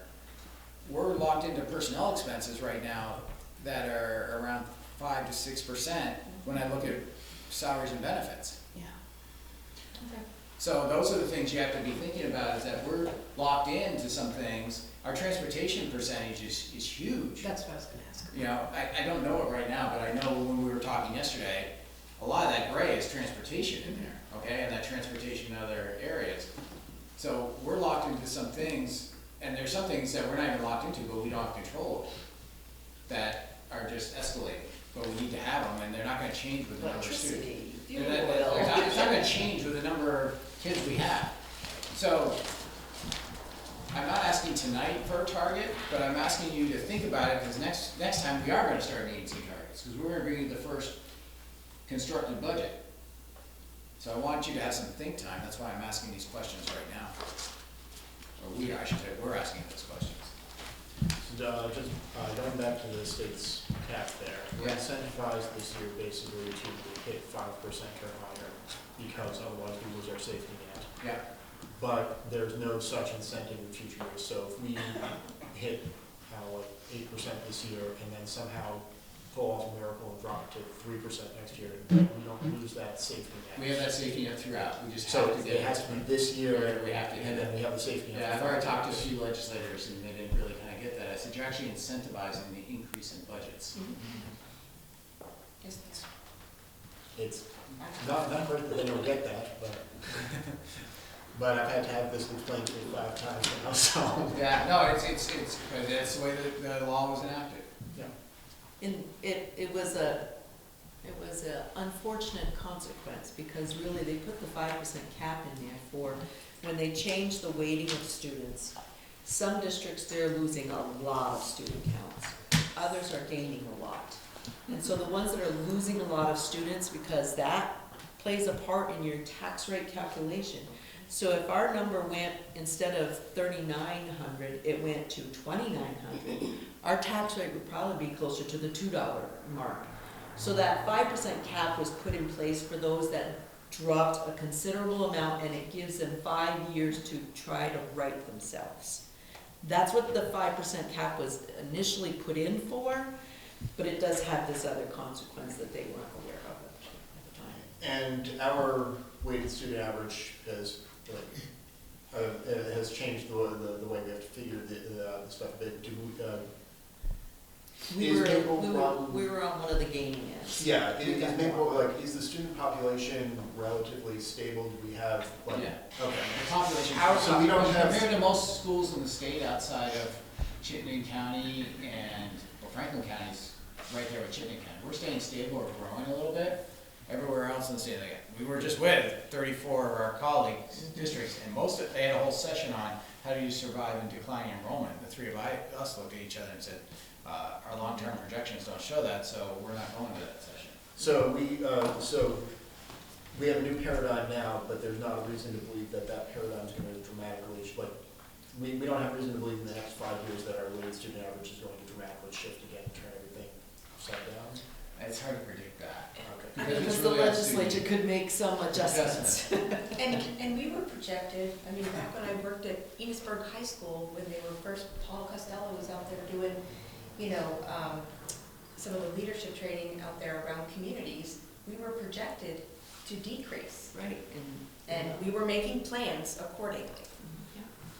we're locked into personnel expenses right now that are around 5 to 6% when I look at salaries and benefits. Yeah. Okay. So those are the things you have to be thinking about, is that we're locked into some things. Our transportation percentage is huge. That's what I was gonna ask. You know, I don't know it right now, but I know when we were talking yesterday, a lot of that gray is transportation in there, okay? And that transportation in other areas. So we're locked into some things, and there's some things that we're not even locked into, but we don't have control over, that are just escalating. But we need to have them, and they're not gonna change with the number of students. Electricity, They're fuel not- oil. It's not gonna change with the number of kids we have. So, I'm not asking tonight for a target, but I'm asking you to think about it, because next time we are gonna start needing some targets, because we're gonna bring you the first constructed budget. So I want you to have some think time, that's why I'm asking these questions right now. Or I should say, we're asking those questions. Just going back to the state's cap there, we're Yeah. incentivized this year basically to hit 5% or higher, because otherwise we lose our safety net. Yeah. But there's no such incentive in future years, so if we hit, like 8% this year, and then somehow pull off a miracle and drop to 3% next year, we don't lose that safety net. We have that safety net throughout, we just So have to get it has to be this year, We have to get and it. then we have the safety net. Yeah, I've for already 5 talked to a years. few legislators and they didn't really kind of get that. I said, you're actually incentivizing the increase in budgets. It's not great that they don't get that, but, but I've had to have this explained to me 5 times now, so. Yeah, no, it's, because that's the way the law was enacted. Yeah. And it was a unfortunate consequence, because really they put the 5% cap in there for when they changed the weighting of students. Some districts, they're losing a lot of student counts, others are gaining a lot. And so the ones that are losing a lot of students, because that plays a part in your tax rate calculation. So if our number went, instead of 3,900, it went to 2,900, our tax rate would probably be closer to the $2 mark. So that 5% cap was put in place for those that dropped a considerable amount, and it gives them 5 years to try to right themselves. That's what the 5% cap was initially put in for, but it does have this other consequence that they weren't aware of at the time. And our weighted student average has, has changed the way we have to figure the stuff a bit. We were on one of the gaining ends. Yeah, is Maple, is the student population relatively stable? Do we have, Yeah. Okay. The population, So we don't have- compared to most schools in the state outside of Chittenden County and, well, Franklin County's right there with Chittenden County, we're staying stable or growing a little bit. Everywhere else in the state, we were just with 34 of our colleagues, districts, and they had a whole session on how do you survive in declining enrollment. The three of us looked at each other and said, our long-term projections don't show that, so we're not going to that session. So we have a new paradigm now, but there's not a reason to believe that paradigm is going to dramatically, we don't have reason to believe in the next 5 years that our weighted student average is going to dramatically shift again and turn everything upside down. It's hard to predict that. Okay. Because the legislature could make some adjustments. And we were projected, I mean, back when I worked at Enosburg High School, when they were first, Paul Costello was out there doing, some of the leadership training out there around communities, we were projected to decrease. Right. And we were making plans accordingly.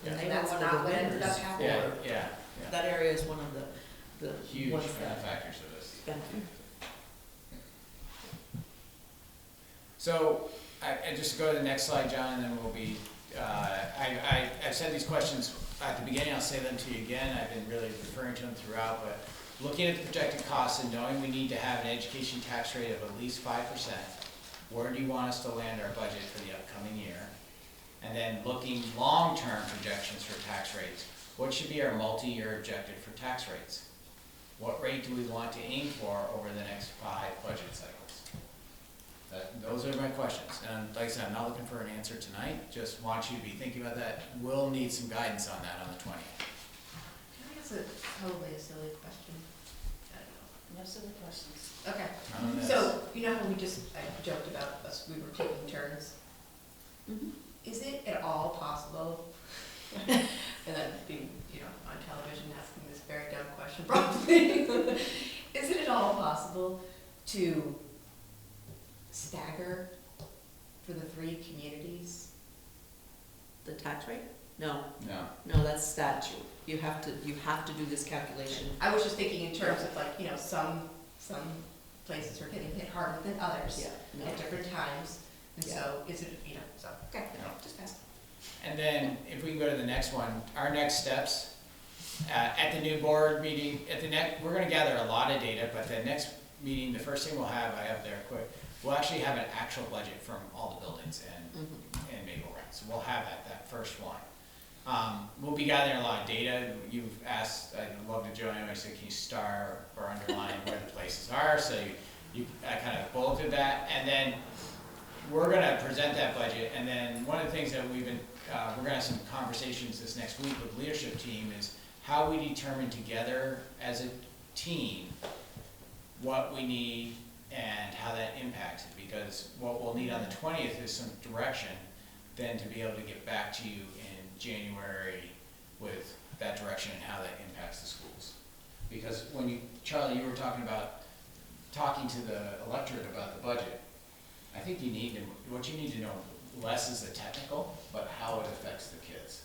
And And that's not what ended up happening. Yeah. That area is one of the Huge ones that factors of this. benefit. So, I just go to the next slide, John, and then we'll be, I've said these questions at the beginning, I'll say them to you again, I've been really referring to them throughout, but looking at the projected costs and knowing we need to have an education tax rate of at least 5%, where do you want us to land our budget for the upcoming year? And then looking long-term projections for tax rates, what should be our multi-year objective for tax rates? what rate do we want to aim for over the next 5 budget cycles? Those are my questions, and like I said, I'm not looking for an answer tonight, just want you to be thinking about that. We'll need some guidance on that on the 20th. Can I ask totally a silly question? I don't know. No silly questions. Okay, On this. so, you know how I joked about us, we were taking turns? Mhm. Is it at all possible, and then being, on television asking this very dumb question probably, is it at all possible to stagger for the 3 communities? The tax rate? No, No. no, that's statute. You have to do this calculation. I was just thinking in terms of like, some places are getting hit harder than others Yeah, no. at different times, and so is it, so, okay, just ask. And then if we can go to the next one, our next steps, at the new board meeting, we're gonna gather a lot of data, but the next meeting, the first thing we'll have, I have there quick, we'll actually have an actual budget from all the buildings and Maple Rec, so we'll have that first one. We'll be gathering a lot of data. You've asked, I'd love to join, I said, can you star or underline where the places are, so I kind of bulleted that, and then we're gonna present that budget, and then one of the things that we're gonna have some conversations this next week with the leadership team is how we determine together as a team what we need and how that impacts it, because what we'll need on the 20th is some direction then to be able to get back to you in January with that direction and how that impacts the schools. Because Charlie, you were talking to the electorate about the budget, I think what you need to know less is the technical, but how it affects the kids.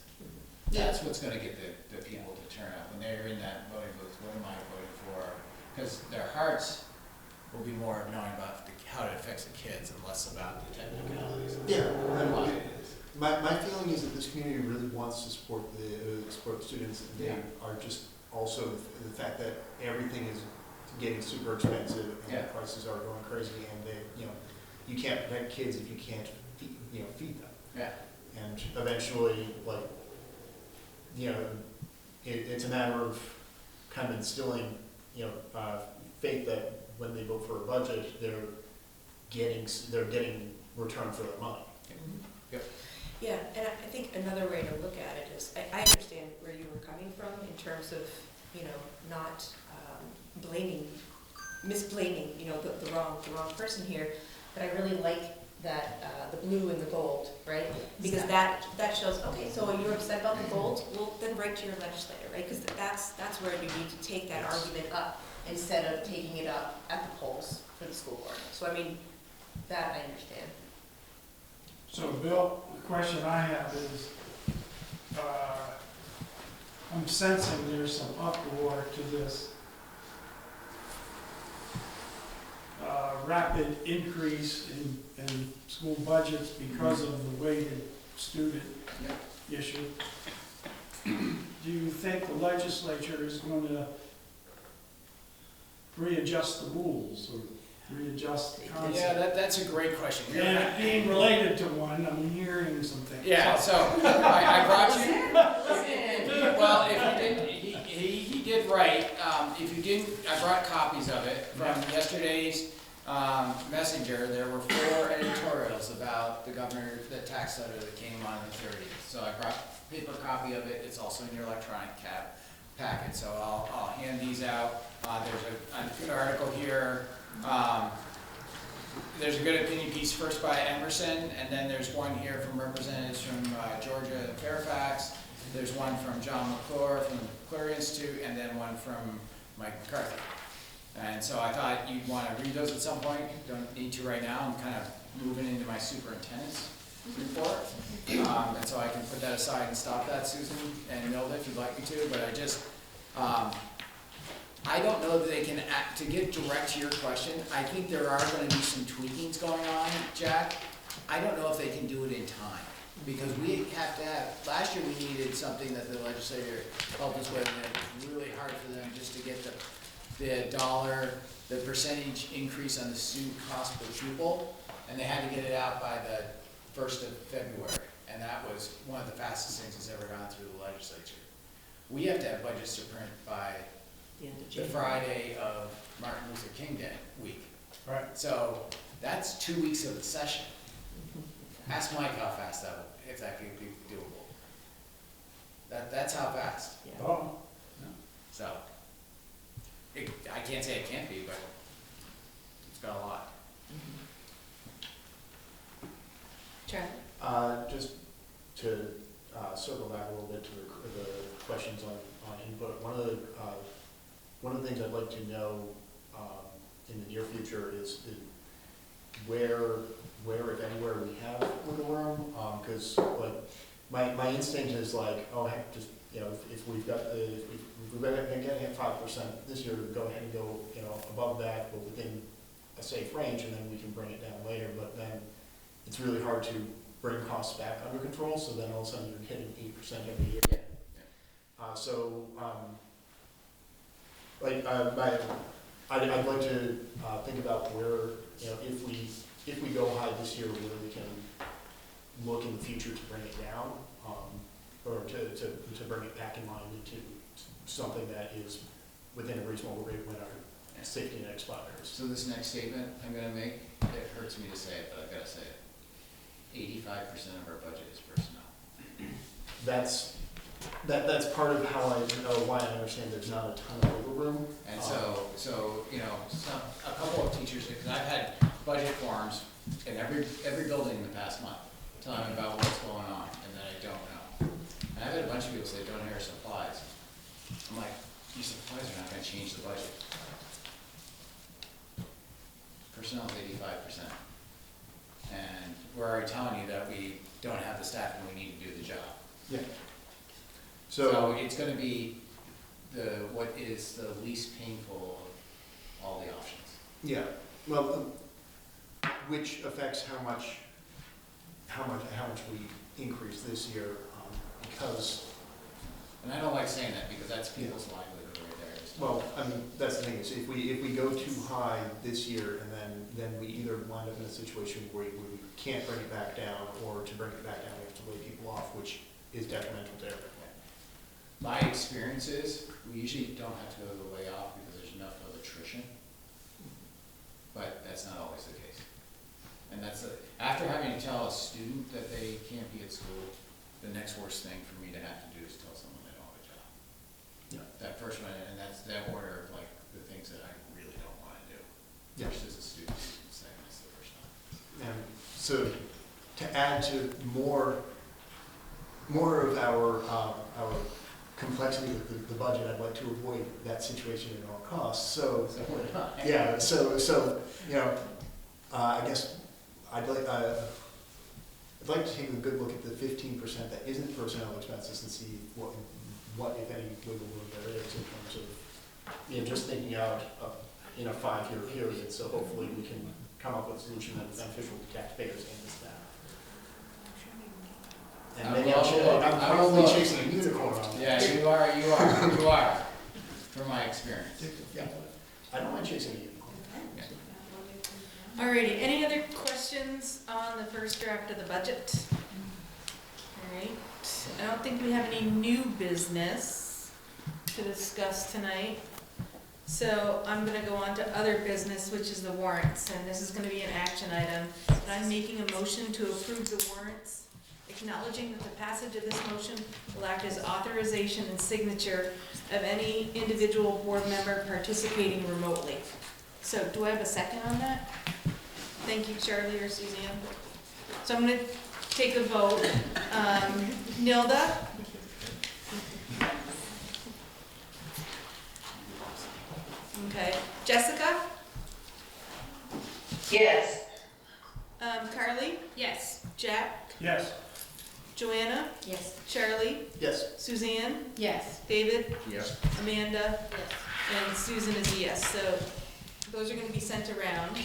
That's what's gonna get the people to turn out when they're in that voting booth. What am I voting for? Because their hearts will be more of knowing about how it affects the kids and less about the technicalities. Yeah, Why it is. my feeling is that this community really wants to support the students, and they are just also the fact that everything is getting super expensive and the prices are going crazy, and you can't protect kids if you can't feed them. Yeah. And eventually, it's a matter of kind of instilling, faith that when they vote for a budget, they're getting return for their money. Yep. Yeah, and I think another way to look at it is, I understand where you were coming from in terms of, not misblaming, the wrong person here, but I really like that, the blue and the gold, right? Because that shows, okay, so you're upset about the gold, well, then write to your legislator, right? Because that's where you need to take that argument up instead of taking it up at the polls for the school board. So I mean, that I understand. So Bill, the question I have is, I'm sensing there's some uproar to this rapid increase in school budgets because of the weighted student issue. Do you think the legislature is going to readjust the rules or readjust the concept? Yeah, that's a great question. And being related to one, I'm hearing some things. Yeah, so I brought you. Well, if you didn't, he did write. If you didn't, I brought copies of it from yesterday's Messenger. There were 4 editorials about the the tax letter that came on the 30th. So I brought a paper copy of it. It's also in your electronic packet. So I'll hand these out. There's a good article here. There's a good opinion piece first by Emerson, and then there's one here from representatives from Georgia and Fairfax. There's one from John McClure from the McClure Institute, and then one from Mike McCarthy. And so I thought you'd want to read those at some point. Don't need to right now. I'm kind of moving into my superintendent's report. And so I can put that aside and stop that, Susan and Milda, if you'd like me to. But I don't know that they can to get direct to your question. I think there are going to be some tweakings going on, Jack. I don't know if they can do it in time, because we have to have, last year we needed something that the legislature helped us with, and it was really hard for them just to get the percentage increase on the student cost per pupil, and they had to get it out by the 1st of February, and that was one of the fastest things that's ever gone through the legislature. We have to have budgets to print by The end of the January. Friday of Martin Luther King Day week. Right. So that's 2 weeks of the session. Ask Mike how fast if that could be doable. That's how fast. Yeah. Oh, So, I can't say it can't be, but it's got a lot. Charlie? Just to circle back a little bit to the questions on input, one of the things I'd like to know in the near future is where, if anywhere, we have wiggle room, because like, my instinct is like, oh, heck, just, you know, if we've got, if we're gonna get 5% this year, go ahead and go, you know, above that, but within a safe range, and then we can bring it down later, but then it's really hard to bring costs back under control, so then all of a sudden you're hitting 8% every year. I'd like to think about where, you know, if we go high this year, where we can look in the future to bring it down, or to bring it back in line into something that is within a reasonable rate when our safety net expires. So this next statement I'm gonna make, it hurts me to say it, but I've gotta say it. 85% of our budget is personnel. That's part of how I know why I understand there's not a ton of wiggle room. And so, you know, a couple of teachers, because I've had budget forums in every building in the past month, telling me about what's going on, and then I don't know. And I've had a bunch of people say, don't hear supplies. I'm like, these supplies are not gonna change the budget. Personnel is 85%. And we're already telling you that we don't have the staff and we need to do the job. Yeah. So it's gonna be what is the least painful of all the options. Yeah, well, which affects how much we increase this year, because. And I don't like saying that because that's people's livelihood right there. Well, I mean, that's the thing, is if we go too high this year, and then we either wind up in a situation where we can't bring it back down, or to bring it back down, we have to lay people off, which is detrimental to everyone. My experience is, we usually don't have to go to the layoff because there's enough of attrition. But that's not always the case. And after having to tell a student that they can't be at school, the next worst thing for me to have to do is tell someone they don't have a job. Yeah. That first one, and that's that order of like the things that I really don't want to do. Yeah. Versus a student saying that's the first time. And so, to add to more of our complexity with the budget, I'd like to avoid that situation at all costs. So yeah, so you know, I guess I'd like to take a good look at the 15% that isn't personnel expenses and see what if any wiggle room there is in terms of, you know, just thinking out in a 5-year period. So hopefully we can come up with a solution that is beneficial to taxpayers and the staff. And maybe I'm probably chasing a unicorn on that. Yeah, you are, from my experience. Yeah, I don't mind chasing a unicorn. Alrighty, any other questions on the first draft of the budget? Alright, I don't think we have any new business to discuss tonight. So I'm gonna go on to other business, which is the warrants, and this is gonna be an action item. And I'm making a motion to approve the warrants, acknowledging that the passage of this motion will act as authorization and signature of any individual board member participating remotely. So do I have a second on that? Thank you, Charlie or Suzanne. So I'm gonna take a vote. Nilda? Okay. Jessica? Yes. Carly? yes. Jack? yes. Joanna? Yes. Charlie? Yes. Suzanne? Yes. David? Yes. Amanda? Yes. And Susan is a yes, so those are gonna be sent around.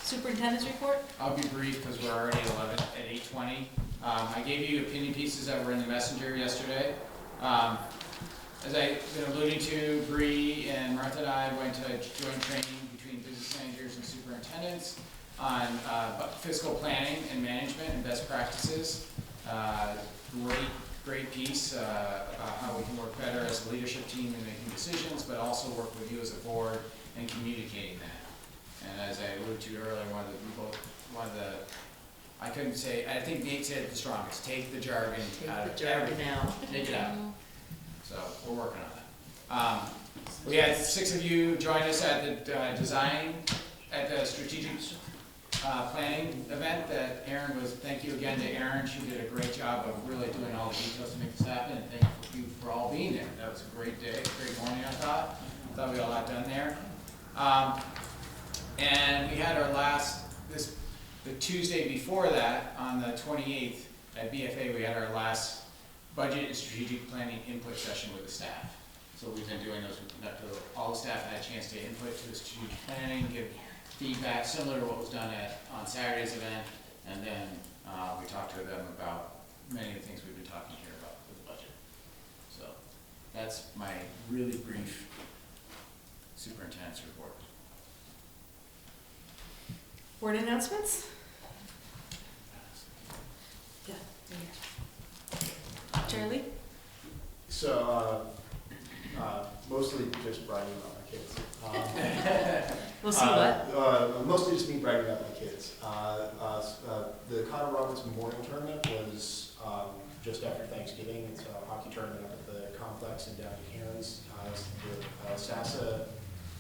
Superintendent's report? I'll be brief because we're already at 8:20. I gave you opinion pieces that were in the messenger yesterday. As I've been alluding to, Bree and Martha and I went to joint training between business managers and superintendents on fiscal planning and management and best practices. great piece about how we can work better as a leadership team in making decisions, but also work with you as a board in communicating that. And as I alluded to earlier, I couldn't say, I think Nate said it the strongest, take the jargon out of everything. Take it out. So we're working on that. We had 6 of you join us at the strategic planning event that Erin was, thank you again to Erin. She did a great job of really doing all the details to make this happen, and thank you for all being there. That was a great day, great morning, I thought. We got a lot done there. And we had our the Tuesday before that, on the 28th at BFA, we had our last budget and strategic planning input session with the staff. So we've been doing those, all the staff had a chance to input to the strategic planning, give feedback similar to what was done on Saturday's event, and then we talked to them about many of the things we've been talking here about with the budget. So that's my really brief superintendent's report. Board announcements? Yeah. Charlie? So, mostly just bragging about my kids. We'll see what? Mostly just me bragging about my kids. The Connor Roberts Memorial Tournament was just after Thanksgiving. It's a hockey tournament up at the complex in down in Cairns. SASA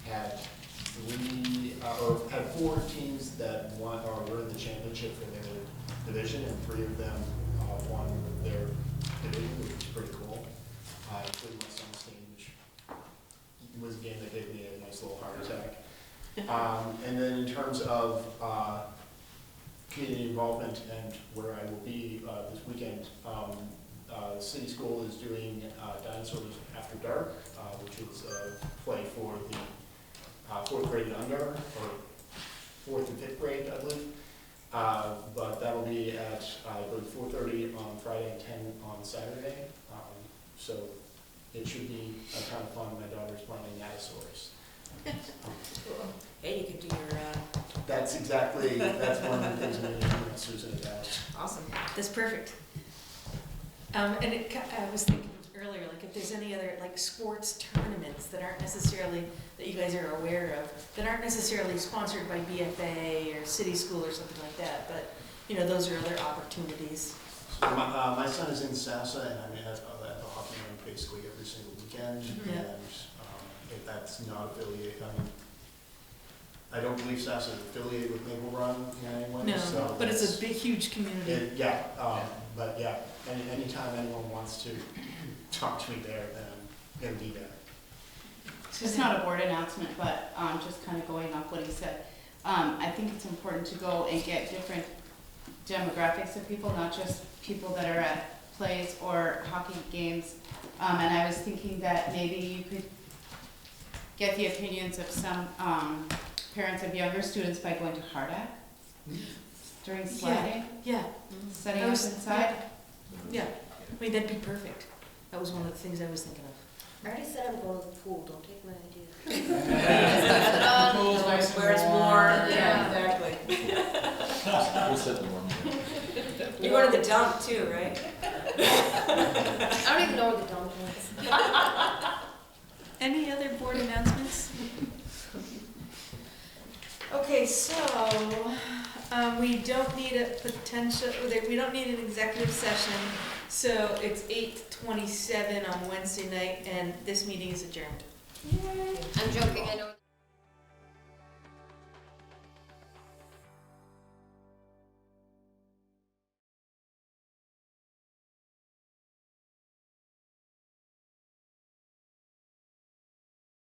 had had 4 teams that won or were in the championship for their division, and 3 of them won their division, which was pretty cool. Including my son's team, which was a game that gave me a nice little heart attack. And then in terms of community involvement and where I will be this weekend, the city school is doing Dinosaurs After Dark, which is a play for the 4th grade and under, or 4th and 5th grade, I believe. But that'll be at, I believe, 4:30 on Friday and 10 on Saturday. So it should be a ton of fun. My daughter's playing Natosaurus. Hey, you could do your... That's one of the things I'm going to do Susan about. Awesome. That's perfect. And I was thinking earlier, like if there's any other like sports tournaments that aren't necessarily, that you guys are aware of, that aren't necessarily sponsored by BFA or City School or something like that, but you know, those are other opportunities. So my son is in SASA, and I'm at the hockey rink basically every single weekend. Yeah. And if that's not affiliated, I don't believe SASA is affiliated with Maple Run in any way. No, so but it's a big, huge community. But yeah, anytime anyone wants to talk to me there, then I'm going to be there. It's not a board announcement, but just kind of going off what he said. I think it's important to go and get different demographics of people, not just people that are at plays or hockey games. And I was thinking that maybe you could get the opinions of some parents of younger students by going to Hardack during sliding. Yeah. Setting up inside. Yeah. I mean, that'd be perfect. That was one of the things I was thinking of. I already said I'm going to the pool, don't take my idea. Pool's nice and Where it's warm. Yeah. Exactly. We'll set the warm. You're going to the dump too, right? I don't even know where the dump is. Any other board announcements? Okay, so we don't need an executive session. So it's 8:27 on Wednesday night, and this meeting is adjourned. I'm joking, I know.